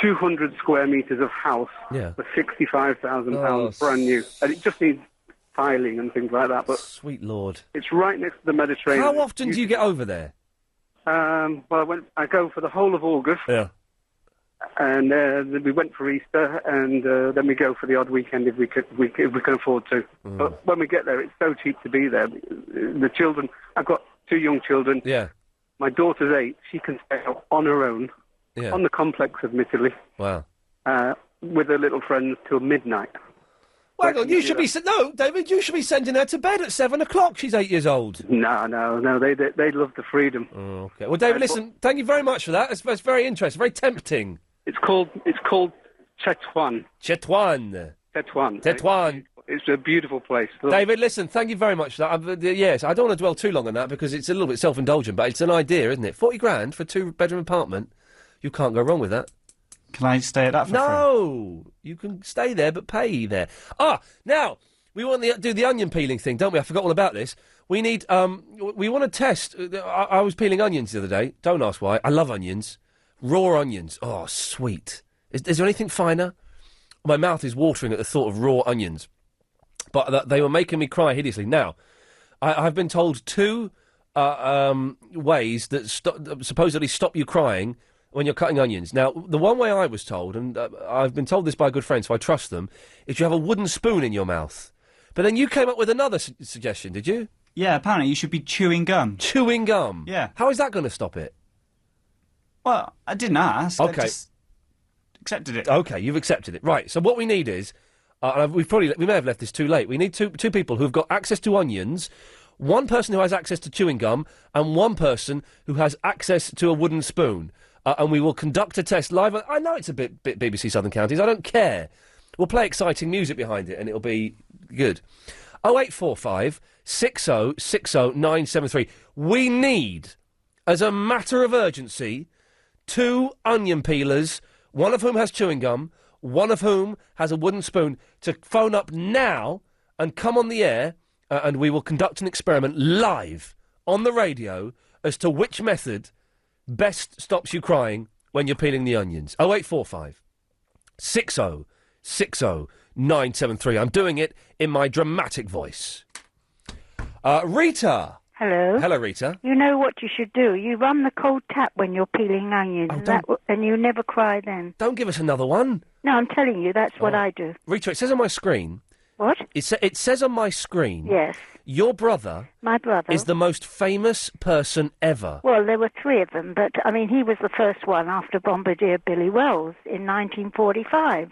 S13: 200 square metres of house for £65,000, brand new, and it just needs tiling and things like that. But
S3: sweet Lord,
S13: it's right next to the Mediterranean.
S3: How often do you get over there?
S13: Well, I go for the whole of August.
S3: Yeah.
S13: And we went for Easter, and then we go for the odd weekend if we can afford to. But when we get there, it's so cheap to be there. The children, I've got 2 young children.
S3: Yeah.
S13: My daughter's 8. She can stay out on her own on the complex, admittedly.
S3: Wow.
S13: With her little friends till midnight.
S3: Well, hang on, David, you should be sending her to bed at 7 o'clock. She's 8 years old.
S13: No, they love the freedom.
S3: Oh, okay. Well, David, listen, thank you very much for that. It's very interesting, very tempting.
S13: It's called Tetuan.
S3: Tetuan.
S13: It's a beautiful place.
S3: David, listen, thank you very much for that. Yes, I don't want to dwell too long on that because it's a little bit self-indulgent, but it's an idea, isn't it? 40 grand for a 2-bedroom apartment. You can't go wrong with that.
S7: Can I stay at that for free?
S3: No! You can stay there, but pay there. Now, we want to do the onion peeling thing, don't we? I forgot all about this. We need, we want to test. I was peeling onions the other day. Don't ask why. I love onions. Raw onions. Oh, sweet. Is there anything finer? My mouth is watering at the thought of raw onions. But they were making me cry hideously. Now, I've been told 2 ways that supposedly stop you crying when you're cutting onions. Now, the one way I was told, and I've been told this by a good friend, so I trust them, is you have a wooden spoon in your mouth. But then you came up with another suggestion, did you?
S7: Yeah, apparently you should be chewing gum.
S3: Chewing gum?
S7: Yeah.
S3: How is that going to stop it?
S7: Well, I didn't ask.
S3: Okay.
S7: I just accepted it.
S3: Okay, you've accepted it. Right, so what we need is And we may have left this too late. We need two people who've got access to onions, one person who has access to chewing gum, and one person who has access to a wooden spoon. And we will conduct a test live. I know it's a bit BBC Southern Counties. I don't care. We'll play exciting music behind it, and it'll be good. 0845 60 60 973. We need, as a matter of urgency, 2 onion peelers, one of whom has chewing gum, one of whom has a wooden spoon, to phone up now and come on the air, and we will conduct an experiment live on the radio as to which method best stops you crying when you're peeling the onions. 0845 60 60 973. I'm doing it in my dramatic voice. Rita.
S14: Hello.
S3: Hello, Rita.
S14: You know what you should do? You run the cold tap when you're peeling onions, and you never cry then.
S3: Don't give us another one.
S14: No, I'm telling you, that's what I do.
S3: Rita, it says on my screen...
S14: What?
S3: It says on my screen...
S14: Yes.
S3: Your brother...
S14: My brother...
S3: is the most famous person ever.
S14: Well, there were 3 of them, but, I mean, he was the first one after Bombardier Billy Wells in 1945.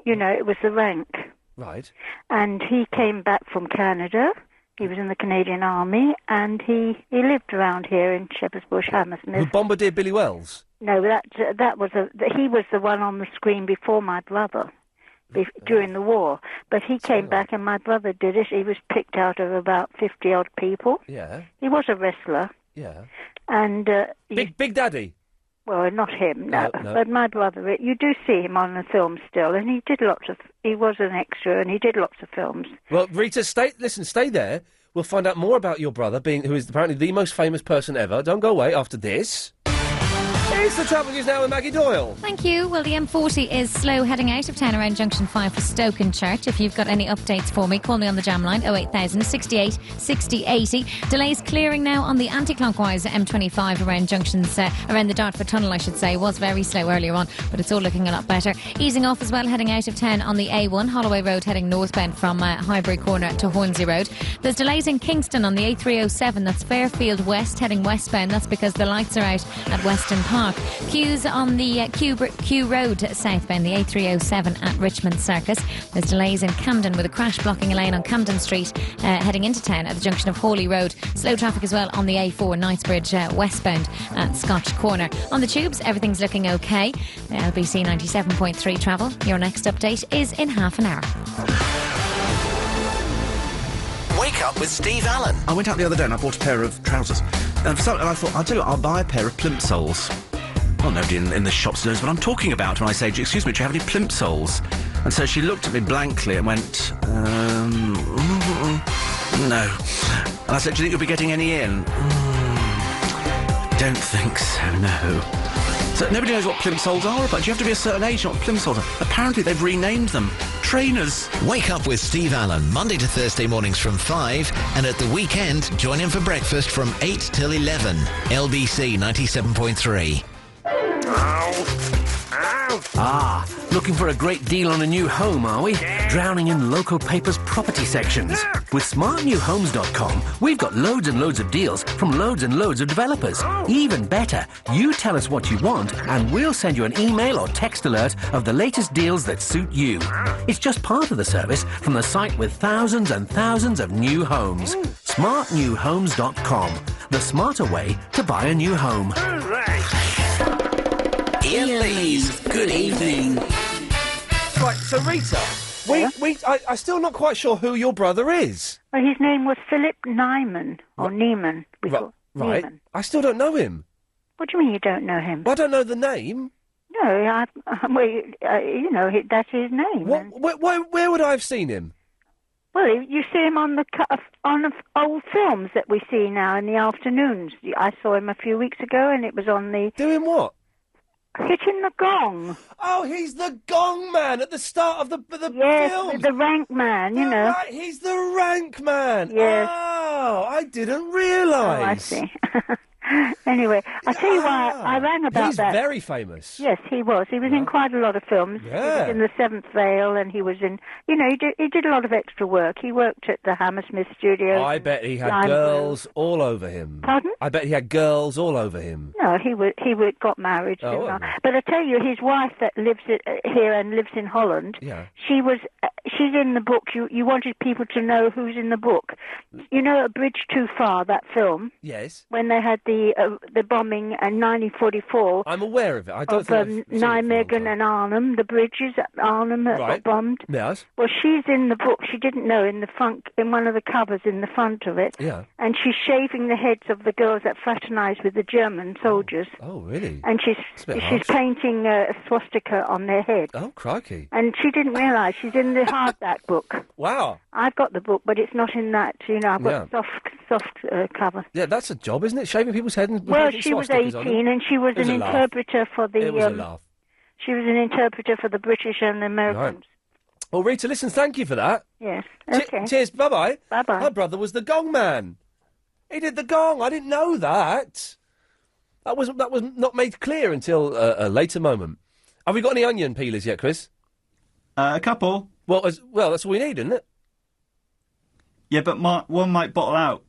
S14: You know, it was the rank.
S3: Right.
S14: And he came back from Canada. He was in the Canadian Army, and he lived around here in Shepherd's Bush, Hammersmith.
S3: Who bombardier Billy Wells?
S14: No, that was he was the one on the screen before my brother, during the war. But he came back, and my brother did it. He was picked out of about 50-odd people.
S3: Yeah.
S14: He was a wrestler.
S3: Yeah.
S14: And
S3: Big Daddy.
S14: Well, not him, no.
S3: No.
S14: But my brother, you do see him on the film still, and he was an extra, and he did lots of films.
S3: Well, Rita, stay there. We'll find out more about your brother, who is apparently the most famous person ever. Don't go away after this. It's the Travel News Now with Maggie Doyle.
S16: Thank you. Well, the M40 is slow heading out of town around Junction 5 for Stoke and Church. If you've got any updates for me, call me on the jam line, 08000 68 60 80. Delays clearing now on the anti-clockwise M25 around junctions, around the Dartford Tunnel, I should say. It was very slow earlier on, but it's all looking a lot better. Easing off as well, heading out of town on the A1, Holloway Road, heading northbound from Highbury Corner to Hornsey Road. There's delays in Kingston on the A307, that's Fairfield West, heading westbound. That's because the lights are out at Weston Park. Queues on the Kew Road southbound, the A307 at Richmond Circus. There's delays in Camden with a crash blocking a lane on Camden Street, heading into town at the junction of Hawley Road. Slow traffic as well on the A4 Knightsbridge westbound at Scotch Corner. On the tubes, everything's looking okay. LBC 97.3 travel. Your next update is in half an hour.
S1: Wake up with Steve Allen.
S15: I went out the other day and I bought a pair of trousers. And I thought, I'll tell you what, I'll buy a pair of plimsolls. Well, nobody in the shops knows what I'm talking about when I say, excuse me, do you have any plimsolls? And so she looked at me blankly and went, no. And I said, do you think you'll be getting any in? Don't think so, no. So nobody knows what plimsolls are, but you have to be a certain age to know what plimsolls are. Apparently they've renamed them. Trainers.
S1: Wake up with Steve Allen, Monday to Thursday mornings from 5, and at the weekend, join him for breakfast from 8 till 11. LBC 97.3.
S22: Ah, looking for a great deal on a new home, are we? Drowning in local papers' property sections. With smartnewhomes.com, we've got loads and loads of deals from loads and loads of developers. Even better, you tell us what you want and we'll send you an email or text alert of the latest deals that suit you. It's just part of the service from the site with thousands and thousands of new homes. Smartnewhomes.com, the smarter way to buy a new home.
S1: Iain Lee's Good Evening.
S3: Right, so Rita, I'm still not quite sure who your brother is.
S14: Well, his name was Philip Nyman, or Neiman.
S3: Right.
S14: Neiman.
S3: I still don't know him.
S14: What do you mean you don't know him?
S3: Well, I don't know the name.
S14: No, that's his name.
S3: Where would I have seen him?
S14: Well, you see him on old films that we see now in the afternoons. I saw him a few weeks ago, and it was on the...
S3: Doing what?
S14: Hitting the gong.
S3: Oh, he's the gong man at the start of the
S14: yes,
S3: film.
S14: the rank man, you know.
S3: Right, he's the rank man.
S14: Yes.
S3: Oh, I didn't realise.
S14: Oh, I see. Anyway, I'll tell you why I rang about
S3: He's
S14: that.
S3: very famous.
S14: Yes, he was. He was in quite a lot of films. He
S3: Yeah.
S14: was in The Seventh Veil, and he was in... You know, he did a lot of extra work. He worked at the Hammersmith Studios.
S3: I bet he had
S14: Lime
S3: girls all over him.
S14: Pardon?
S3: I bet he had girls all over him.
S14: No, he got married soon.
S3: well.
S14: But I tell you, his wife that lives here and lives in Holland,
S3: Yeah.
S14: she's in the book. You wanted people to know who's in the book. You know, A Bridge Too Far, that film?
S3: Yes.
S14: When they had the bombing in 1944.
S3: I'm aware of it. I don't
S14: of
S3: think I've seen it.
S14: Nijmegen and Arnhem, the bridges at Arnhem that got bombed.
S3: Yes.
S14: Well, she's in the book. She didn't know in one of the covers in the front of it.
S3: Yeah.
S14: And she's shaving the heads of the girls that fraternised with the German soldiers.
S3: Oh, really?
S14: And she's
S3: It's a bit harsh.
S14: painting a swastika on their head.
S3: Oh, crikey.
S14: And she didn't realise she's in the hardback book.
S3: Wow.
S14: I've got the book, but it's not in that. You know, I've got soft cover.
S3: Yeah, that's a job, isn't it? Shaving people's heads and
S14: Well,
S3: putting
S14: she was
S3: swastikas on
S14: 18,
S3: them.
S14: and she was
S3: It was
S14: an
S3: a laugh.
S14: interpreter for the.
S3: It was a laugh.
S14: She was an interpreter for the British and the Americans.
S3: Right. Well, Rita, listen, thank you for that.
S14: Yes. Okay.
S3: Cheers, bye-bye.
S14: Bye-bye.
S3: My brother was the gong man. He did the gong. I didn't know that. That was not made clear until a later moment. Have we got any onion peelers yet, Chris?
S7: A couple.
S3: Well, that's all we need, isn't it?
S7: Yeah, but one might bottle out.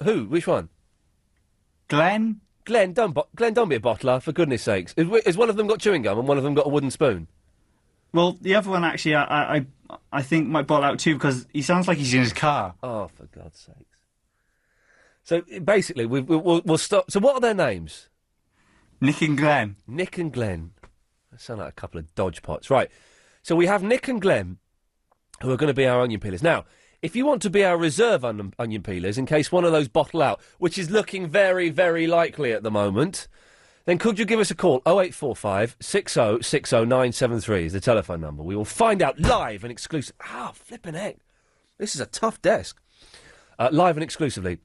S3: Who? Which one?
S7: Glenn?
S3: Glenn, don't be a bottler, for goodness sakes. Has one of them got chewing gum and one of them got a wooden spoon?
S7: Well, the other one actually, I think might bottle out too because he sounds like he's in his car.
S3: Oh, for God's sakes! So basically, we'll stop. So what are their names?
S7: Nick and Glenn.
S3: Nick and Glenn. They sound like a couple of dodge pots, right? So we have Nick and Glenn, who are going to be our onion peelers. Now, if you want to be our reserve onion peelers, in case one of those bottle out, which is looking very, very likely at the moment, then could you give us a call? 0845 60 60 973 is the telephone number. We will find out live and exclusive. Flippin' heck. This is a tough desk. Live and exclusively,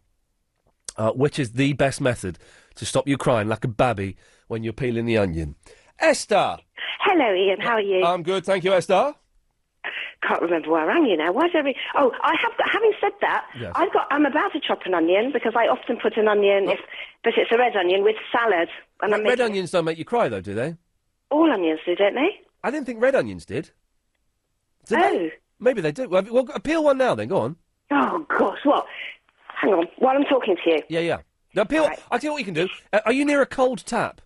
S3: which is the best method to stop you crying like a babby when you're peeling the onion. Esther!
S2: Hello, Ian. How are you?
S3: I'm good, thank you, Esther.
S2: Can't remember why I rang you now. Why did I have. Having said that,
S3: Yes.
S2: I'm about to chop an onion because I often put an onion, but it's a red onion with salad. And I'm
S3: Red
S2: making
S3: onions don't make you cry, though, do they?
S2: all onions do, don't they?
S3: I didn't think red onions did. Did
S2: Oh.
S3: they? Maybe they do. Well, peel one now, then. Go on.
S2: Oh gosh, what? Hang on, while I'm talking to you.
S3: Yeah. Now, peel. I'll tell you what you can do. Are you near a cold tap?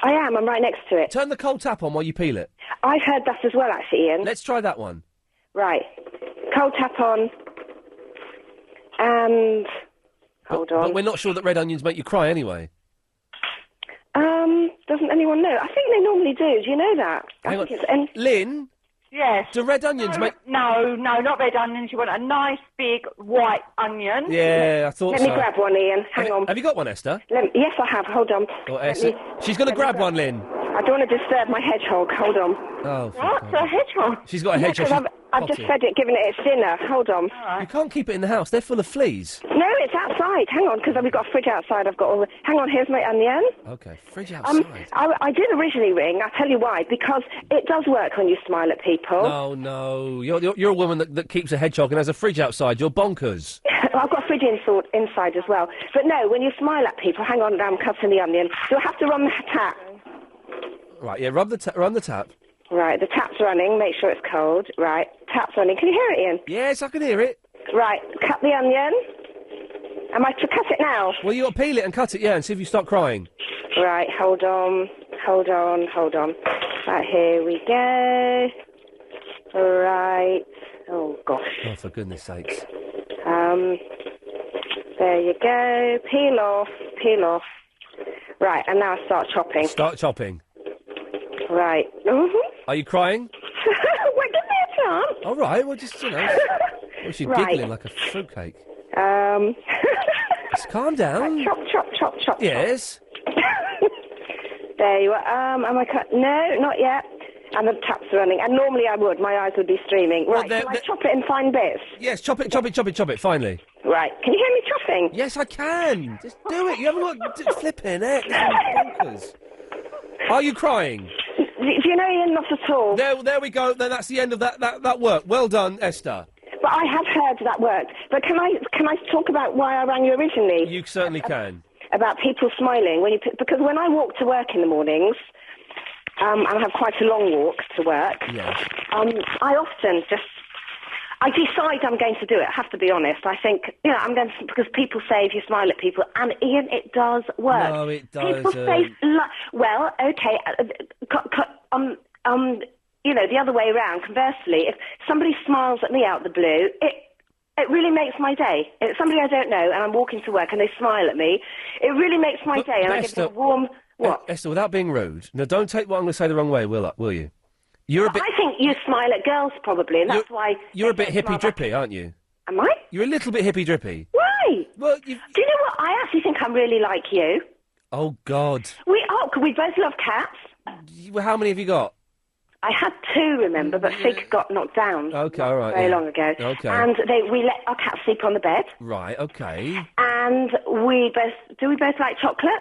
S2: I am. I'm right next to it.
S3: Turn the cold tap on while you peel it.
S2: I've heard that as well, actually, Ian.
S3: Let's try that one.
S2: Right. Cold tap on. And hold on.
S3: But we're not sure that red onions make you cry anyway.
S2: Doesn't anyone know? I think they normally do. Do you know that?
S3: Hang
S2: I
S3: on.
S2: think it's
S3: Lynn?
S5: Yes.
S3: Do red onions make...
S5: No, not red onions. You want a nice big white onion.
S3: Yeah, I thought
S2: Let
S3: so.
S2: me grab one, Ian. Hang on.
S3: Have you got one, Esther?
S2: Yes, I have. Hold on.
S3: Or
S2: Let
S3: Esther?
S2: me-
S3: She's going to grab one, Lynn.
S2: I don't want to disturb my hedgehog. Hold on.
S3: Oh,
S2: What? A hedgehog?
S3: She's got a hedgehog.
S2: Yeah, 'cause
S3: She's
S2: I've just
S3: potty.
S2: fed it, given it its dinner. Hold on.
S3: You can't keep it in the house. They're full of fleas.
S2: No, it's outside. Hang on, because we've got a fridge outside. I've got all the... Hang on, here's my onion.
S3: Okay, fridge outside.
S2: I did originally ring. I'll tell you why. Because it does work when you smile at people.
S3: No. You're a woman that keeps a hedgehog and has a fridge outside. You're bonkers.
S2: I've got a fridge inside as well. But no, when you smile at people... Hang on, I'm cutting the onion. Do I have to run the tap?
S3: Right, yeah, run the tap.
S2: Right, the tap's running. Make sure it's cold. Right, tap's running. Can you hear it, Ian?
S3: Yes, I can hear it.
S2: Right, cut the onion. Am I to cut it now?
S3: Well, you got to peel it and cut it, yeah, and see if you start crying.
S2: Right, hold on. Right, here we go. Right. Oh, gosh.
S3: Oh, for goodness sakes.
S2: There you go. Peel off. Right, and now start chopping.
S3: Start chopping.
S2: Right.
S3: Are you crying?
S2: Wait, give me a chance.
S3: All right, well, just, well, she's
S2: Right.
S3: giggling like a fruitcake.
S2: Um...
S3: Just calm down.
S2: Chop.
S3: Yes.
S2: There you are. Am I cut? No, not yet. And the tap's running. And normally I would. My eyes would be streaming.
S3: Well,
S2: Right, can I chop it in fine bits?
S3: Yes, chop it, finally.
S2: Right. Can you hear me chopping?
S3: Yes, I can. Just do it. You haven't got... Flipping it. This is bonkers. Are you crying?
S2: Do you know, Ian? Not at all.
S3: There we go. Then that's the end of that work. Well done, Esther.
S2: But I have heard that worked. But can I talk about why I rang you originally?
S3: You certainly can.
S2: about people smiling because when I walk to work in the mornings, and I have quite a long walk to work, I often I decide I'm going to do it. I have to be honest. I think, I'm going to, because people say if you smile at people, and Ian, it does work.
S3: No, it doesn't.
S2: People say, well, okay, the other way around. Conversely, if somebody smiles at me out the blue, it really makes my day. If it's somebody I don't know, and I'm walking to work, and they smile at me, it really makes my day, and I get a warm. What?
S3: Esther, without being rude, now don't take what I'm going to say the wrong way, will you?
S2: I think you smile at girls, probably, and that's why...
S3: You're a bit hippy-drippy, aren't you?
S2: Am I?
S3: You're a little bit hippy-drippy.
S2: Why?
S3: Well,
S2: do you know what? I actually think I'm really like you.
S3: Oh, God.
S2: We both love cats.
S3: Well, how many have you got?
S2: I had 2, remember, but Fig got knocked down.
S3: Okay, all right.
S2: Very long ago.
S3: Okay.
S2: And we let our cats sleep on the bed.
S3: Right, okay.
S2: And we both like chocolate?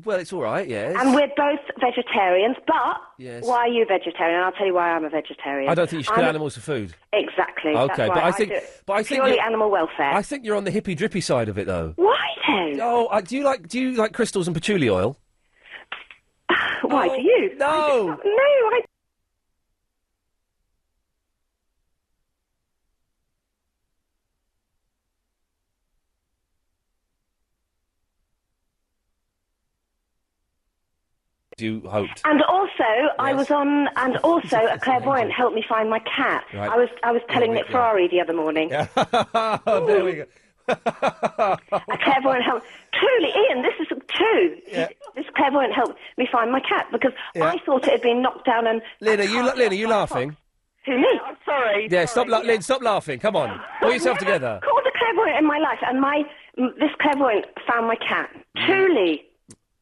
S3: Well, it's all right, yes.
S2: And we're both vegetarians, but
S3: yes.
S2: Why are you vegetarian? I'll tell you why I'm a vegetarian.
S3: I don't think you should kill animals for food.
S2: Exactly.
S3: Okay,
S2: that's why
S3: I think
S2: purely animal welfare.
S3: I think you're on the hippy-drippy side of it, though.
S2: Why then?
S3: Oh, do you like crystals and patchouli oil?
S2: Why do you?
S3: No.
S2: No, I.
S3: You hoped.
S2: And also, a clairvoyant helped me find my cat.
S3: Right.
S2: I was telling Nick Ferrari the other morning.
S3: There we go.
S2: A clairvoyant helped. Truly, Ian, this is true.
S3: Yeah.
S2: This clairvoyant helped me find my cat because I thought it had been knocked down and.
S3: Lynn, are you laughing?
S2: Who, me?
S5: I'm sorry.
S3: Yeah, Lynn, stop laughing. Come on, pull yourself together.
S2: Called a clairvoyant in my life, and this clairvoyant found my cat. Truly.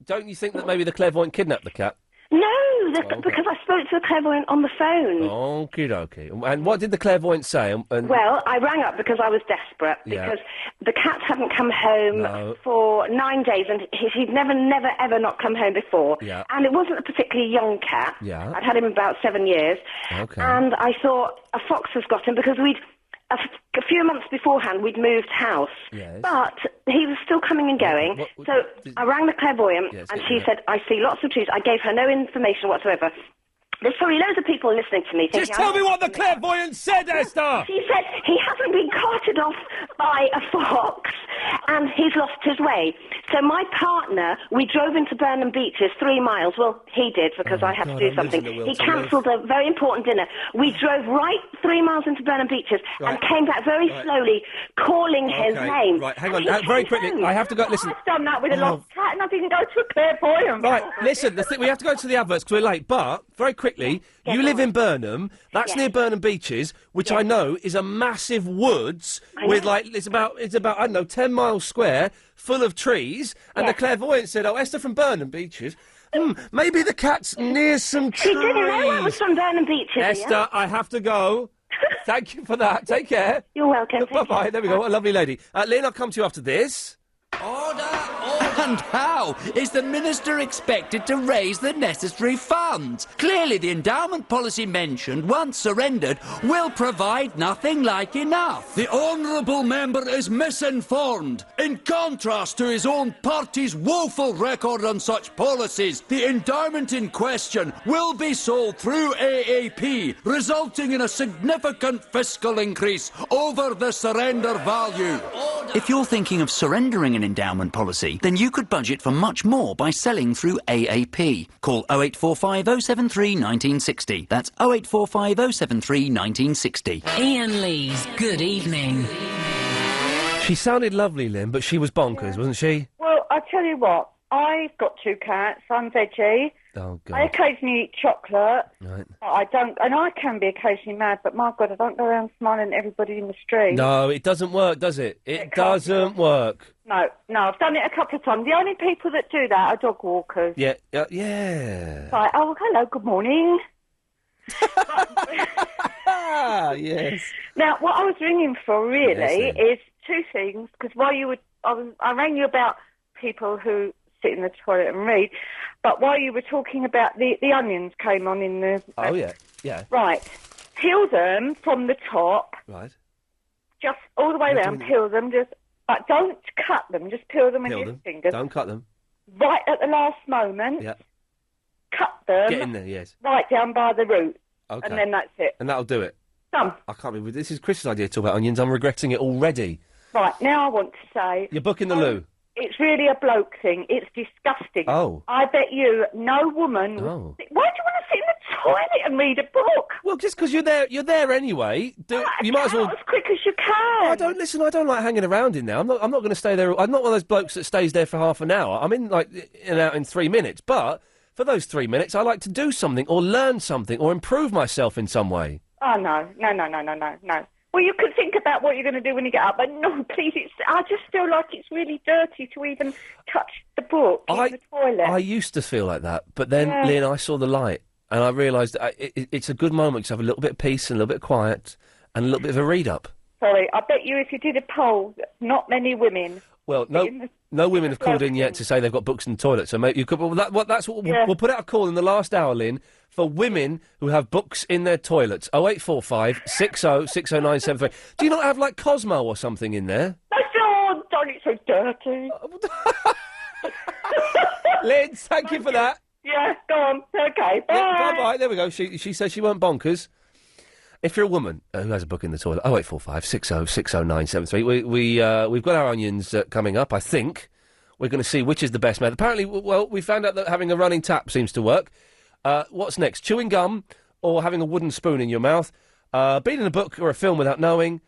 S3: Don't you think that maybe the clairvoyant kidnapped the cat?
S2: No, because I spoke to the clairvoyant on the phone.
S3: Okie dokie. And what did the clairvoyant say?
S2: Well, I rang up because I was desperate, because the cat hadn't come home for 9 days, and he'd never, ever not come home before.
S3: Yeah.
S2: And it wasn't a particularly young cat.
S3: Yeah.
S2: I'd had him about 7 years.
S3: Okay.
S2: And I thought a fox has got him because a few months beforehand, we'd moved house.
S3: Yes.
S2: But he was still coming and going. So I rang the clairvoyant, and she said, I see lots of trees. I gave her no information whatsoever. There's probably loads of people listening to me thinking...
S3: Just tell me what the clairvoyant said, Esther!
S2: She said he hasn't been carted off by a fox, and he's lost his way. So my partner, we drove into Burnham Beeches 3 miles. Well, he did, because I had to do something. He cancelled a very important dinner. We drove right 3 miles into Burnham Beeches and came back very slowly, calling his name.
S3: Right, hang on, very quickly. I have to go... Listen.
S5: I've done that with a lost cat, and I didn't go to a clairvoyant.
S3: Right, listen, we have to go to the adverts because we're late, but, very quickly, you live in Burnham. That's near Burnham Beeches, which I know is a massive woods with, it's about, I don't know, 10 miles square, full of trees, and the clairvoyant said, Esther from Burnham Beeches, maybe the cat's near some trees.
S2: She didn't know it was from Burnham Beeches.
S3: Esther, I have to go. Thank you for that. Take care.
S2: You're welcome.
S3: Bye-bye. There we go. What a lovely lady. Lynn, I'll come to you after this.
S17: And how is the Minister expected to raise the necessary funds? Clearly the endowment policy mentioned, once surrendered, will provide nothing like enough.
S18: The honourable member is misinformed. In contrast to his own party's woeful record on such policies, the endowment in question will be sold through AAP, resulting in a significant fiscal increase over the surrender value.
S21: If you're thinking of surrendering an endowment policy, then you could budget for much more by selling through AAP. Call 0845 073 1960. That's 0845 073 1960.
S12: Iain Lee's Good Evening.
S3: She sounded lovely, Lynn, but she was bonkers, wasn't she?
S5: Well, I tell you what, I've got 2 cats. I'm veggie.
S3: Oh, God.
S5: I occasionally eat chocolate.
S3: Right.
S5: I don't, and I can be occasionally mad, but my God, I don't go around smiling at everybody in the street.
S3: No, it doesn't work, does it? It doesn't work.
S5: No, I've done it a couple of times. The only people that do that are dog walkers.
S3: Yeah.
S5: Like, oh, hello, good morning.
S3: Yes.
S5: Now, what I was ringing for really is 2 things, because I rang you about people who sit in the toilet and read, but while you were talking about the onions came on in the...
S3: Oh, yeah.
S5: Right. Peel them from the top.
S3: Right.
S5: Just all the way around, peel them, just But don't cut them, just peel them with your fingers.
S3: Don't cut them.
S5: Right at the last moment,
S3: Yeah.
S5: cut them.
S3: Get in there, yes.
S5: Right down by the root.
S3: Okay.
S5: And then that's it.
S3: And that'll do it.
S5: Done.
S3: I can't believe this is Chris's idea to talk about onions. I'm regretting it already.
S5: Right, now I want to say...
S3: You're booking the loo.
S5: It's really a bloke thing. It's disgusting.
S3: Oh.
S5: I bet you no woman...
S3: Oh.
S5: Why do you want to sit in the toilet and read a book?
S3: Well, just because you're there anyway. You might as well...
S5: As quick as you can.
S3: I don't like hanging around in there. I'm not going to stay there. I'm not one of those blokes that stays there for half an hour. I'm in and out in 3 minutes. But for those 3 minutes, I like to do something or learn something or improve myself in some way.
S5: Oh, no. Well, you could think about what you're going to do when you get up, but no, please, I just feel like it's really dirty to even touch the book in the toilet.
S3: I used to feel like that, but then, Lynn, I saw the light, and I realised it's a good moment to have a little bit of peace and a little bit of quiet and a little bit of a read-up.
S5: Sorry, I bet you if you did a poll, not many women...
S3: Well, no women have called in yet to say they've got books in the toilet, so maybe you could... Well, that's what we'll put out a call in the last hour, Lynn, for women who have books in their toilets. 0845 60 60973. Do you not have, like, Cosmo or something in there?
S5: Oh, don't, it's so dirty.
S3: Lynn, thank you for that.
S5: Yeah, go on. Okay, bye.
S3: Yeah, bye-bye. There we go. She said she weren't bonkers. If you're a woman who has a book in the toilet, 0845 60 60973. We've got our onions coming up, I think. We're going to see which is the best method. Apparently, well, we found out that having a running tap seems to work. What's next? Chewing gum or having a wooden spoon in your mouth? Being in a book or a film without knowing?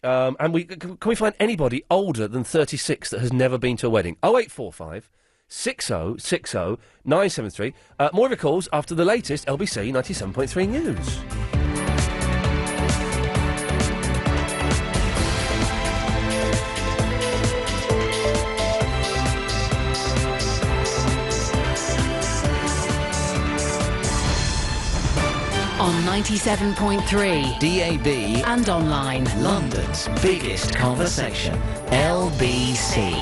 S3: And can we find anybody older than 36 that has never been to a wedding? 0845 60 60 973. More of your calls after the latest LBC 97.3 news.
S12: On 97.3
S1: DAB
S12: and online.
S1: London's biggest conversation. LBC.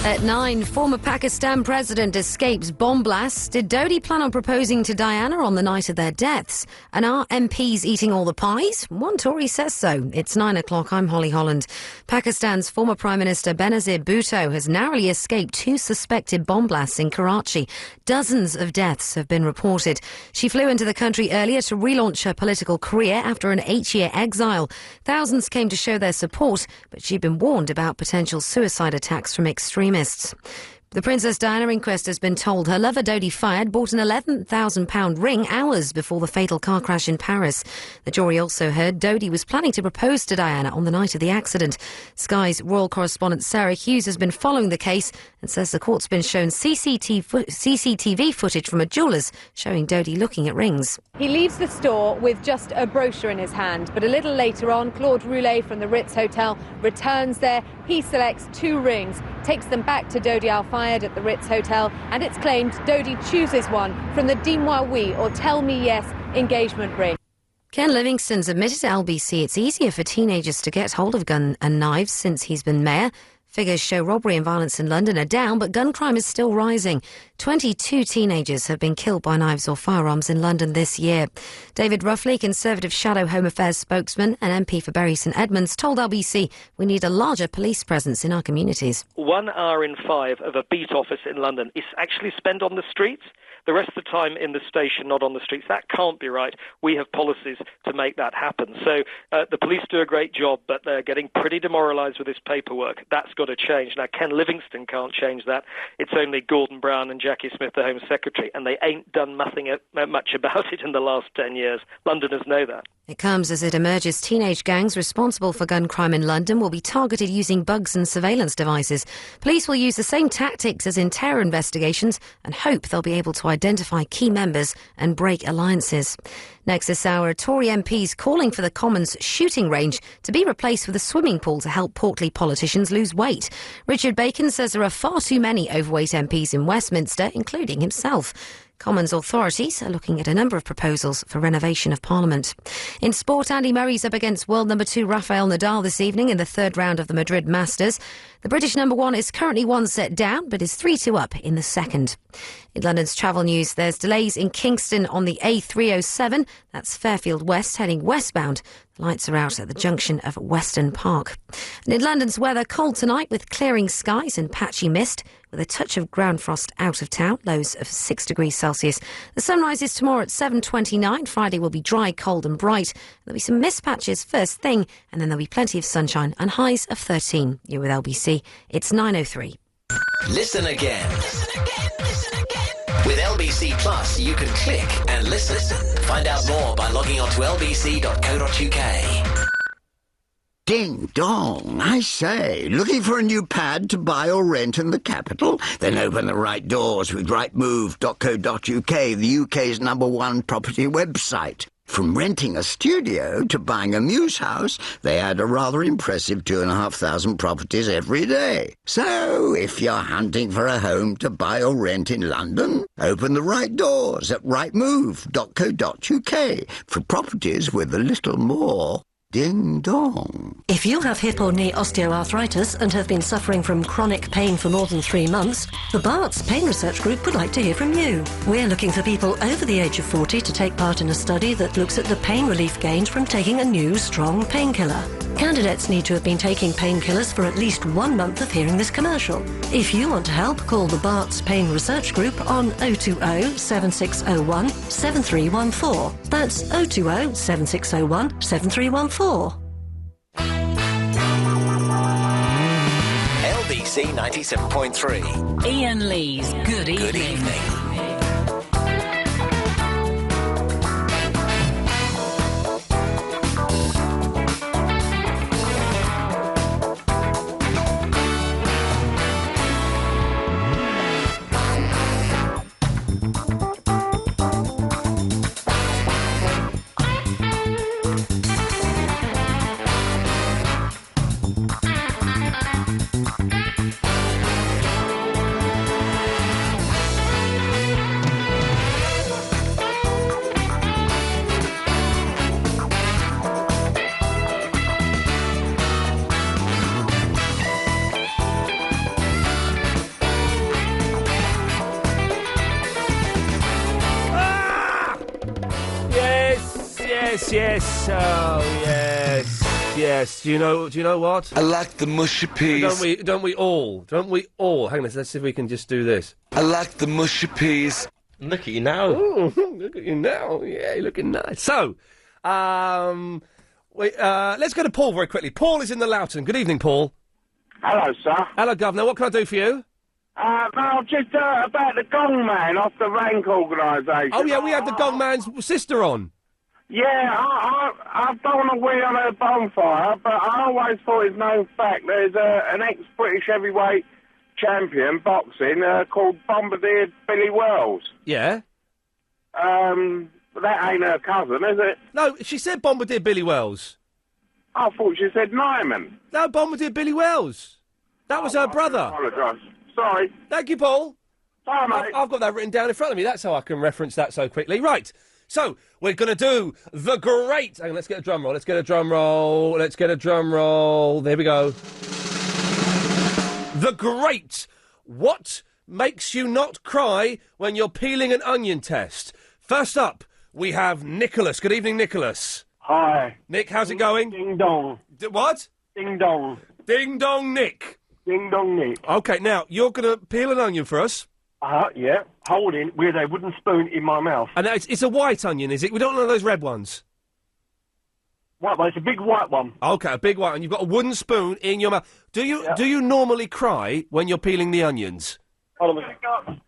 S10: At 9, former Pakistan president escapes bomb blasts. Did Dodi plan on proposing to Diana on the night of their deaths? And are MPs eating all the pies? One Tory says so. It's 9 o'clock. I'm Holly Holland. Pakistan's former Prime Minister Benazir Bhutto has narrowly escaped 2 suspected bomb blasts in Karachi. Dozens of deaths have been reported. She flew into the country earlier to relaunch her political career after an 8-year exile. Thousands came to show their support, but she'd been warned about potential suicide attacks from extremists. The Princess Diana inquest has been told her lover Dodi Fayed bought an £11,000 ring hours before the fatal car crash in Paris. The jury also heard Dodi was planning to propose to Diana on the night of the accident. Sky's royal correspondent Sarah Hughes has been following the case and says the court's been shown CCTV footage from a jeweller's showing Dodi looking at rings.
S9: He leaves the store with just a brochure in his hand, but a little later on, Claude Roulet from the Ritz Hotel returns there. He selects 2 rings, takes them back to Dodi Al Fayed at the Ritz Hotel, and it's claimed Dodi chooses one from the Dis-moi oui, or Tell Me Yes, engagement ring.
S10: Ken Livingstone's admitted to LBC it's easier for teenagers to get hold of guns and knives since he's been mayor. Figures show robbery and violence in London are down, but gun crime is still rising. 22 teenagers have been killed by knives or firearms in London this year. David Ruffley, Conservative Shadow Home Affairs spokesman and MP for Bury St Edmunds, told LBC we need a larger police presence in our communities.
S19: 1 hour in 5 of a beat office in London is actually spent on the streets. The rest of the time in the station, not on the streets. That can't be right. We have policies to make that happen. So the police do a great job, but they're getting pretty demoralised with this paperwork. That's got to change. Now, Ken Livingstone can't change that. It's only Gordon Brown and Jackie Smith, the Home Secretary, and they ain't done much about it in the last 10 years. Londoners know that.
S10: It comes as it emerges teenage gangs responsible for gun crime in London will be targeted using bugs and surveillance devices. Police will use the same tactics as in terror investigations and hope they'll be able to identify key members and break alliances. Next this hour, Tory MPs calling for the Commons shooting range to be replaced with a swimming pool to help portly politicians lose weight. Richard Bacon says there are far too many overweight MPs in Westminster, including himself. Commons authorities are looking at a number of proposals for renovation of Parliament. In sport, Andy Murray's up against world number 2 Rafael Nadal this evening in the third round of the Madrid Masters. The British number 1 is currently 1 set down, but is 3-2 up in the second. In London's travel news, there's delays in Kingston on the A307. That's Fairfield West, heading westbound. The lights are out at the junction of Weston Park. And in London's weather, cold tonight with clearing skies and patchy mist, with a touch of ground frost out of town, lows of 6 degrees Celsius. The sun rises tomorrow at 7:29. Friday will be dry, cold and bright. There'll be some mist patches first thing, and then there'll be plenty of sunshine and highs of 13. You're with LBC. It's 9:03.
S1: Listen again. Listen again. Listen again. With LBC Plus, you can click and listen. Find out more by logging on to lbc.co.uk.
S4: Ding dong, I say, looking for a new pad to buy or rent in the capital? Then open the right doors with rightmove.co.uk, the UK's #1 property website. From renting a studio to buying a news house, they add a rather impressive 2,500 properties every day. So, if you're hunting for a home to buy or rent in London, open the right doors at rightmove.co.uk for properties with a little more ding dong.
S20: If you have hip or knee osteoarthritis and have been suffering from chronic pain for more than 3 months, the Barts Pain Research Group would like to hear from you. We're looking for people over the age of 40 to take part in a study that looks at the pain relief gained from taking a new, strong painkiller. Candidates need to have been taking painkillers for at least 1 month of hearing this commercial. If you want to help, call the Barts Pain Research Group on 020 7601 7314. That's 020 7601 7314.
S1: LBC 97.3.
S12: Iain Lee's Good Evening.
S1: Good evening.
S3: Yes, oh yes. Do you know what?
S23: I like the mushy peas.
S3: Don't we all? Hang on, let's see if we can just do this.
S23: I like the mushy peas.
S3: Look at you now. Ooh, look at you now. Yeah, you're looking nice. So, let's go to Paul very quickly. Paul is in the Loughton. Good evening, Paul.
S24: Hello, sir.
S3: Hello, Governor. What can I do for you?
S24: No, just about the Gong Man off the Rank organisation.
S3: Oh, yeah, we had the Gong Man's sister on.
S24: Yeah, I don't want to wee on a bonfire, but I always thought it's known fact there's an ex-British heavyweight champion boxing called Bombardier Billy Wells.
S3: Yeah?
S24: That ain't her cousin, is it?
S3: No, she said Bombardier Billy Wells.
S24: I thought she said Nyman.
S3: No, Bombardier Billy Wells. That was her brother.
S24: I apologise. Sorry.
S3: Thank you, Paul.
S24: Sorry, mate.
S3: I've got that written down in front of me. That's how I can reference that so quickly. Right. So, we're going to do the great... Hang on, let's get a drum roll. There we go. The great... What makes you not cry when you're peeling an onion test? First up, we have Nicholas. Good evening, Nicholas.
S24: Hi.
S3: Nick, how's it going?
S24: Ding dong.
S3: What?
S24: Ding dong.
S3: Ding dong, Nick.
S24: Ding dong, Nick.
S3: OK, now, you're going to peel an onion for us.
S24: Yeah, holding with a wooden spoon in my mouth.
S3: And it's a white onion, is it? We don't know those red ones.
S24: White one, it's a big white one.
S3: OK, a big white one. You've got a wooden spoon in your mouth. Do you normally cry when you're peeling the onions?
S24: Hold on a second.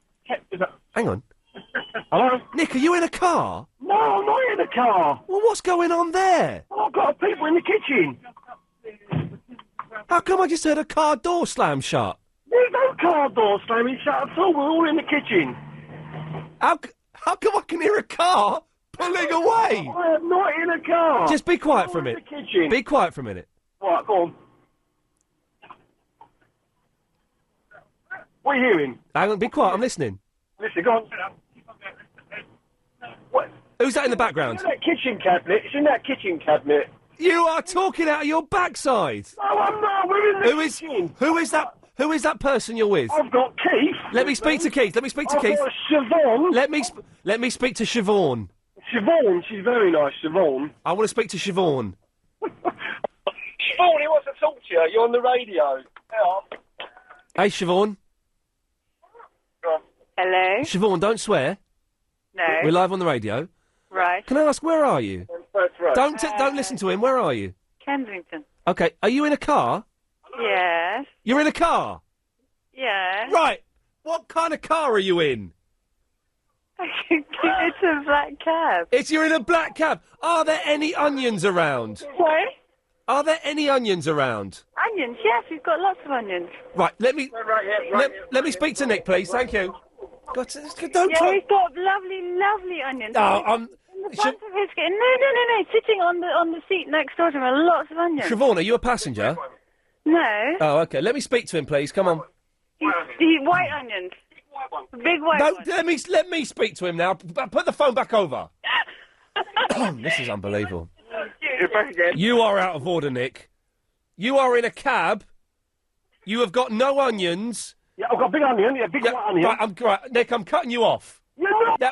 S3: Hang on.
S24: Hello?
S3: Nick, are you in a car?
S24: No, I'm not in a car.
S3: Well, what's going on there?
S24: I've got people in the kitchen.
S3: How come I just heard a car door slam shut?
S24: There's no car door slamming shut at all. We're all in the kitchen.
S3: How come I can hear a car pulling away?
S24: I am not in a car.
S3: Just be quiet for a minute.
S24: In the kitchen.
S3: Be quiet for a minute.
S24: Right, go on. What are you hearing?
S3: Hang on, be quiet. I'm listening.
S24: Listen, go on.
S3: Who's that in the background?
S6: It's in that kitchen cabinet. It's in that kitchen cabinet.
S3: You are talking out of your backside.
S6: No, I'm not. We're in the kitchen.
S3: Who is that? Who is that person you're with?
S6: I've got Keith.
S3: Let me speak to Keith. Let me speak to
S6: I've
S3: Keith.
S6: got Siobhan.
S3: Let me speak to Siobhan.
S6: Siobhan, she's very nice, Siobhan.
S3: I want to speak to Siobhan.
S6: Siobhan, he wants to talk to you. You're on the radio.
S3: Hey, Siobhan.
S8: Hello?
S3: Siobhan, don't swear.
S8: No.
S3: We're live on the radio.
S8: Right.
S3: Can I ask, where are you? Don't listen to him. Where are you?
S8: Kensington.
S3: Okay. Are you in a car?
S8: Yes.
S3: You're in a car?
S8: Yes.
S3: Right. What kind of car are you in?
S8: It's a black cab.
S3: You're in a black cab. Are there any onions around?
S8: Sorry?
S3: Are there any onions around?
S8: Onions, yes, we've got lots of onions.
S3: Right, let me speak to Nick, please. Thank you. God, don't
S8: yeah,
S3: try.
S8: we've got lovely onions.
S3: Oh,
S8: in the front of his no, sitting on the seat next door to him are lots of onions.
S3: Siobhan, are you a passenger?
S8: No.
S3: Oh, okay. Let me speak to him, please. Come on.
S8: The white onions. Big white ones.
S3: Let me speak to him now. Put the phone back over. This is unbelievable. You are out of order, Nick. You are in a cab. You have got no onions.
S6: Yeah, I've got a big onion. Yeah, big white onion.
S3: Right, Nick, I'm cutting you off.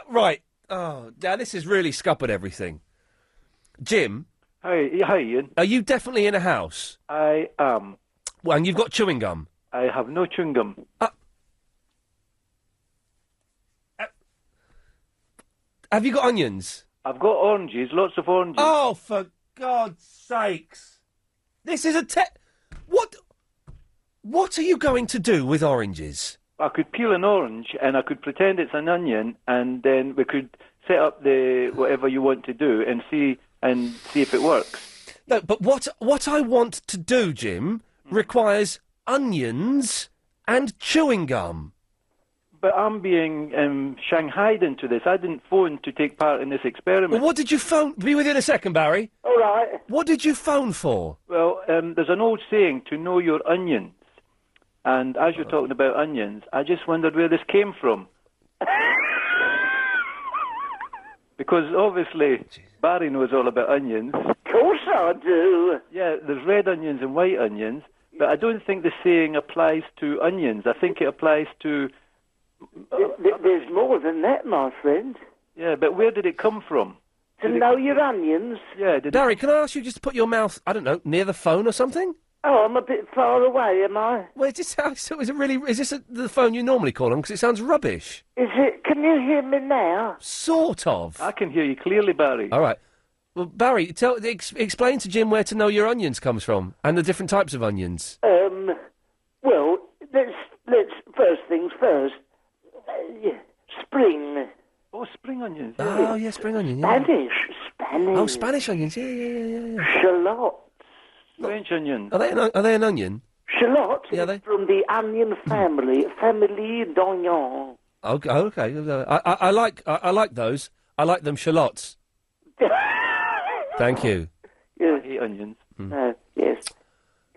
S3: Right. Oh, now this has really scuppered everything. Jim.
S11: Hey, Ian.
S3: Are you definitely in a house?
S11: I am.
S3: Well, and you've got chewing gum?
S11: I have no chewing gum.
S3: Have you got onions?
S11: I've got oranges, lots of oranges.
S3: Oh, for God's sakes. This is What are you going to do with oranges?
S11: I could peel an orange and I could pretend it's an onion, and then we could set up the whatever you want to do and see if it works.
S3: No, but what I want to do, Jim, requires onions and chewing gum.
S11: But I'm being shanghaied into this. I didn't phone to take part in this experiment.
S3: Well, what did you phone? Be with you in a second, Barry.
S11: All right.
S3: What did you phone for?
S11: Well, there's an old saying, to know your onions. And as you're talking about onions, I just wondered where this came from. Because obviously Barry knows all about onions.
S13: Of course I do.
S11: Yeah, there's red onions and white onions, but I don't think the saying applies to onions. I think it applies to...
S13: There's more than that, my friend.
S11: Yeah, but where did it come from?
S13: To know your onions?
S11: Yeah,
S3: Barry, can I ask you just to put your mouth, I don't know, near the phone or something?
S13: Oh, I'm a bit far away, am I?
S3: Well, is this the phone you normally call on? Because it sounds rubbish.
S13: Is it? Can you hear me now?
S3: Sort of.
S11: I can hear you clearly, Barry.
S3: All right. Well, Barry, explain to Jim where to know your onions comes from and the different types of onions.
S13: Well, let's first things first. Spring.
S11: Oh, spring onions.
S3: Oh, yeah, spring onion. Yeah.
S13: Spanish.
S3: Oh, Spanish onions. Yeah.
S13: Shallot.
S11: French onions.
S3: Are they an onion?
S13: Shallot
S3: Yeah,
S13: is from the onion family, family d'oignon.
S3: Okay. I like those. I like them shallots. Thank you.
S13: Yes.
S11: I hate onions.
S13: Yes.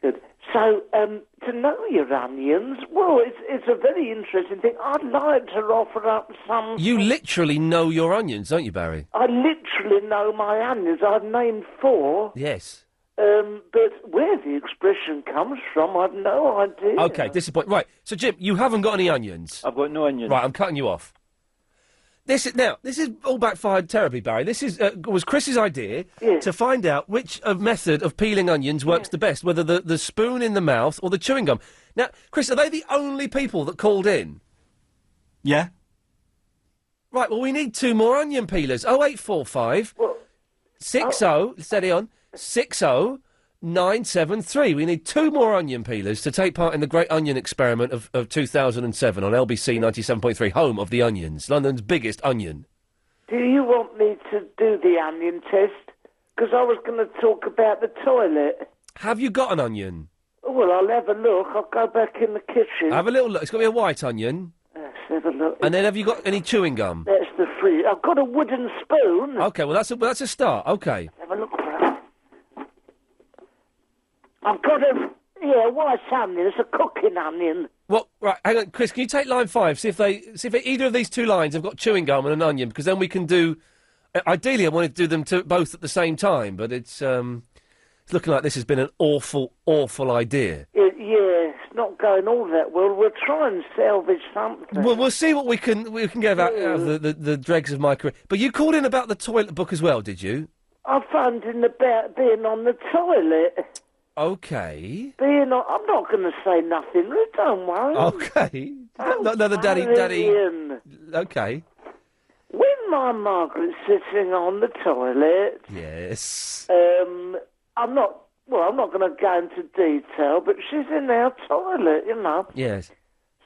S13: Good. So, to know your onions, well, it's a very interesting thing. I'd like to offer up some...
S3: You literally know your onions, don't you, Barry?
S13: I literally know my onions. I've named 4.
S3: Yes.
S13: But where the expression comes from, I've no idea.
S3: Okay, disappointing. Right, so Jim, you haven't got any onions.
S11: I've got no onions.
S3: Right, I'm cutting you off. This is all backfired terribly, Barry. This was Chris's idea to find out which method of peeling onions works the best, whether the spoon in the mouth or the chewing gum. Now, Chris, are they the only people that called in?
S7: Yeah.
S3: Right, well, we need 2 more onion peelers. 0845 60, steady on, 60973. We need 2 more onion peelers to take part in the Great Onion Experiment of 2007 on LBC 97.3, home of the onions, London's biggest onion.
S13: Do you want me to do the onion test? Because I was going to talk about the toilet.
S3: Have you got an onion?
S13: Well, I'll have a look. I'll go back in the kitchen.
S3: Have a little look. It's got to be a white onion.
S13: Let's have a look.
S3: And then have you got any chewing gum?
S13: That's the free. I've got a wooden spoon.
S3: Okay, well, that's a start. Okay.
S13: Have a look for it. I've got a white onion. It's a cooking onion.
S3: Well, right, hang on, Chris. Can you take line 5? See if either of these 2 lines have got chewing gum and an onion, because then we can do Ideally, I wanted to do them both at the same time, but it's looking like this has been an awful, awful idea.
S13: It's not going all that well. We'll try and salvage something.
S3: Well, we'll see what we can get out of the dregs of my career. But you called in about the toilet book as well, did you?
S13: I phoned in about being on the toilet.
S3: Okay.
S13: I'm not going to say nothing, rude, don't worry.
S3: Okay. Another daddy.
S13: Ian.
S3: Okay.
S13: When my Margaret's sitting on the toilet...
S3: Yes.
S13: I'm not going to go into detail, but she's in our toilet, you know.
S3: Yes.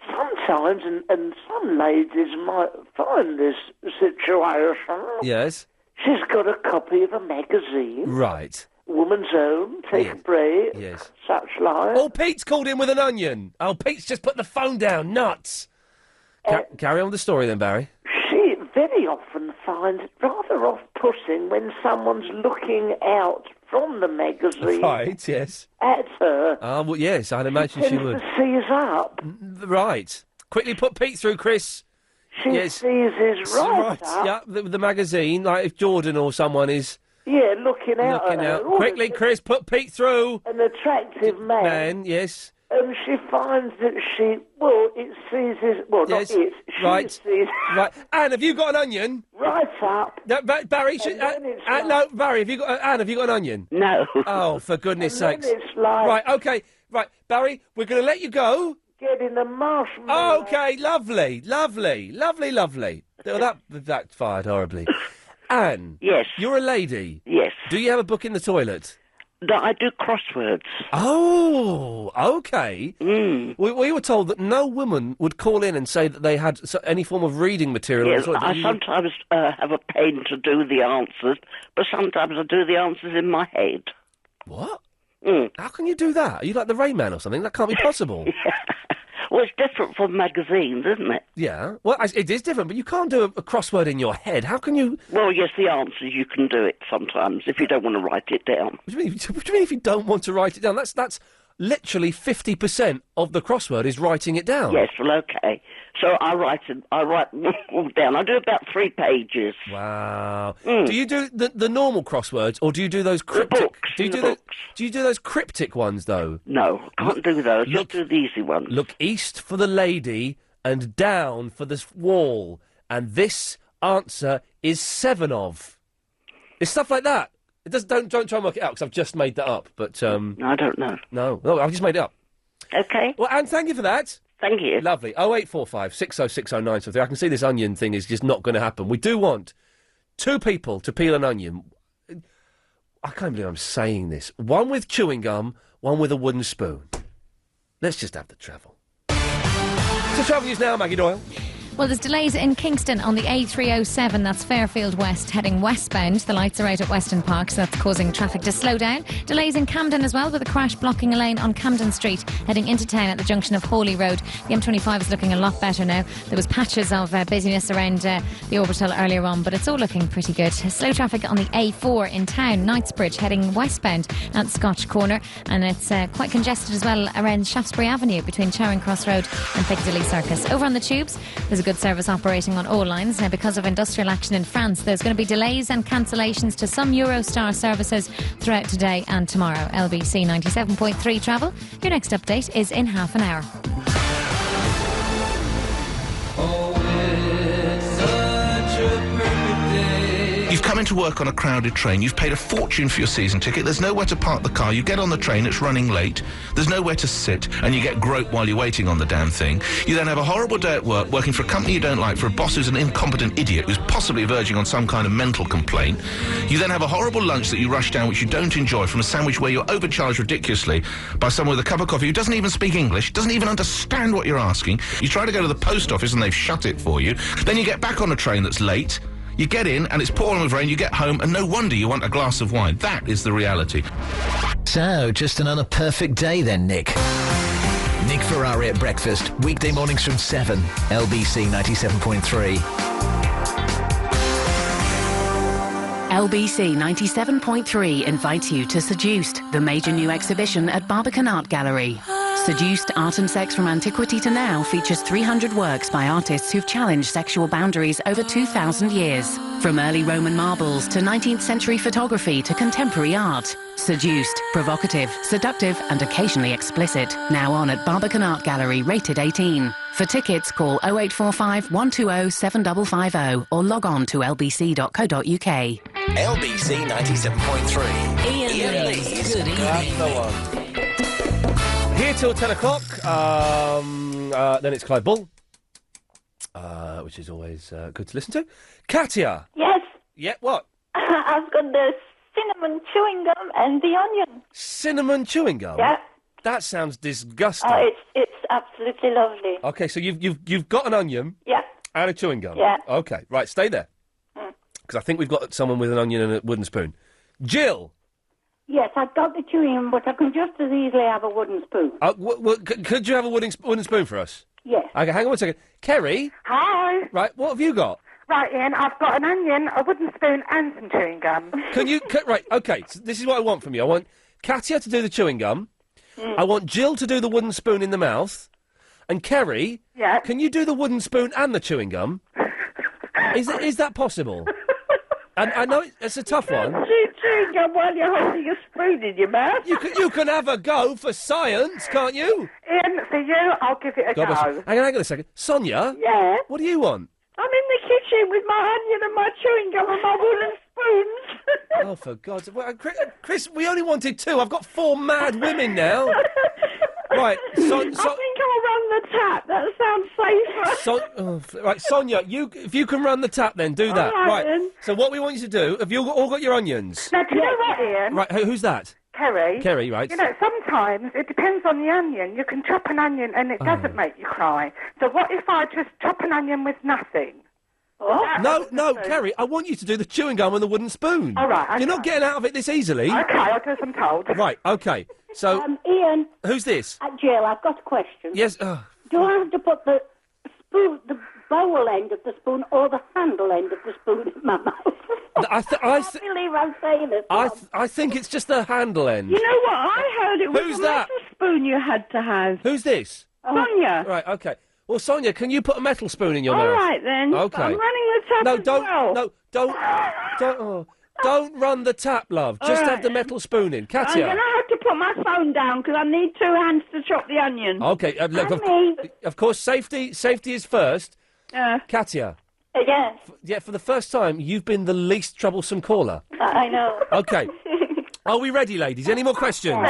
S13: Sometimes, and some ladies might find this situation.
S3: Yes.
S13: She's got a copy of a magazine.
S3: Right.
S13: Woman's Own, Take a Break,
S3: yes.
S13: such like.
S3: Oh, Pete's called in with an onion. Oh, Pete's just put the phone down. Nuts. Carry on with the story then, Barry.
S13: She very often finds it rather off-putting when someone's looking out from the magazine.
S3: Right, yes.
S13: At her.
S3: Well, yes, I'd imagine she would.
S13: To seize up.
S3: Right. Quickly put Pete through, Chris.
S13: She seizes right up.
S3: Yeah, the magazine, like if Jordan or someone is...
S13: Yeah, looking out at her.
S3: Quickly, Chris, put Pete through.
S13: An attractive man.
S3: Yes.
S13: And she finds that it seizes... Well,
S3: yes.
S13: not it. She seizes...
S3: Right. Anne, have you got an onion?
S13: Right up.
S3: No, Barry, no, Barry, have you got... Anne, have you got an onion?
S13: No.
S3: Oh, for goodness sakes.
S13: Then it's like...
S3: Right, OK. Right, Barry, we're going to let you go.
S13: Getting the marshmallow.
S3: OK, lovely. Well, that fired horribly. Anne.
S14: Yes.
S3: You're a lady.
S14: Yes.
S3: Do you have a book in the toilet?
S14: No, I do crosswords.
S3: Oh, OK. We were told that no woman would call in and say that they had any form of reading material.
S14: Yes, I sometimes have a pen to do the answers, but sometimes I do the answers in my head.
S3: What? How can you do that? Are you like the Rain Man or something? That can't be possible.
S14: Well, it's different from magazines, isn't it?
S3: Yeah. Well, it is different, but you can't do a crossword in your head. How can you...
S14: Well, yes, the answers, you can do it sometimes if you don't want to write it down.
S3: What do you mean if you don't want to write it down? That's literally 50% of the crossword is writing it down.
S14: Yes, well, OK. So I write all down. I do about 3 pages.
S3: Wow. Do you do the normal crosswords, or do you do those cryptic... Do you do those cryptic ones, though?
S14: No, I can't do those. Just do the easy ones.
S3: Look east for the lady and down for the wall. And this answer is 7 of. It's stuff like that. It doesn't. Don't try and work it out, because I've just made that up. But
S14: I don't know.
S3: No, I've just made it up.
S14: OK.
S3: Well, Anne, thank you for that.
S14: Thank you.
S3: Lovely. 0845 606 0973. I can see this onion thing is just not going to happen. We do want 2 people to peel an onion. I can't believe I'm saying this. One with chewing gum, one with a wooden spoon. Let's just have the travel. So travel news now, Maggie Doyle.
S15: Well, there's delays in Kingston on the A307, that's Fairfield West, heading westbound. The lights are out at Weston Park, so that's causing traffic to slow down. Delays in Camden as well, with a crash blocking a lane on Camden Street, heading into town at the junction of Hawley Road. The M25 is looking a lot better now. There was patches of busyness around the orbital earlier on, but it's all looking pretty good. Slow traffic on the A4 in town, Knightsbridge, heading westbound at Scotch Corner, and it's quite congested as well around Shaftesbury Avenue between Charing Cross Road and Piccadilly Circus. Over on the tubes, there's a good service operating on all lines. Now, because of industrial action in France, there's going to be delays and cancellations to some Eurostar services throughout today and tomorrow. LBC 97.3 travel. Your next update is in half an hour.
S16: You've come into work on a crowded train, you've paid a fortune for your season ticket, there's nowhere to park the car, you get on the train, it's running late, there's nowhere to sit, and you get groped while you're waiting on the damn thing. You then have a horrible day at work, working for a company you don't like, for a boss who's an incompetent idiot who's possibly verging on some kind of mental complaint. You then have a horrible lunch that you rush down which you don't enjoy, from a sandwich where you're overcharged ridiculously by someone with a cup of coffee who doesn't even speak English, doesn't even understand what you're asking. You try to go to the post office and they've shut it for you. Then you get back on a train that's late. You get in, and it's pouring with rain, you get home, and no wonder you want a glass of wine. That is the reality.
S1: So, just another perfect day then, Nick. Nick Ferrari at breakfast, weekday mornings from 7, LBC 97.3.
S12: LBC 97.3 invites you to Seduced, the major new exhibition at Barbican Art Gallery. Seduced Art and Sex from Antiquity to Now features 300 works by artists who've challenged sexual boundaries over 2,000 years. From early Roman marbles to 19th century photography to contemporary art. Seduced, provocative, seductive and occasionally explicit. Now on at Barbican Art Gallery, rated 18. For tickets, call 0845 120 7550 or log on to lbc.co.uk.
S1: LBC 97.3.
S12: Iain Lee's Good
S3: That's the one. Here till 10 o'clock. Then it's Clive Bull, which is always good to listen to. Katia.
S8: Yes.
S3: Yeah, what?
S8: I've got the cinnamon chewing gum and the onion.
S3: Cinnamon chewing gum?
S8: Yeah.
S3: That sounds disgusting.
S8: It's absolutely lovely.
S3: Okay, so you've got an onion.
S8: Yeah.
S3: And a chewing gum.
S8: Yeah.
S3: Okay, right, stay there. Because I think we've got someone with an onion and a wooden spoon. Jill.
S2: Yes, I've got the chewing, but I can just as easily have a wooden spoon.
S3: Could you have a wooden spoon for us?
S2: Yes.
S3: Okay, hang on one second. Kerry.
S5: Hi.
S3: Right, what have you got?
S5: Right, Ian, I've got an onion, a wooden spoon, and some chewing gum.
S3: Right, okay, so this is what I want from you. I want Katia to do the chewing gum. I want Jill to do the wooden spoon in the mouth. And Kerry, can you do the wooden spoon and the chewing gum? Is that possible? And I know it's a tough one.
S8: Chewing gum while you're holding a spoon in your mouth.
S3: You can have a go for science, can't you?
S5: Ian, for you, I'll give it a
S3: God bless
S5: go.
S3: you. Hang on a second. Sonia?
S8: Yeah?
S3: What do you want?
S8: I'm in the kitchen with my onion and my chewing gum and my wooden spoons.
S3: Oh, for God's sake. Well, Chris, we only wanted two. I've got 4 mad women now. Right,
S8: I think I'll run the tap. That sounds safer.
S3: Right, Sonia, if you can run the tap, then do that.
S8: All right, then.
S3: So what we want you to do, have you all got your onions?
S5: Now, do you know what, Ian?
S3: Right, who's that?
S5: Kerry.
S3: Kerry, right.
S5: You know, sometimes it depends on the onion. You can chop an onion and it doesn't make you cry. So what if I just chop an onion with nothing?
S3: No, Kerry, I want you to do the chewing gum and the wooden spoon.
S5: All right,
S3: You're not getting out of it this easily.
S5: Okay, I'll do as I'm told.
S3: Right, okay. So,
S2: Ian.
S3: Who's this?
S2: Jill, I've got a question.
S3: Yes.
S2: Do I have to put the spoon, the bowl end of the spoon, or the handle end of the spoon in my mouth?
S3: I
S2: believe I'm saying it.
S3: I think it's just the handle end.
S8: You know what? I heard it was
S3: Who's
S8: a
S3: that?
S8: metal spoon you had to have.
S3: Who's this?
S8: Sonia.
S3: Right, okay. Well, Sonia, can you put a metal spoon in your
S8: All
S3: mouth?
S8: right, then.
S3: Okay.
S8: I'm running the tap as well.
S3: Don't run the tap, love.
S8: All
S3: Just
S8: right.
S3: have the metal spoon in.
S8: I'm
S3: Katia.
S8: going to have to put my phone down because I need 2 hands to chop the onion.
S3: Okay, look, of course, safety is first. Katia.
S8: Yes.
S3: For the first time, you've been the least troublesome caller.
S8: I know.
S3: Okay. Are we ready, ladies? Any more questions?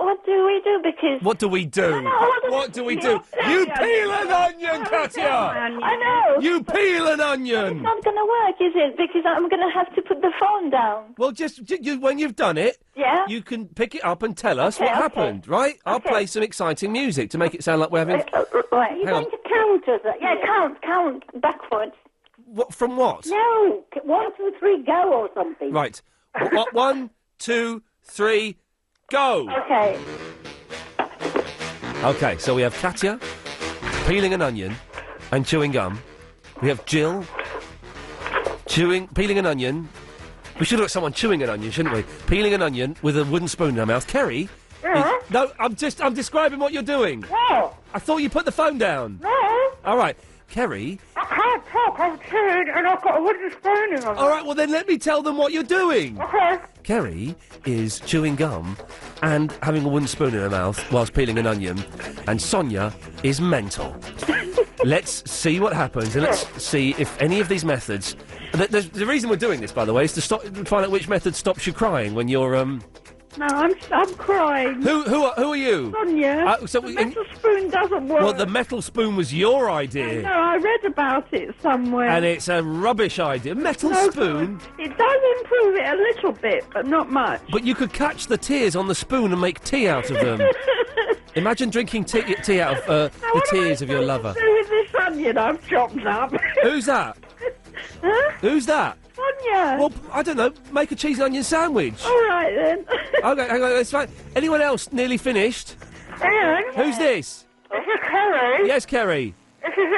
S8: What do we do? Because
S3: What do we do? What do we do? You peel an onion, Katia!
S8: I know.
S3: You peel an onion!
S8: It's not going to work, is it? Because I'm going to have to put the phone down.
S3: Well, when you've done it, you can pick it up and tell us what happened, right? I'll play some exciting music to make it sound like we're having...
S8: Right.
S2: You're
S3: Hang on.
S2: going to count us?
S8: Yeah, count backwards.
S3: From what?
S2: No, 1, 2, 3, go or something.
S3: Right. 1, 2, 3, go!
S8: Okay.
S3: Okay, so we have Katia peeling an onion and chewing gum. We have Jill peeling an onion. We should have got someone chewing an onion, shouldn't we? Peeling an onion with a wooden spoon in her mouth. Kerry? No, I'm describing what you're doing.
S5: No.
S3: I thought you put the phone down.
S5: No.
S3: All right. Kerry?
S5: I can't talk. I'm chewing and I've got a wooden spoon in my mouth.
S3: All right, well then let me tell them what you're doing.
S5: Okay.
S3: Kerry is chewing gum and having a wooden spoon in her mouth whilst peeling an onion, and Sonia is mental. Let's see what happens, and let's see if any of these methods... The reason we're doing this, by the way, is to find out which method stops you crying when you're...
S8: No, I'm crying.
S3: Who are you?
S8: Sonia.
S3: So
S8: the metal spoon doesn't work.
S3: Well, the metal spoon was your idea.
S8: No, I read about it somewhere.
S3: And it's a rubbish idea. Metal spoon?
S8: It does improve it a little bit, but not much.
S3: But you could catch the tears on the spoon and make tea out of them. Imagine drinking tea out of the tears of your lover.
S8: What do with this onion I've chopped up?
S3: Who's that?
S8: Huh?
S3: Who's that?
S8: Sonia.
S3: Well, I don't know. Make a cheese and onion sandwich.
S8: All right, then.
S3: Okay, hang on. That's fine. Anyone else nearly finished?
S5: Ian?
S3: Who's this?
S5: This is Kerry.
S3: Yes, Kerry.
S5: This is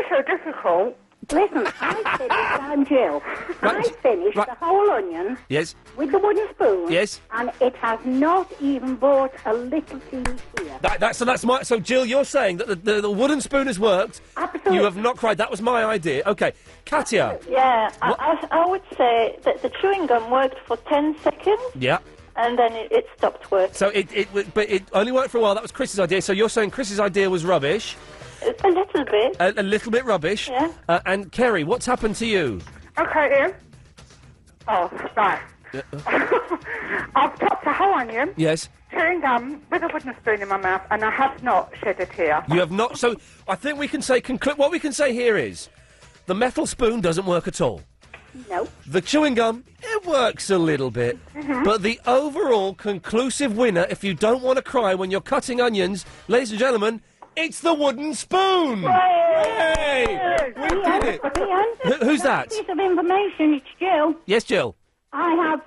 S5: so difficult.
S2: Listen, I finished, I'm Jill. I finished the whole onion
S3: Yes.
S2: with the wooden spoon.
S3: Yes.
S2: And it has not even brought a little teeny tear.
S3: So Jill, you're saying that the wooden spoon has worked.
S2: Absolutely.
S3: You have not cried. That was my idea. Okay, Katya.
S8: Yeah, I would say that the chewing gum worked for 10 seconds
S3: Yeah.
S8: and then it stopped working.
S3: So but it only worked for a while. That was Chris's idea. So you're saying Chris's idea was rubbish.
S8: A little bit.
S3: A little bit rubbish.
S8: Yeah.
S3: And Kerry, what's happened to you?
S17: Okay, Ian. Oh, right. I've chopped a whole onion,
S3: Yes.
S17: chewing gum with a wooden spoon in my mouth, and I have not shed a tear.
S3: You have not. So I think we can say what we can say here is the metal spoon doesn't work at all.
S2: No.
S3: The chewing gum, it works a little bit.
S2: Mhm.
S3: But the overall conclusive winner, if you don't want to cry when you're cutting onions, ladies and gentlemen, it's the wooden spoon! Yay! We did it! Who's that?
S2: Piece of information, it's Jill.
S3: Yes, Jill.
S2: I have,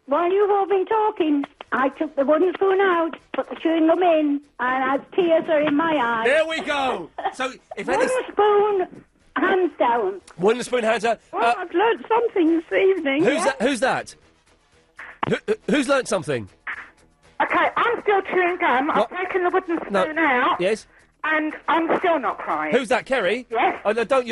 S2: while you've all been talking, I took the wooden spoon out, put the chewing gum in, and tears are in my eyes.
S3: There we go! So, if
S2: Wooden spoon, hands down.
S3: Wooden spoon, hands out.
S2: Well, I've learnt something this evening.
S3: Who's that? Who's learnt something?
S17: Okay, I'm still chewing gum.
S3: What?
S17: I've taken the wooden spoon
S3: No.
S17: out.
S3: Yes?
S17: And I'm still not crying.
S3: Who's that, Kerry?
S17: Yes.
S3: Oh, no, don't,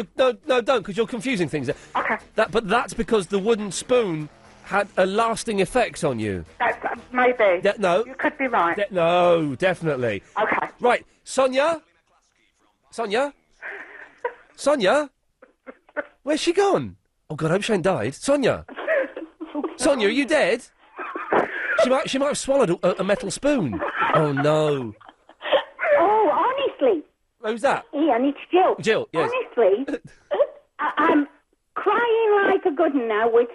S3: because you're confusing things.
S17: Okay.
S3: But that's because the wooden spoon had a lasting effect on you.
S17: That's, maybe.
S3: No.
S17: You could be right.
S3: No, definitely.
S17: Okay.
S3: Right, Sonia? Sonia? Sonia? Where's she gone? Oh, God, I hope she ain't died. Sonia? Sonia, are you dead? She might have swallowed a metal spoon. Oh, no.
S2: Oh, honestly.
S3: Who's that?
S2: Ian, it's Jill.
S3: Jill, yes.
S2: Honestly, I'm crying like a good one now with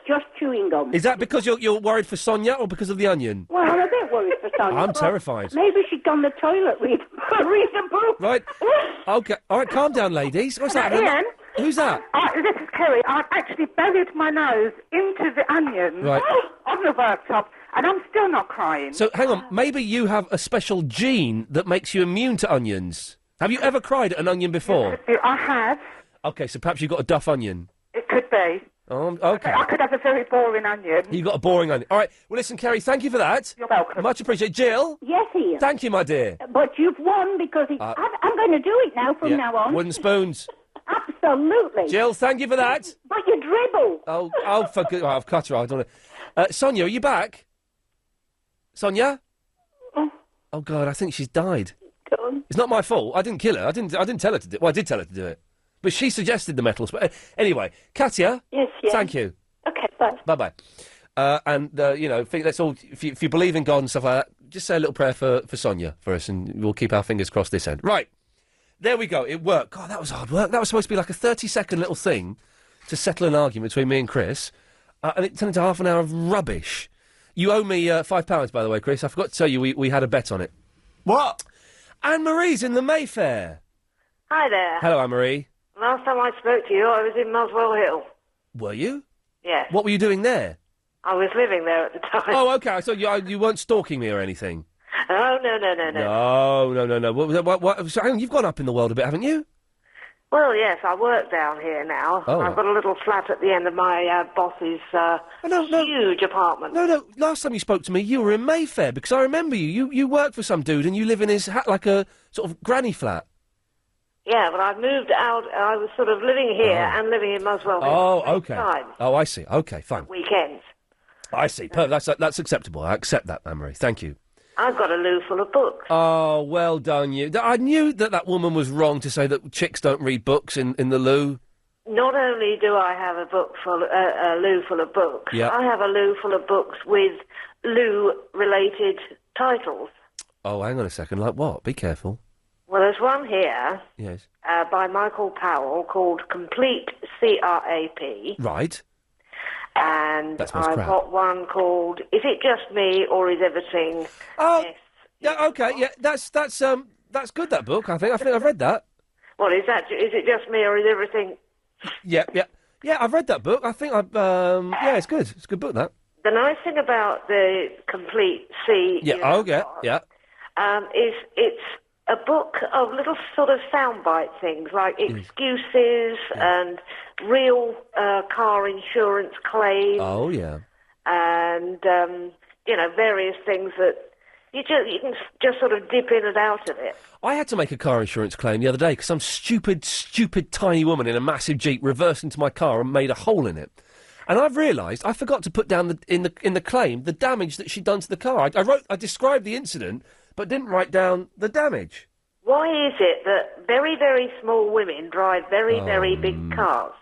S2: just chewing gum.
S3: Is that because you're worried for Sonia or because of the onion?
S2: Well, I'm a bit worried for Sonia.
S3: I'm
S2: but
S3: terrified.
S2: Maybe she'd gone to the toilet read a book.
S3: Right. Okay. All right, calm down, ladies. What's that?
S17: Ian?
S3: Who's that?
S17: This is Kerry. I've actually buried my nose into the onions
S3: Right.
S17: on the worktop, and I'm still not crying.
S3: So, hang on. Maybe you have a special gene that makes you immune to onions. Have you ever cried at an onion before?
S17: I have.
S3: Okay, so perhaps you've got a duff onion.
S17: It could be.
S3: Oh, okay.
S17: I could have a very boring onion.
S3: You got a boring onion. All right. Well, listen, Kerry, thank you for that.
S17: You're welcome.
S3: Much appreciated. Jill?
S2: Yes, Ian.
S3: Thank you, my dear.
S2: But you've won because I'm going to do it now from
S3: Yeah.
S2: now on.
S3: Wooden spoons.
S2: Absolutely.
S3: Jill, thank you for that.
S2: But you dribble.
S3: Oh, for good. I've cut her. I don't know. Sonia, are you back? Sonia? Oh, God, I think she's died. It's not my fault. I didn't kill her. I didn't tell her to do it. Well, I did tell her to do it. But she suggested the metal spoon. Anyway, Katya?
S8: Yes.
S3: Thank you.
S8: Okay, bye.
S3: Bye-bye. Let's all, if you believe in God and stuff like that, just say a little prayer for Sonia for us, and we'll keep our fingers crossed this end. Right. There we go. It worked. God, that was hard work. That was supposed to be like a 30-second little thing to settle an argument between me and Chris, and it turned into half an hour of rubbish. You owe me £5, by the way, Chris. I forgot to tell you we had a bet on it. What? Anne-Marie's in the Mayfair.
S18: Hi there.
S3: Hello, Anne-Marie.
S18: Last time I spoke to you, I was in Muswell Hill.
S3: Were you?
S18: Yes.
S3: What were you doing there?
S18: I was living there at the time.
S3: Oh, okay. I thought you weren't stalking me or anything.
S18: Oh, no.
S3: No. What, so, hang on, you've gone up in the world a bit, haven't you?
S18: Well, yes, I work down here now.
S3: Oh.
S18: I've got a little flat at the end of my boss's huge apartment.
S3: No. Last time you spoke to me, you were in Mayfair, because I remember you. You work for some dude and you live in his like a sort of granny flat.
S18: Yeah, but I've moved out. I was sort of living here and living in Muswell Hill.
S3: Oh,
S18: at the
S3: okay.
S18: same time,
S3: Oh, I see. Okay, fine.
S18: weekends.
S3: I see. That's acceptable. I accept that, Anne-Marie. Thank you.
S18: I've got a loo full of books.
S3: Oh, well done, you. I knew that woman was wrong to say that chicks don't read books in the loo.
S18: Not only do I have a loo full of books,
S3: Yeah.
S18: I have a loo full of books with loo-related titles.
S3: Oh, hang on a second. Like what? Be careful.
S18: Well, there's one here
S3: Yes.
S18: by Michael Powell called Complete CRAP.
S3: Right.
S18: And
S3: That smells
S18: I've
S3: crap.
S18: got one called Is It Just Me or Is Everything?
S3: Oh, yeah. Okay. Yeah. That's good. That book. I think I've read that.
S18: What is that? Is it just me or is everything?
S3: Yeah. I've read that book. I think yeah, it's good. It's a good book. That.
S18: The nice thing about the Complete C.
S3: Yeah.
S18: you know,
S3: Oh, yeah. Yeah.
S18: is it's a book of little sort of soundbite things like excuses and real car insurance claims.
S3: Oh, yeah.
S18: And, various things that you can just sort of dip in and out of it.
S3: I had to make a car insurance claim the other day because some stupid tiny woman in a massive Jeep reversed into my car and made a hole in it. And I've realised I forgot to put down in the claim the damage that she'd done to the car. I described the incident, but didn't write down the damage.
S18: Why is it that very, very small women drive very, very big cars?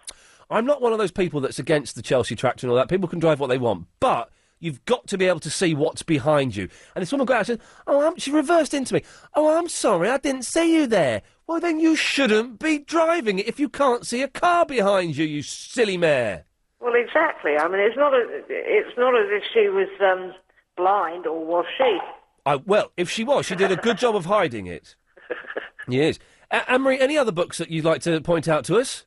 S3: I'm not one of those people that's against the Chelsea tractor and all that. People can drive what they want, but you've got to be able to see what's behind you. And this woman got out and said, she reversed into me. Oh, I'm sorry, I didn't see you there. Well, then you shouldn't be driving it if you can't see a car behind you, you silly mare.
S18: Well, exactly. I mean, it's not as if she was blind, or was she?
S3: Well, if she was, she did a good job of hiding it. Yes. Anne-Marie, any other books that you'd like to point out to us?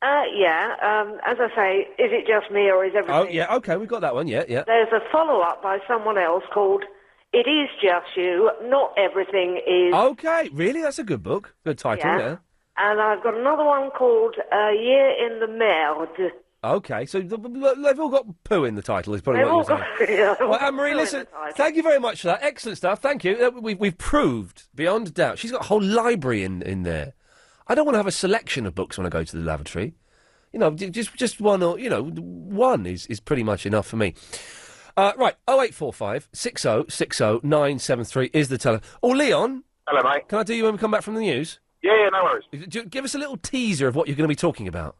S18: As I say, is it just me or is everything...
S3: Oh, yeah, OK, we've got that one, yeah.
S18: There's a follow-up by someone else called It Is Just You, Not Everything Is...
S3: OK, really? That's a good book. Good title, yeah.
S18: And I've got another one called A Year in the Merde.
S3: OK, so they've all got poo in the title, is probably what you're saying. Well, Anne-Marie, listen, thank you very much for that. Excellent stuff, thank you. We've proved, beyond a doubt, she's got a whole library in there. I don't want to have a selection of books when I go to the lavatory. Just one, or, one is pretty much enough for me. Right, 0845 60 60 973 is the telephone. Oh, Leon.
S6: Hello, mate.
S3: Can I do you when we come back from the news?
S6: Yeah, no worries.
S3: Give us a little teaser of what you're going to be talking about.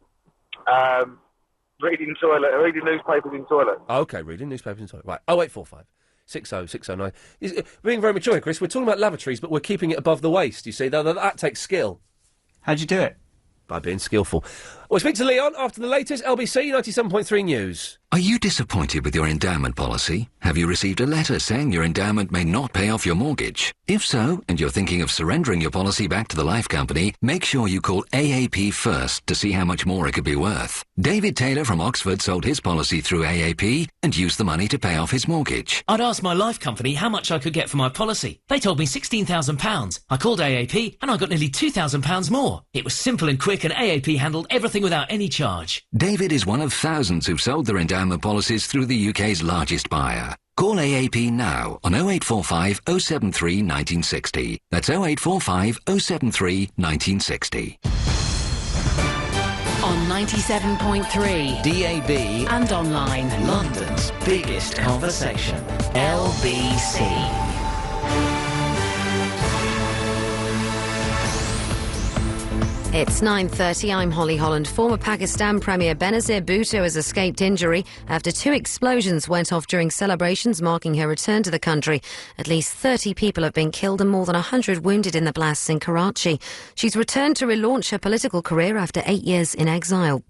S6: Reading newspapers in toilet.
S3: OK, reading newspapers in toilet. Right, 0845 60 609. We're being very mature, Chris. We're talking about lavatories, but we're keeping it above the waist, you see. That takes skill.
S7: How'd you do it?
S3: By being skillful. We'll speak to Leon after the latest LBC 97.3 news.
S9: Are you disappointed with your endowment policy? Have you received a letter saying your endowment may not pay off your mortgage? If so, and you're thinking of surrendering your policy back to the life company, make sure you call AAP first to see how much more it could be worth. David Taylor from Oxford sold his policy through AAP and used the money to pay off his mortgage.
S19: I'd asked my life company how much I could get for my policy. They told me £16,000. I called AAP and I got nearly £2,000 more. It was simple and quick, and AAP handled everything without any charge.
S9: David is one of thousands who've sold their endowment policies through the UK's largest buyer. Call AAP now on 0845 073 1960. That's 0845 073 1960.
S12: On 97.3
S1: DAB
S12: and online,
S1: London's biggest conversation, LBC.
S10: It's 9:30. I'm Holly Holland. Former Pakistan Premier Benazir Bhutto has escaped injury after 2 explosions went off during celebrations marking her return to the country. At least 30 people have been killed and more than 100 wounded in the blasts in Karachi. She's returned to relaunch her political career after 8 years in exile.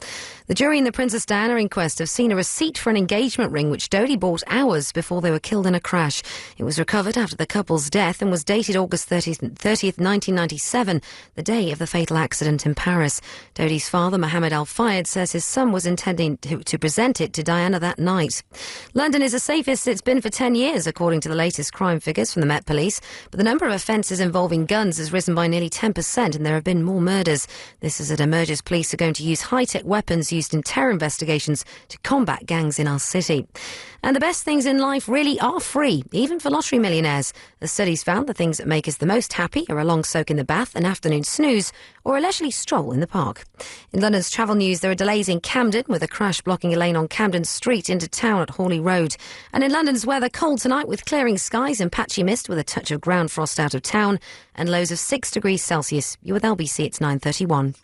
S10: The jury in the Princess Diana inquest have seen a receipt for an engagement ring which Dodi bought hours before they were killed in a crash. It was recovered after the couple's death and was dated August 30th, 1997, the day of the fatal accident in Paris. Dodi's father, Mohammed Al-Fayed, says his son was intending to present it to Diana that night. London is the safest it's been for 10 years, according to the latest crime figures from the Met Police. But the number of offences involving guns has risen by nearly 10%, and there have been more murders. This is as Emergers police are going to use high-tech weapons used in terror investigations to combat gangs in our city. And the best things in life really are free, even for lottery millionaires. The studies found the things that make us the most happy are a long soak in the bath, an afternoon snooze, or a leisurely stroll in the park. In London's travel news, there are delays in Camden, with a crash blocking a lane on Camden Street into town at Hawley Road. And in London's weather, cold tonight with clearing skies and patchy mist with a touch of ground frost out of town, and lows of 6 degrees Celsius. You're with LBC, it's 9:31.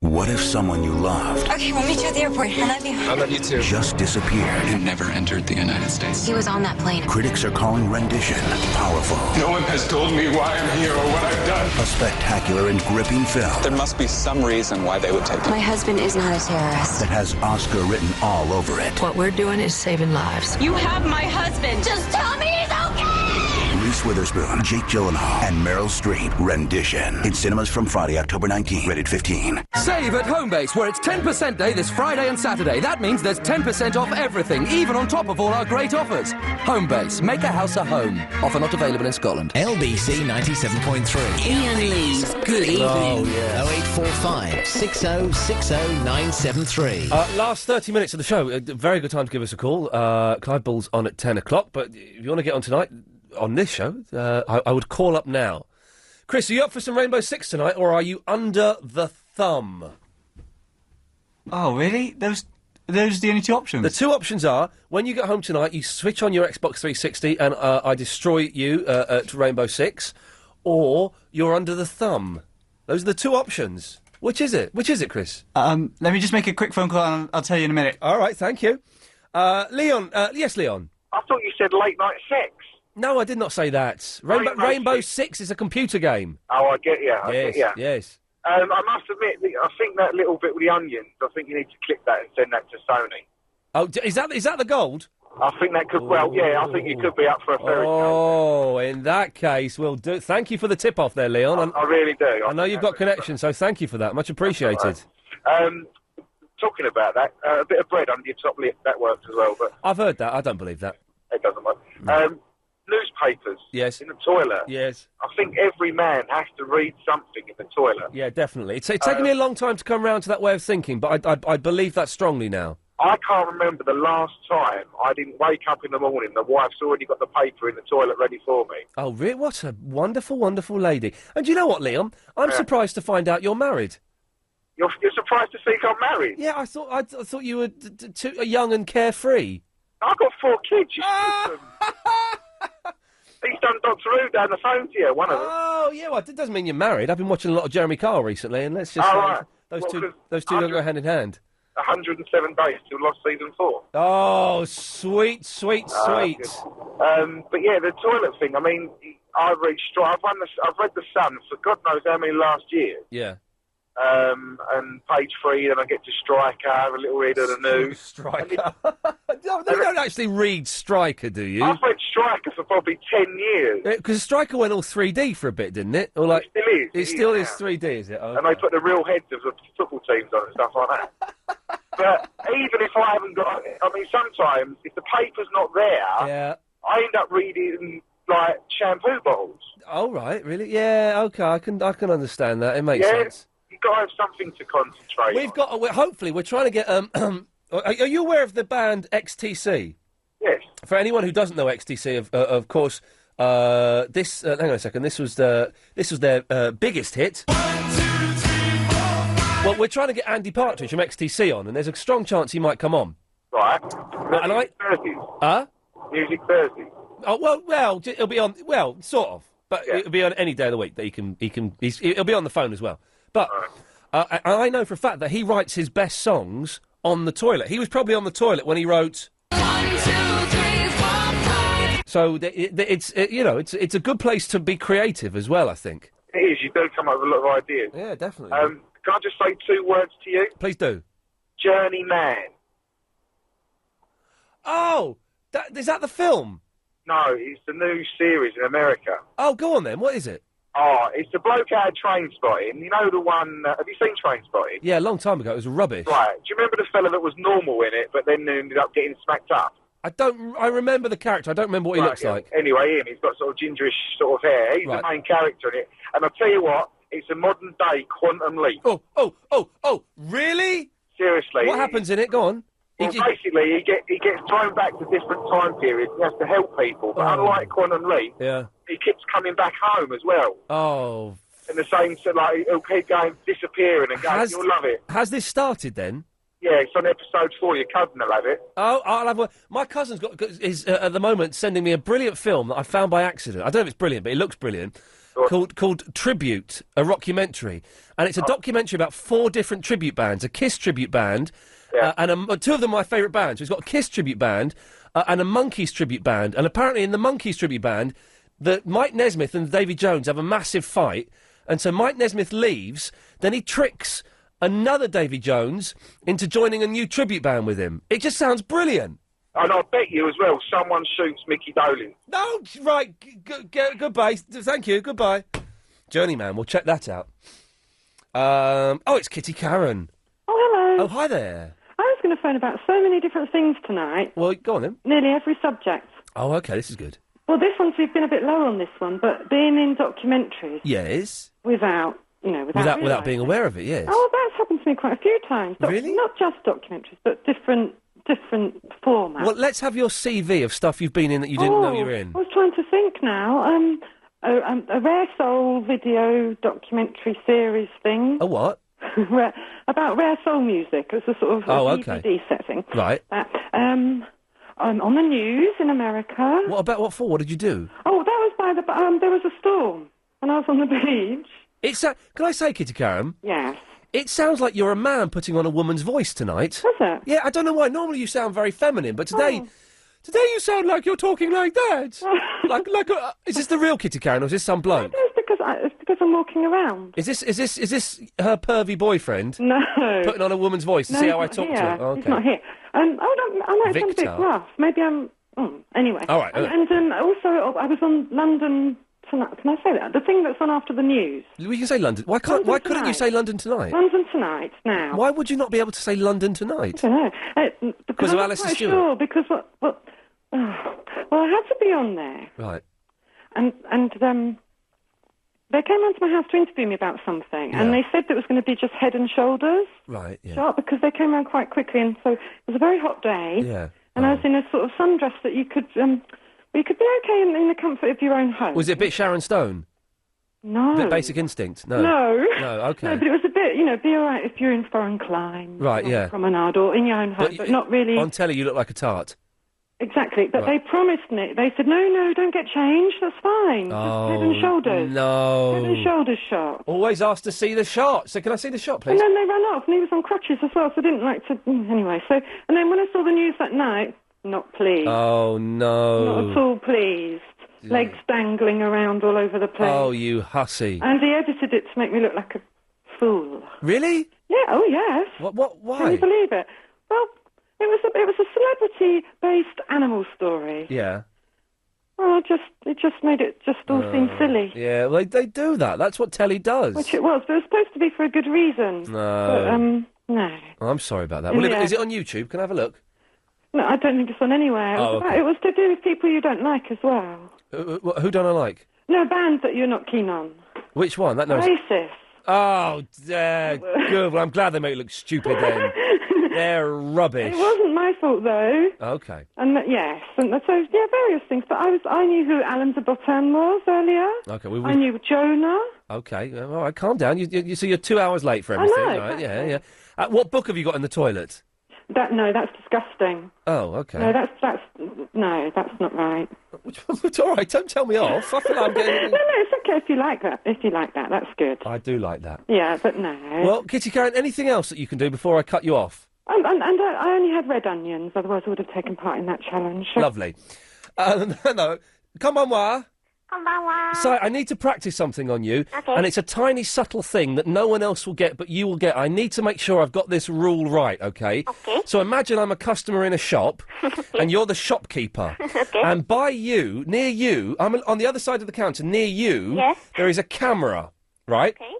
S21: What if someone you loved...
S22: Okay, we'll meet you at the airport. I love you.
S21: I love you too. ...just disappeared?
S22: And never entered the United States. He was on that plane.
S21: Critics are calling Rendition powerful.
S23: No one has told me why I'm here or what I've done.
S21: A spectacular and gripping film.
S22: There must be some reason why they would take him. My husband is not a terrorist.
S21: That has Oscar written all over it.
S22: What we're doing is saving lives. You have my husband. Just tell me he's okay!
S21: Reese Witherspoon, Jake Gyllenhaal, and Meryl Streep rendition. In cinemas from Friday, October 19. Rated 15.
S4: Save at Homebase, where it's 10% day this Friday and Saturday. That means there's 10% off everything, even on top of all our great offers. Homebase, make a house a home. Offer not available in Scotland.
S1: LBC 97.3.
S12: Ian Lee's Good Evening.
S1: Oh, yeah. 0845 6060 973.
S3: Last 30 minutes of the show. A very good time to give us a call. Clive Bull's on at 10 o'clock, but if you want to get on tonight, on this show, I would call up now. Chris, are you up for some Rainbow Six tonight, or are you under the thumb?
S7: Oh, really? Those are the only two options?
S3: The two options are, when you get home tonight, you switch on your Xbox 360 and I destroy you at Rainbow Six, or you're under the thumb. Those are the two options. Which is it? Which is it, Chris?
S7: Let me just make a quick phone call and I'll tell you in a minute.
S3: All right, thank you. Leon, yes, Leon?
S6: I thought you said late night sex.
S3: No, I did not say that. Rainbow Six is a computer game.
S6: Oh, I get you.
S3: Yes.
S6: I must admit, I think that little bit with the onions, I think you need to clip that and send that to Sony.
S3: Oh, is that the gold?
S6: I think that could, I think you could be up for a ferret.
S3: Oh, in that case, we'll do. Thank you for the tip-off there, Leon.
S6: I really do.
S3: I know you've got connections, so thank you for that. Much appreciated.
S6: Talking about that, a bit of bread under your top lip, that works as well. But
S3: I've heard that. I don't believe that.
S6: It doesn't work. Newspapers.
S3: Yes.
S6: In the toilet.
S3: Yes.
S6: I think every man has to read something in the toilet.
S3: Yeah, definitely. It's taken me a long time to come round to that way of thinking, but I believe that strongly now.
S6: I can't remember the last time I didn't wake up in the morning, the wife's already got the paper in the toilet ready for me.
S3: Oh, really? What a wonderful, wonderful lady. And do you know what, Leon? I'm surprised to find out you're married.
S6: You're surprised to think I'm married?
S3: Yeah, I thought you were too young and carefree.
S6: I've got 4 kids. You them. He's done Doctor Who down the phone to you, one of them.
S3: Oh, yeah, well, it doesn't mean you're married. I've been watching a lot of Jeremy Kyle recently, and let's just say
S6: right.
S3: those two don't go hand in hand.
S6: 107 days till lost season 4.
S3: Oh, sweet.
S6: But yeah, the toilet thing. I mean, I've read The Sun for God knows how many last year.
S3: Yeah.
S6: And page 3, then I get to Striker, have a little read of the news.
S3: Striker. You don't actually read Striker, do you?
S6: I've read Striker for probably 10 years.
S3: Because Striker went all 3D for a bit, didn't it? Or like,
S6: it still is.
S3: It still is 3D, is it? Okay.
S6: And they put the real heads of the football teams on and stuff like that. But even if I haven't got... I mean, sometimes, if the paper's not there, I end up reading, like, shampoo bottles. Oh, right, really? Yeah, OK, I can understand that. It makes sense. You've got to have something to concentrate on.
S3: Hopefully, we're trying to get... Are you aware of the band XTC?
S6: Yes.
S3: For anyone who doesn't know XTC, of course, this... hang on a second. This was their biggest hit. Well, we're trying to get Andy Partridge from XTC on, and there's a strong chance he might come on.
S6: Right.
S3: Thursdays.
S6: Music Thursday.
S3: Oh, well, it'll be on... Well, sort of. But it'll be on any day of the week that he'll be on the phone as well. But I know for a fact that he writes his best songs on the toilet. He was probably on the toilet when he wrote... 1, 2, 3, 4, 5. So it's a good place to be creative as well, I think.
S6: It is. You do come up with a lot of ideas.
S3: Yeah, definitely.
S6: Can I just say 2 words to you?
S3: Please do.
S6: Journeyman.
S3: Oh, is that the film?
S6: No, it's the new series in America.
S3: Oh, go on then. What is it?
S6: Oh, it's the bloke out of Train Spotting. You know the one... have you seen Train Spotting?
S3: Yeah, a long time ago. It was rubbish.
S6: Right. Do you remember the fella that was normal in it, but then ended up getting smacked up?
S3: I remember the character. I don't remember what he looks like.
S6: Anyway, he's got sort of gingerish sort of hair. He's the main character in it. And I'll tell you what, it's a modern-day Quantum Leap.
S3: Oh, really?
S6: Seriously.
S3: What happens in it? Go on.
S6: Well, basically, he gets thrown back to different time periods. He has to help people. But unlike Quantum Leap, he keeps coming back home as well.
S3: Oh.
S6: In the same, he'll keep going, disappearing and going. You'll love it.
S3: Has this started then?
S6: Yeah, it's on episode 4. Your cousin will have it.
S3: Oh, I'll have one. My cousin's is at the moment sending me a brilliant film that I found by accident. I don't know if it's brilliant, but it looks brilliant. Called Tribute, a rockumentary. And it's a documentary about 4 different tribute bands. A Kiss tribute band, and 2 of them are my favourite bands. So it's got a Kiss tribute band and a Monkees tribute band. And apparently in the Monkees tribute band, Mike Nesmith and Davy Jones have a massive fight. And so Mike Nesmith leaves, then he tricks another Davy Jones into joining a new tribute band with him. It just sounds brilliant.
S6: And I bet you as well, someone shoots Mickey Dolan.
S3: No, right. Goodbye. Thank you. Goodbye. Journeyman. We'll check that out. It's Kitty Karen.
S11: Oh, hello.
S3: Oh, hi there.
S11: I was going to phone about so many different things tonight.
S3: Well, go on then.
S11: Nearly every subject.
S3: Oh, okay. This is good.
S11: Well, this one's, we've been a bit low on this one, but being in documentaries
S3: Yes.
S11: without
S3: Without being aware of it, yes.
S11: Oh, that's happened to me quite a few times.
S3: Really?
S11: Not just documentaries, but different formats.
S3: Well, let's have your CV of stuff you've been in that you didn't know you were in.
S11: I was trying to think now. A Rare Soul video documentary series thing.
S3: A what?
S11: About Rare Soul music. It's a sort of DVD setting.
S3: Right.
S11: On the news in America.
S3: What for? What did you do?
S11: Oh, that was by the... there was a storm, and I was on the beach.
S3: Can I say, Kitty Karen?
S11: Yes.
S3: It sounds like you're a man putting on a woman's voice tonight.
S11: Does it?
S3: Yeah, I don't know why. Normally you sound very feminine, but today you sound like you're talking like that. Is this the real Kitty Karen, or is this some bloke?
S11: It's because I'm walking around.
S3: Is this her pervy boyfriend?
S11: No.
S3: Putting on a woman's voice to
S11: No,
S3: see
S11: he's
S3: how I
S11: not
S3: talk
S11: here.
S3: to her? Okay.
S11: He's not here. I might sound a
S3: Victor.
S11: bit gruff. Maybe I'm... anyway.
S3: All right.
S11: And also, I was on London Tonight. Can I say that? The thing that's on after the news.
S3: We can say London. Why couldn't you say London Tonight?
S11: London Tonight, now.
S3: Why would you not be able to say London Tonight?
S11: I don't know.
S3: Because of Alistair Stewart?
S11: Sure, because well, I had to be on there.
S3: Right.
S11: And they came round to my house to interview me about something, and they said that it was going to be just head and shoulders.
S3: Right, yeah.
S11: Sharp, because they came round quite quickly, and so it was a very hot day.
S3: Yeah.
S11: And I was in a sort of sundress that you could be okay in the comfort of your own home.
S3: Was it a bit Sharon Stone?
S11: No.
S3: A bit Basic Instinct? No.
S11: No.
S3: No, okay.
S11: No, but it was a bit, be all right if you're in foreign climes.
S3: Right,
S11: or
S3: yeah.
S11: Promenade or in your own home, but not really...
S3: On telly, you look like a tart.
S11: Exactly, but
S3: Right.
S11: they promised me. They said, no, don't get changed, that's fine. Just head and shoulders.
S3: No.
S11: Head and shoulders shot.
S3: Always asked to see the shot. So can I see the shot, please?
S11: And then they ran off, and he was on crutches as well, so I didn't like to... Anyway, so... And then when I saw the news that night, not pleased.
S3: Oh, no.
S11: Not at all pleased. Legs dangling around all over the place.
S3: Oh, you hussy.
S11: And he edited it to make me look like a fool.
S3: Really?
S11: Yeah, oh yes.
S3: Why?
S11: Can you believe it? Well, it was a celebrity-based animal story.
S3: Yeah.
S11: Well, it just made it just all seem silly.
S3: Yeah, well, they do that. That's what telly does.
S11: Which it was, but it was supposed to be for a good reason.
S3: No.
S11: But, no.
S3: Oh, I'm sorry about that. Well,
S11: Yeah.
S3: is it on YouTube? Can I have a look?
S11: No, I don't think it's on anywhere. It was to do with people you don't like as well.
S3: Who don't I like?
S11: No, bands that you're not keen on.
S3: Which one? That knows.
S11: Oasis.
S3: Oh, good. Well, I'm glad they make it look stupid then. They're rubbish.
S11: It wasn't my fault, though.
S3: Okay.
S11: And yes, and so, yeah, various things. But I knew who Alan de Botton was earlier.
S3: Okay.
S11: I knew Jonah.
S3: Okay. All right, calm down. So you're 2 hours late for everything.
S11: know,
S3: Right? Yeah. What book have you got in the toilet?
S11: That's disgusting.
S3: Oh, okay.
S11: No, that's not right.
S3: It's all right. Don't tell me off. I feel like I'm getting...
S11: No, it's okay if you like that. That's good.
S3: I do like that.
S11: Yeah, but no.
S3: Well, Kitty Karen, anything else that you can do before I cut you off?
S11: And I only had red onions, otherwise I would have taken part in that challenge.
S3: Lovely. No. Konbanwa.
S13: Konbanwa.
S3: So I need to practice something on you,
S13: Okay.
S3: and it's a tiny, subtle thing that no one else will get, but you will get. I need to make sure I've got this rule right, okay?
S13: Okay.
S3: So imagine I'm a customer in a shop, and you're the shopkeeper.
S13: Okay.
S3: And by you, near you, I'm on the other side of the counter, near you,
S13: Yes.
S3: there is a camera, right?
S13: Okay.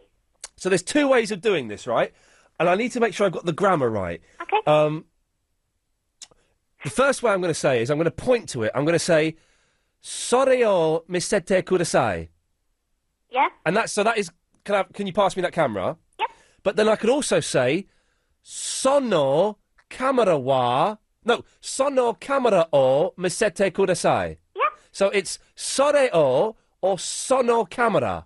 S3: So there's two ways of doing this, right? And I need to make sure I've got the grammar right.
S13: Okay.
S3: The first way I'm going to say is I'm going to point to it. I'm going to say, "Sore o misete kudasai."
S13: Yeah.
S3: And that is. Can you pass me that camera?
S13: Yep.
S3: But then I could also say, "Sono camera wa." No, "Sono camera o misete kudasai."
S13: Yeah.
S3: So it's "sore o" or "sono camera."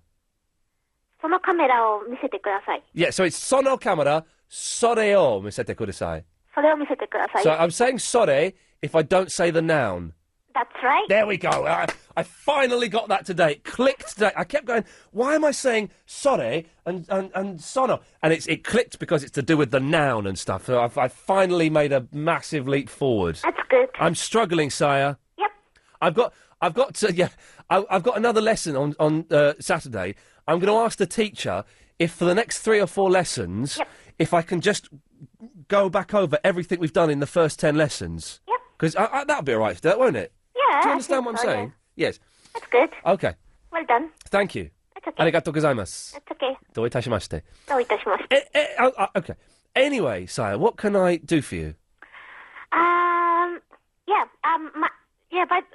S13: そのカメラを見せてください。
S3: Yeah, so it's "sono camera, sore o misete kudasai."
S13: それを見せてください。
S3: So I'm saying "sore" if I don't say the noun.
S13: That's right.
S3: There we go. I finally got that today. It clicked today. I kept going, why am I saying "sore" and "sono"? And it clicked because it's to do with the noun and stuff. So I finally made a massive leap forward.
S13: That's good.
S3: I'm struggling, sire.
S13: Yep.
S3: I've got another lesson on Saturday. I'm going to ask the teacher if for the next 3 or 4 lessons, if I can just go back over everything we've done in the first 10 lessons.
S13: Yep.
S3: Because that'll be all right, Sturt, won't it?
S13: Yeah.
S3: Do you understand what I'm saying?
S13: Yeah.
S3: Yes.
S13: That's good.
S3: Okay.
S13: Well done.
S3: Thank you.
S13: That's okay.
S3: Arigato gozaimasu.
S13: That's okay.
S3: Do itashimashite.
S13: No, itashimashite.
S3: Okay. Anyway, Saya, what can I do for you?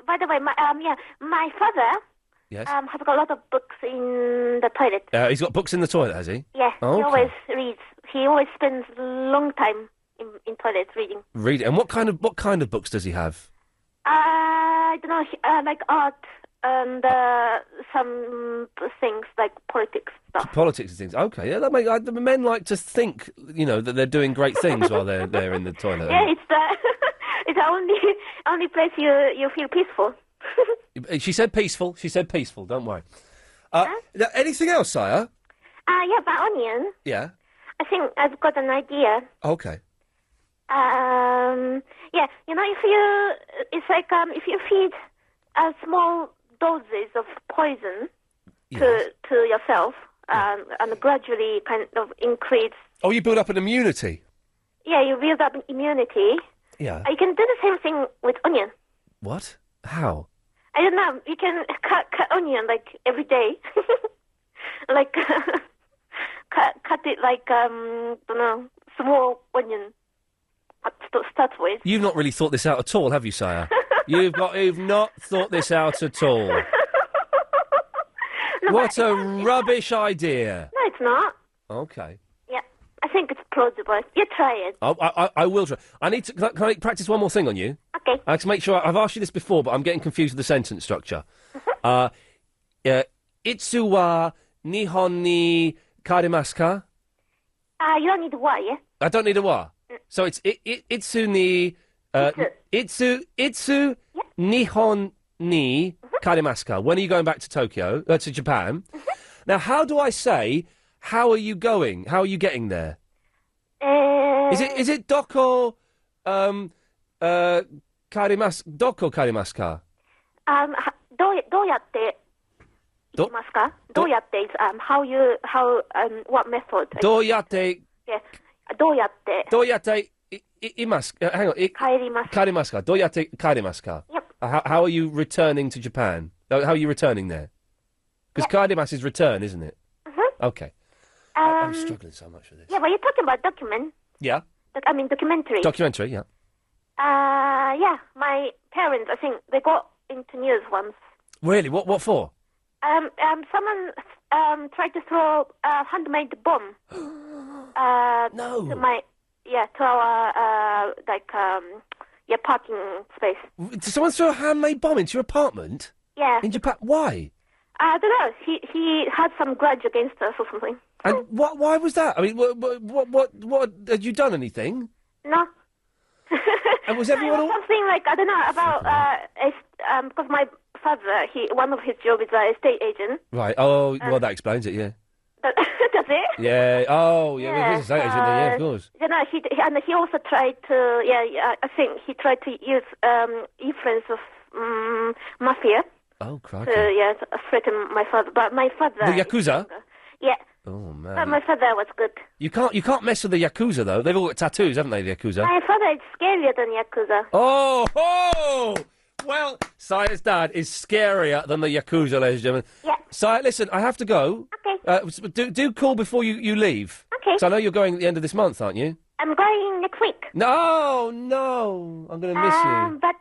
S13: By the way, my father.
S3: Yes.
S13: Has got a lot of books in the toilet.
S3: He's got books in the toilet, has he?
S13: Yeah.
S3: Oh,
S13: He
S3: okay.
S13: always reads. He always spends a long time in toilets reading.
S3: Read it. And what kind of books does he have?
S13: I don't know, like art and some things like politics stuff.
S3: Politics and things. Okay, yeah, that the men like to think, that they're doing great things while they're in the toilet.
S13: Yeah, it's the only place you feel peaceful.
S3: She said peaceful. She said peaceful. Don't worry. Anything else, Sire?
S13: Yeah, but onion.
S3: Yeah.
S13: I think I've got an idea.
S3: Okay.
S13: Yeah, it's like if you feed small doses of poison to yourself, and gradually kind of increase.
S3: Oh, you build up an immunity.
S13: Yeah, you build up immunity.
S3: Yeah.
S13: You can do the same thing with onion.
S3: What? How?
S13: I don't know. You can cut onion like every day, like cut it like don't know, small onion. To start with.
S3: You've not really thought this out at all, have you, Sire? You've not thought this out at all.
S13: No,
S3: what a rubbish idea.
S13: No, it's not.
S3: Okay.
S13: Yeah, I think it's plausible. You try it.
S3: I will try. I need to. Can I practice one more thing on you?
S13: Okay.
S3: I have to make sure. I've asked you this before, but I'm getting confused with the sentence structure. Itsu wa nihon ni karimasu ka?
S13: You don't need wa, yeah?
S3: I don't need a wa. So it's itsu ni itsu nihon ni karimasu ka? When are you going back to Tokyo? To Japan? Now, how do I say? How are you going? How are you getting there? Is it doko doko karimasu ka?
S13: どうやって行きますか? どうやって is what method?
S3: どうやって
S13: Yeah. どうやって
S3: いますか? Hang on.
S13: 帰ります.
S3: 帰りますか? どうやって帰りますか?
S13: Yep.
S3: How are you returning to Japan? How are you returning there? Because karimasu is return, isn't it? Okay. I'm struggling so much with this.
S13: Yeah, but you're talking about document.
S3: Yeah.
S13: Documentary.
S3: Documentary, yeah.
S13: Yeah, my parents, I think they got into news once.
S3: Really? What for?
S13: Someone tried to throw a handmade bomb.
S3: No.
S13: To our parking space.
S3: Did someone throw a handmade bomb into your apartment?
S13: Yeah.
S3: In Japan? Why?
S13: I don't know. He had some grudge against us or something.
S3: And why was that? I mean, what had you done anything?
S13: No.
S3: And was everyone all...
S13: something like, I don't know, about because my father, one of his jobs is an estate agent.
S3: Right. Oh, well, that explains it. Yeah.
S13: Does it?
S3: Yeah. Oh, yeah. He's an estate agent. Yeah, of course.
S13: You know, he also tried to. Yeah, I think he tried to use influence of mafia.
S3: Oh, crikey.
S13: To threaten my father. But my father.
S3: The Yakuza?
S13: Yeah.
S3: Oh, man.
S13: But my father was good.
S3: You can't mess with the Yakuza, though. They've all got tattoos, haven't they, the Yakuza?
S13: My father is scarier than Yakuza.
S3: Oh! Well, Sire's dad is scarier than the Yakuza, ladies and gentlemen.
S13: Yeah.
S3: Sire, listen, I have to go.
S13: Okay.
S3: Do call before you leave.
S13: Okay.
S3: So I know you're going at the end of this month, aren't you?
S13: I'm going next week.
S3: No, I'm going to miss you.
S13: But,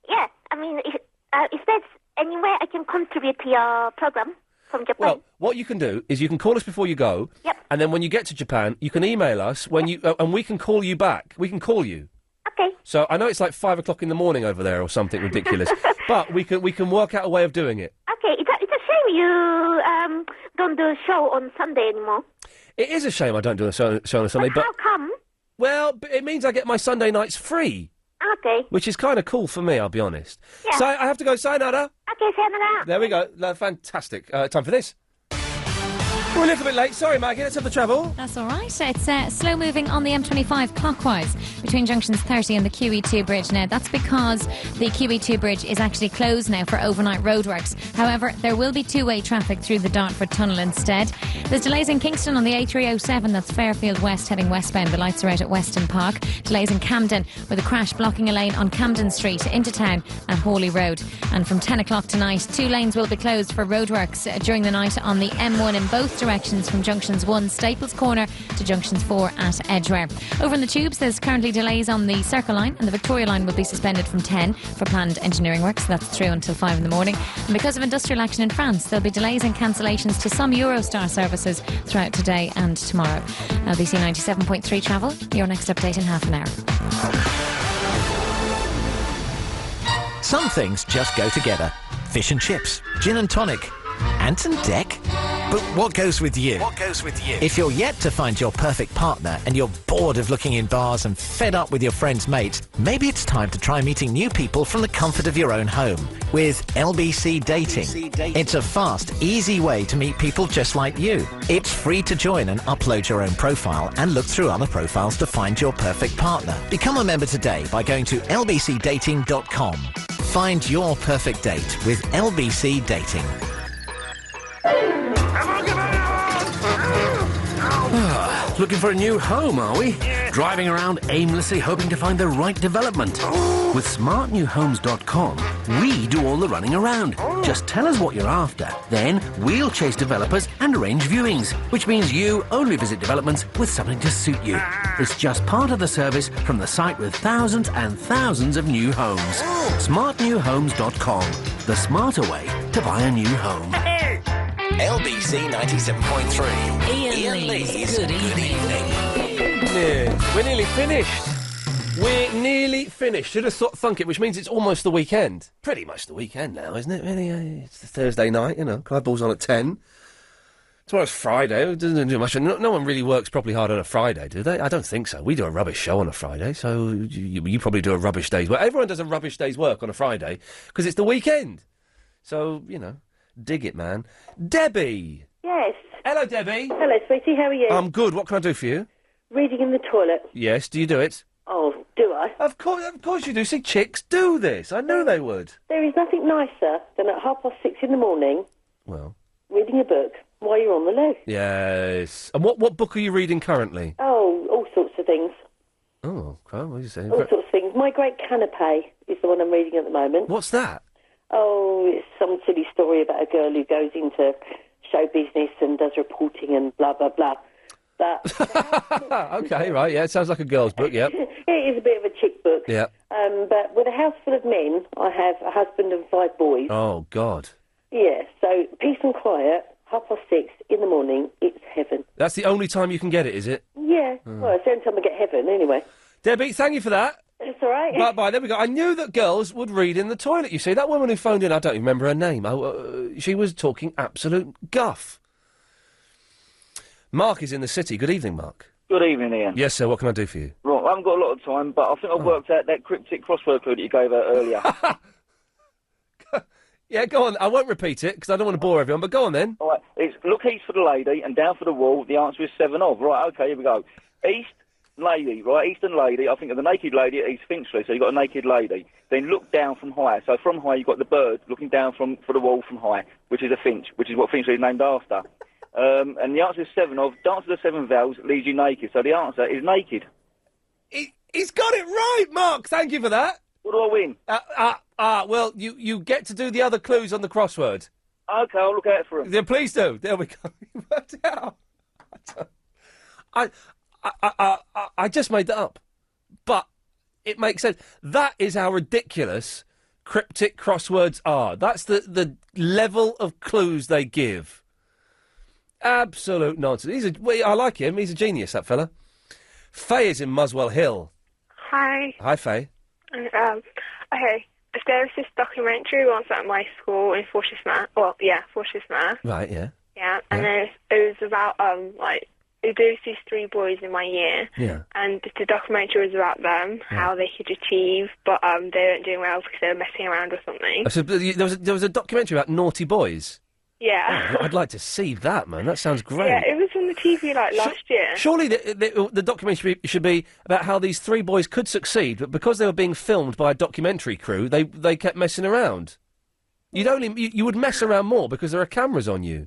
S13: yeah, I mean, if there's any way I can contribute to your program from Japan.
S3: Well, what you can do is you can call us before you go.
S13: Yep.
S3: And then when you get to Japan, you can email us and we can call you back. We can call you.
S13: Okay.
S3: So I know it's like 5 o'clock in the morning over there or something ridiculous, but we can work out a way of doing it.
S13: Okay, it's a shame you don't do a show on Sunday anymore.
S3: It is a shame I don't do a show on a Sunday, but
S13: how come?
S3: Well, it means I get my Sunday nights free.
S13: Okay.
S3: Which is kind of cool for me, I'll be honest.
S13: Yeah.
S3: So I have to go. Sayonara.
S13: Okay, sayonara.
S3: There we go. Fantastic. Time for this. We're a little bit late. Sorry, Maggie. Let's have the travel.
S14: That's all right. It's slow moving on the M25 clockwise between junctions 30 and the QE2 bridge now. That's because the QE2 bridge is actually closed now for overnight roadworks. However, there will be two-way traffic through the Dartford Tunnel instead. There's delays in Kingston on the A307. That's Fairfield West heading westbound. The lights are out at Weston Park. Delays in Camden with a crash blocking a lane on Camden Street into town at Hawley Road. And from 10 o'clock tonight, 2 lanes will be closed for roadworks during the night on the M1 in both directions from junctions 1 Staples Corner to junctions 4 at Edgware. Over in the tubes, there's currently delays on the Circle Line, and the Victoria Line will be suspended from 10 for planned engineering works. That's through until 5 in the morning. And because of industrial action in France, there'll be delays and cancellations to some Eurostar services throughout today and tomorrow. LBC 97.3 travel, your next update in half an hour.
S1: Some things just go together. Fish and chips, gin and tonic, Ant and Deck. But what goes with you? What goes with you? If you're yet to find your perfect partner and you're bored of looking in bars and fed up with your friend's mates, maybe it's time to try meeting new people from the comfort of your own home with LBC Dating. It's a fast, easy way to meet people just like you. It's free to join and upload your own profile and look through other profiles to find your perfect partner. Become a member today by going to lbcdating.com. Find your perfect date with LBC Dating.
S15: Looking for a new home, are we? Driving around aimlessly hoping to find the right development. With smartnewhomes.com, we do all the running around. Just tell us what you're after. Then we'll chase developers and arrange viewings, which means you only visit developments with something to suit you. It's just part of the service from the site with thousands and thousands of new homes. Smartnewhomes.com, the smarter way to buy a new home.
S1: LBC 97.3.
S19: Iain Lee's Good Evening.
S3: Yeah, we're nearly finished. We're nearly finished. Should have thunk it, which means it's almost the weekend. Pretty much the weekend now, isn't it? Really, it's the Thursday night, you know. Clive Ball's on at 10. Tomorrow's Friday. It doesn't do much. No one really works properly hard on a Friday, do they? I don't think so. We do a rubbish show on a Friday, so you probably do a rubbish day's work. Everyone does a rubbish day's work on a Friday because it's the weekend. So, you know, dig it, man. Debbie!
S20: Yes.
S3: Hello, Debbie.
S20: Hello, sweetie, how are you?
S3: I'm good. What can I do for you?
S20: Reading in the toilet.
S3: Yes, do you do it?
S20: Oh, do I?
S3: Of course you do. See, chicks do this. I knew they would.
S20: There is nothing nicer than at 6:30 in the morning...
S3: Well...
S20: reading a book while you're on the loo.
S3: Yes. And what book are you reading currently?
S20: Oh, all sorts of things.
S3: Oh, what are you saying?
S20: All sorts of things. My Great Canapé is the one I'm reading at the moment.
S3: What's that?
S20: Oh, it's some silly story about a girl who goes into show business and does reporting and blah, blah, blah. But
S3: Okay, right, yeah, it sounds like a girl's book, yeah.
S20: It is a bit of a chick book.
S3: Yeah.
S20: But with a house full of men, I have a husband and 5 boys.
S3: Oh, God.
S20: Yeah, so peace and quiet, 6:30 in the morning, it's heaven.
S3: That's the only time you can get it, is it?
S20: Yeah,
S3: Oh.
S20: well, it's the only time I get heaven, anyway.
S3: Debbie, thank you for that.
S20: It's all right.
S3: Bye, there we go. I knew that girls would read in the toilet, you see. That woman who phoned in, I don't even remember her name. She was talking absolute guff. Mark is in the city. Good evening, Mark.
S24: Good evening, Ian.
S3: Yes, sir, what can I do for you?
S24: Right, I haven't got a lot of time, but I think I've worked out that cryptic crossword clue that you gave out earlier.
S3: Yeah, go on. I won't repeat it, because I don't want to bore everyone, but go on then.
S24: All right, it's look east for the lady and down for the wall. The answer is 7 of. Right, OK, here we go. East, lady, right, eastern lady. I think of the naked lady at East Finchley, so you've got a naked lady. Then look down from high. So from high, you've got the bird looking down for the wall from high, which is a finch, which is what Finchley is named after. And the answer is 7 of. Dance to the 7 vowels leaves you naked. So the answer is naked.
S3: He's got it right, Mark. Thank you for that.
S24: What do I win?
S3: Well, you get to do the other clues on the crossword.
S24: OK, I'll look out for them.
S3: Yeah, please do. There we go. You worked it out. I just made that up. But it makes sense. That is how ridiculous cryptic crosswords are. That's the level of clues they give. Absolute nonsense. I like him. He's a genius, that fella. Faye is in Muswell Hill.
S25: Hi.
S3: Hi, Faye.
S25: Okay. There was this documentary once at my school in Fortismere. Well, yeah, Fortismere.
S3: Right, yeah.
S25: Yeah, and then it was about, there was these 3 boys in my year.
S3: Yeah.
S25: And the documentary was about them, how they could achieve, but they weren't doing well because they were messing around or something.
S3: So there was a documentary about naughty boys.
S25: Yeah.
S3: Oh, I'd like to see that, man. That sounds great.
S25: Yeah, it was on the TV last year.
S3: Surely the documentary should be about how these three boys could succeed, but because they were being filmed by a documentary crew, they kept messing around. You would mess around more because there are cameras on you.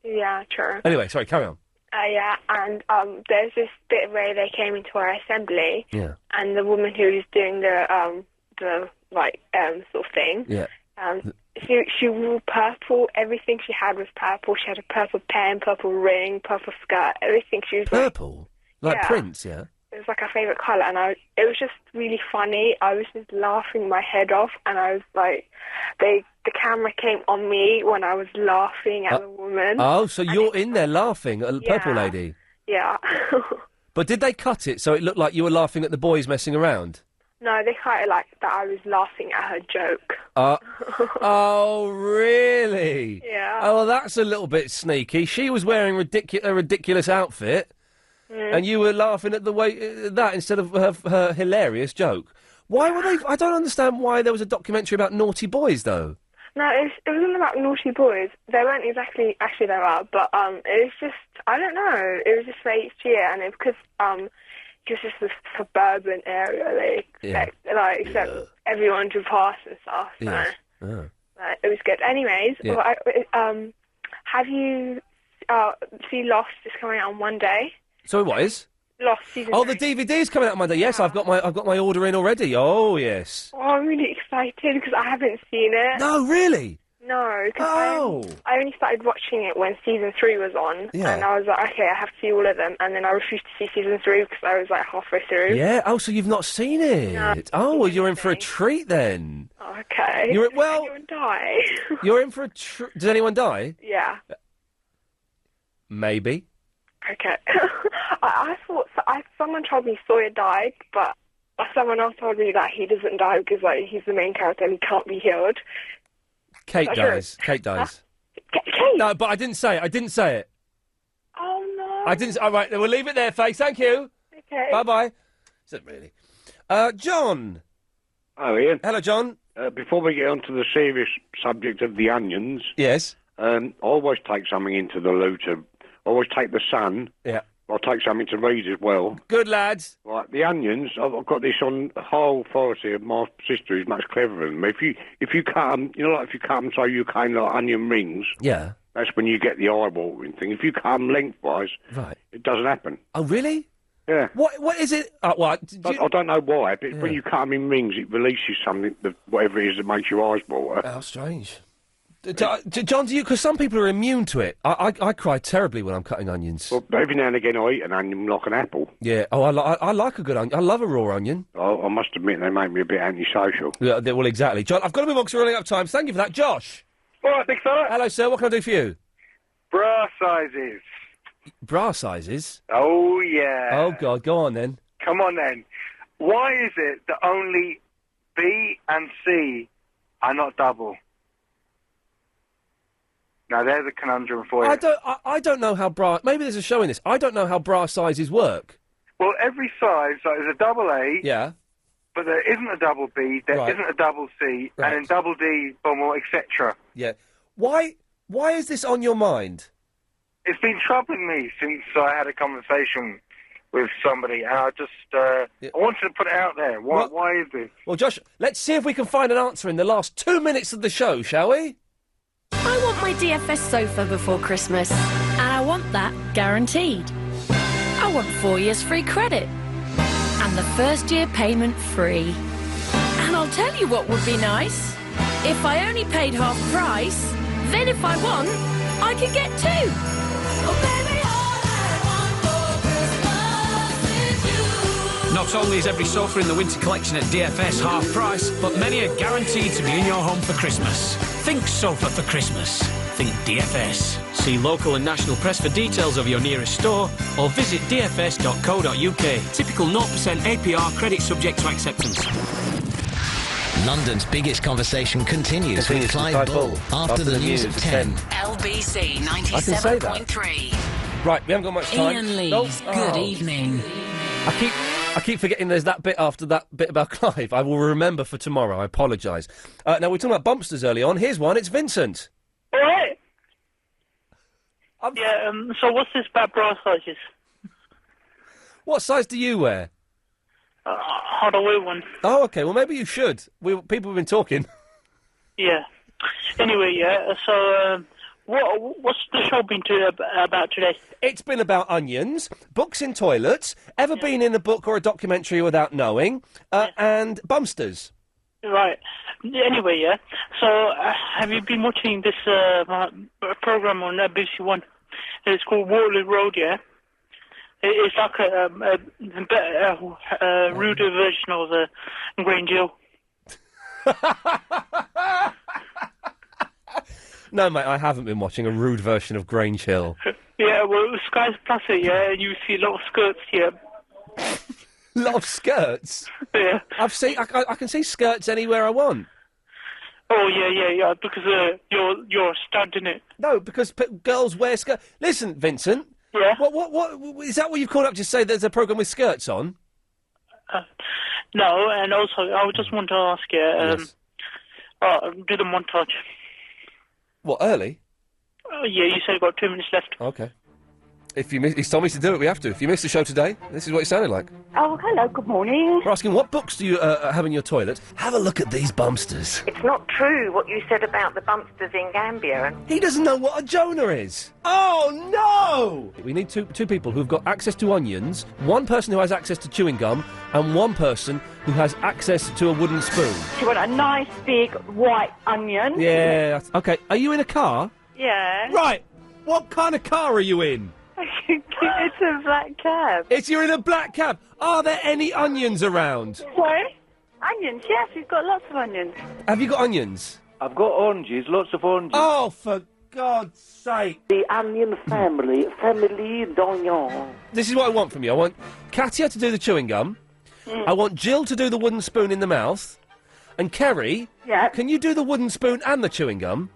S25: Yeah, true.
S3: Anyway, sorry, carry on.
S25: Yeah, and there's this bit where they came into our assembly,
S3: Yeah.
S25: and the woman who was doing the sort of thing,
S3: Yeah.
S25: she wore purple. Everything she had was purple. She had a purple pen, purple ring, purple skirt. Everything she was
S3: Purple, like
S25: Yeah.
S3: Prince, yeah.
S25: It was like her favourite colour, and it was just really funny. I was just laughing my head off, and I was like, the camera came on me when I was laughing at the woman.
S3: Oh, so you're in there laughing at the purple
S25: Yeah.
S3: lady.
S25: Yeah.
S3: But did they cut it so it looked like you were laughing at the boys messing around?
S25: No, they kind of like that I was laughing at her joke.
S3: Oh, really?
S25: Yeah.
S3: Oh, well, that's a little bit sneaky. She was wearing a ridiculous outfit, and you were laughing at the way that instead of her hilarious joke. Why were they? I don't understand why there was a documentary about naughty boys, though.
S25: No, it wasn't about naughty boys. They weren't exactly. Actually, they were, but it was just. I don't know. It was just for each year, and because it was just this suburban area. They expect everyone to pass and stuff. So,
S3: Yes. Oh.
S25: it was good. Anyways,
S3: Yeah.
S25: have you see Lost is coming out on Monday?
S3: So what is?
S25: Lost season.
S3: Oh, the DVD's coming out on Monday. Yes, I've got my order in already. Oh, yes.
S25: Oh, I'm really excited because I haven't seen it.
S3: No, really?
S25: No, because I only started watching it when season 3 was on,
S3: Yeah.
S25: and I was like, okay, I have to see all of them, and then I refused to see season 3 because I was like halfway through.
S3: Yeah. Oh, so you've not seen it?
S25: No.
S3: Oh, well, you're in for a treat then.
S25: Okay.
S3: You're
S25: Did anyone die?
S3: You're in for a treat. Did anyone die?
S25: Yeah.
S3: Maybe.
S25: Okay. I thought someone told me Sawyer died, but someone else told me that he doesn't die because he's the main character and he can't be healed.
S3: Kate
S25: Is that true?
S3: dies. Kate dies.
S25: Kate?
S3: No, but I didn't say it. I didn't say it.
S25: Oh no.
S3: I didn't. All right, then we'll leave it there, Face. Thank you.
S25: Okay.
S3: Bye bye. Is it really? John.
S2: Oh, Ian.
S3: Hello, John.
S2: Before we get on to the serious subject of the onions,
S3: yes,
S2: I always take something into the loo to. I always take the Sun.
S3: Yeah.
S2: I'll take something to read as well.
S3: Good lads.
S2: Right, the onions. I've got this on whole authority of my sister, who's much cleverer than me. If you cut them, if you cut them so you kind of like onion rings.
S3: Yeah.
S2: That's when you get the eye-watering thing. If you cut them lengthwise,
S3: right,
S2: it doesn't happen.
S3: Oh, really?
S2: Yeah.
S3: What is it?
S2: I don't know why, but when you cut them in rings, it releases something, whatever it is that makes your eyes water.
S3: How strange. John, do you? Because some people are immune to it. I cry terribly when I'm cutting onions.
S2: Well, every now and again I eat an onion like an apple.
S3: Yeah. Oh, I like a good onion. I love a raw onion.
S2: I must admit they make me a bit antisocial.
S3: Yeah. Well, exactly. John, I've got to move on because we're running out of time. Thank you for that, Josh.
S5: All right, big fella.
S3: Hello, sir. What can I do for you?
S5: Bra sizes.
S3: Bra sizes.
S5: Oh, yeah.
S3: Oh God, go on then.
S5: Come on then. Why is it that only B and C are not double? Now, there's a conundrum for you.
S3: I don't know how bra. Maybe there's a show in this. I don't know how bra sizes work.
S5: Well, every size, so there's a double A.
S3: Yeah.
S5: But there isn't a double B, there
S3: Right.
S5: isn't a double C,
S3: Right.
S5: and then double D, or etc.
S3: Yeah. Why is this on your mind?
S5: It's been troubling me since I had a conversation with somebody, and I just I wanted to put it out there. Why is this?
S3: Well, Josh, let's see if we can find an answer in the last 2 minutes of the show, shall we?
S8: I want my DFS sofa before Christmas, and I want that guaranteed. I want 4 years free credit, and the first year payment free. And I'll tell you what would be nice. If I only paid half price, then if I want, I could get 2.
S16: Not only is every sofa in the winter collection at DFS half price, but many are guaranteed to be in your home for Christmas. Think sofa for Christmas. Think DFS. See local and national press for details of your nearest store or visit dfs.co.uk. Typical 0% APR credit subject to acceptance.
S1: London's biggest conversation continues with Clive Bull after the news at 10.
S12: LBC
S3: I can say that.
S12: 97.3.
S3: Right, we haven't got much time.
S12: Iain Lee's
S3: Nope.
S12: Good
S3: Oh.
S12: Evening.
S3: I keep forgetting there's that bit after that bit about Clive. I will remember for tomorrow. I apologise. Now, we were talking about bumpsters early on. Here's one. It's Vincent.
S17: All right.
S9: Yeah, so what's this about bra sizes?
S3: What size do you wear?
S9: I don't wear one.
S3: Oh, okay. Well, maybe you should. People have been talking.
S9: Yeah. Anyway, yeah, so, what's the show been about today?
S3: It's been about onions, books in toilets, ever been in a book or a documentary without knowing, and bumsters.
S9: Right. Anyway, yeah, so, have you been watching this, program on BBC One? It's called Waterloo Road, yeah? It's like a ruder version of Grange Hill.
S3: No, mate, I haven't been watching a rude version of Grange Hill.
S9: Yeah, well, Sky's Plus it, yeah, and you see a lot of skirts here.
S3: A lot of skirts?
S9: Yeah.
S3: I can see skirts anywhere I want.
S9: Oh, yeah, because you're a stud, innit?
S3: No, because girls wear skirts. Listen, Vincent.
S9: Yeah?
S3: What, is that what you've called up to say there's a programme with skirts on?
S9: No, and also, I just want to ask you, do the montage.
S3: What, early?
S9: Yeah, you said you've got 2 minutes left.
S3: Okay. If you he's told me to do it, we have to. If you missed the show today, this is what it sounded like.
S10: Oh, hello, good morning.
S3: We're asking, what books do you have in your toilet? Have a look at these bumsters.
S10: It's not true what you said about the bumsters in Gambia.
S3: He doesn't know what a Jonah is. Oh, no! We need two people who've got access to onions, one person who has access to chewing gum, and one person who has access to a wooden spoon.
S10: You want a nice big white onion?
S3: Yeah. Okay, are you in a car?
S10: Yeah.
S3: Right. What kind of car are you in?
S10: It's a black cab.
S3: You're in a black cab. Are there any onions around?
S10: Sorry? Onions, yes, we've got lots of onions.
S3: Have you got onions?
S24: I've got oranges, lots of oranges.
S3: Oh, for God's sake.
S24: The onion family d'oignons.
S3: This is what I want from you. I want Katia to do the chewing gum. I want Jill to do the wooden spoon in the mouth. And Kerry, can you do the wooden spoon and the chewing gum?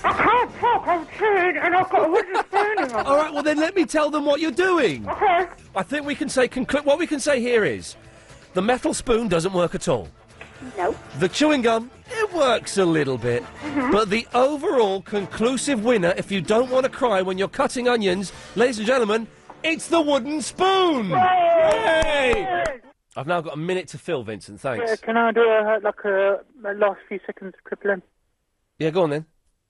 S10: I can't talk, I'm chewing and I've got a wooden spoon in my
S3: All right, well then let me tell them what you're doing.
S10: Okay.
S3: I think we can say, what we can say here is, the metal spoon doesn't work at all.
S10: No.
S3: The chewing gum, it works a little bit. But the overall conclusive winner, if you don't want to cry when you're cutting onions, ladies and gentlemen, it's the wooden spoon! Yay! I've now got a minute to fill, Vincent, thanks.
S9: Can I do a last few seconds triple M?
S3: Yeah, go on then.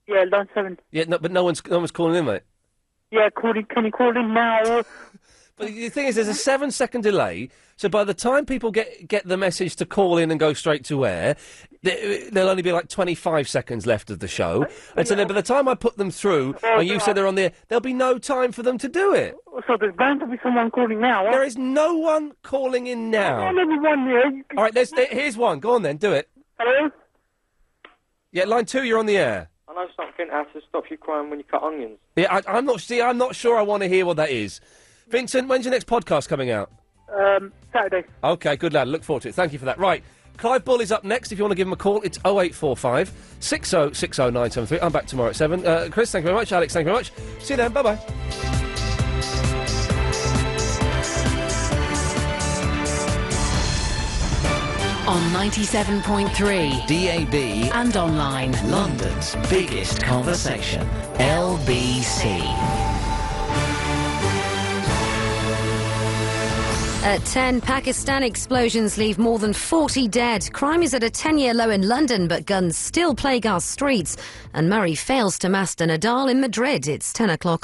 S9: Yeah, line 7.
S3: Yeah, no, but no one's calling in, mate.
S9: Yeah, can you call in now?
S3: But the thing is, there's a 7-second delay, so by the time people get the message to call in and go straight to air, there'll only be like 25 seconds left of the show. And so then by the time I put them through, and you said they're on the air, there'll be no time for them to do it.
S9: So there's bound to be someone calling now.
S3: There is no one calling in now.
S9: There's only one here.
S3: All right, here's one. Go on then, do it.
S9: Hello?
S3: Yeah, line 2, you're on the air.
S17: I know something how to stop you crying when you cut onions.
S3: Yeah, I'm not sure I want to hear what that is. Vincent, when's your next podcast coming out?
S9: Saturday.
S3: OK, good lad. Look forward to it. Thank you for that. Right, Clive Bull is up next. If you want to give him a call, it's 0845 6060 973. I'm back tomorrow at 7. Chris, thank you very much. Alex, thank you very much. See you then. Bye-bye.
S12: On 97.3
S1: DAB
S12: and online.
S1: London's biggest conversation. LBC.
S18: At 10, Pakistan explosions leave more than 40 dead. Crime is at a 10-year low in London, but guns still plague our streets. And Murray fails to master Nadal in Madrid. It's 10 o'clock.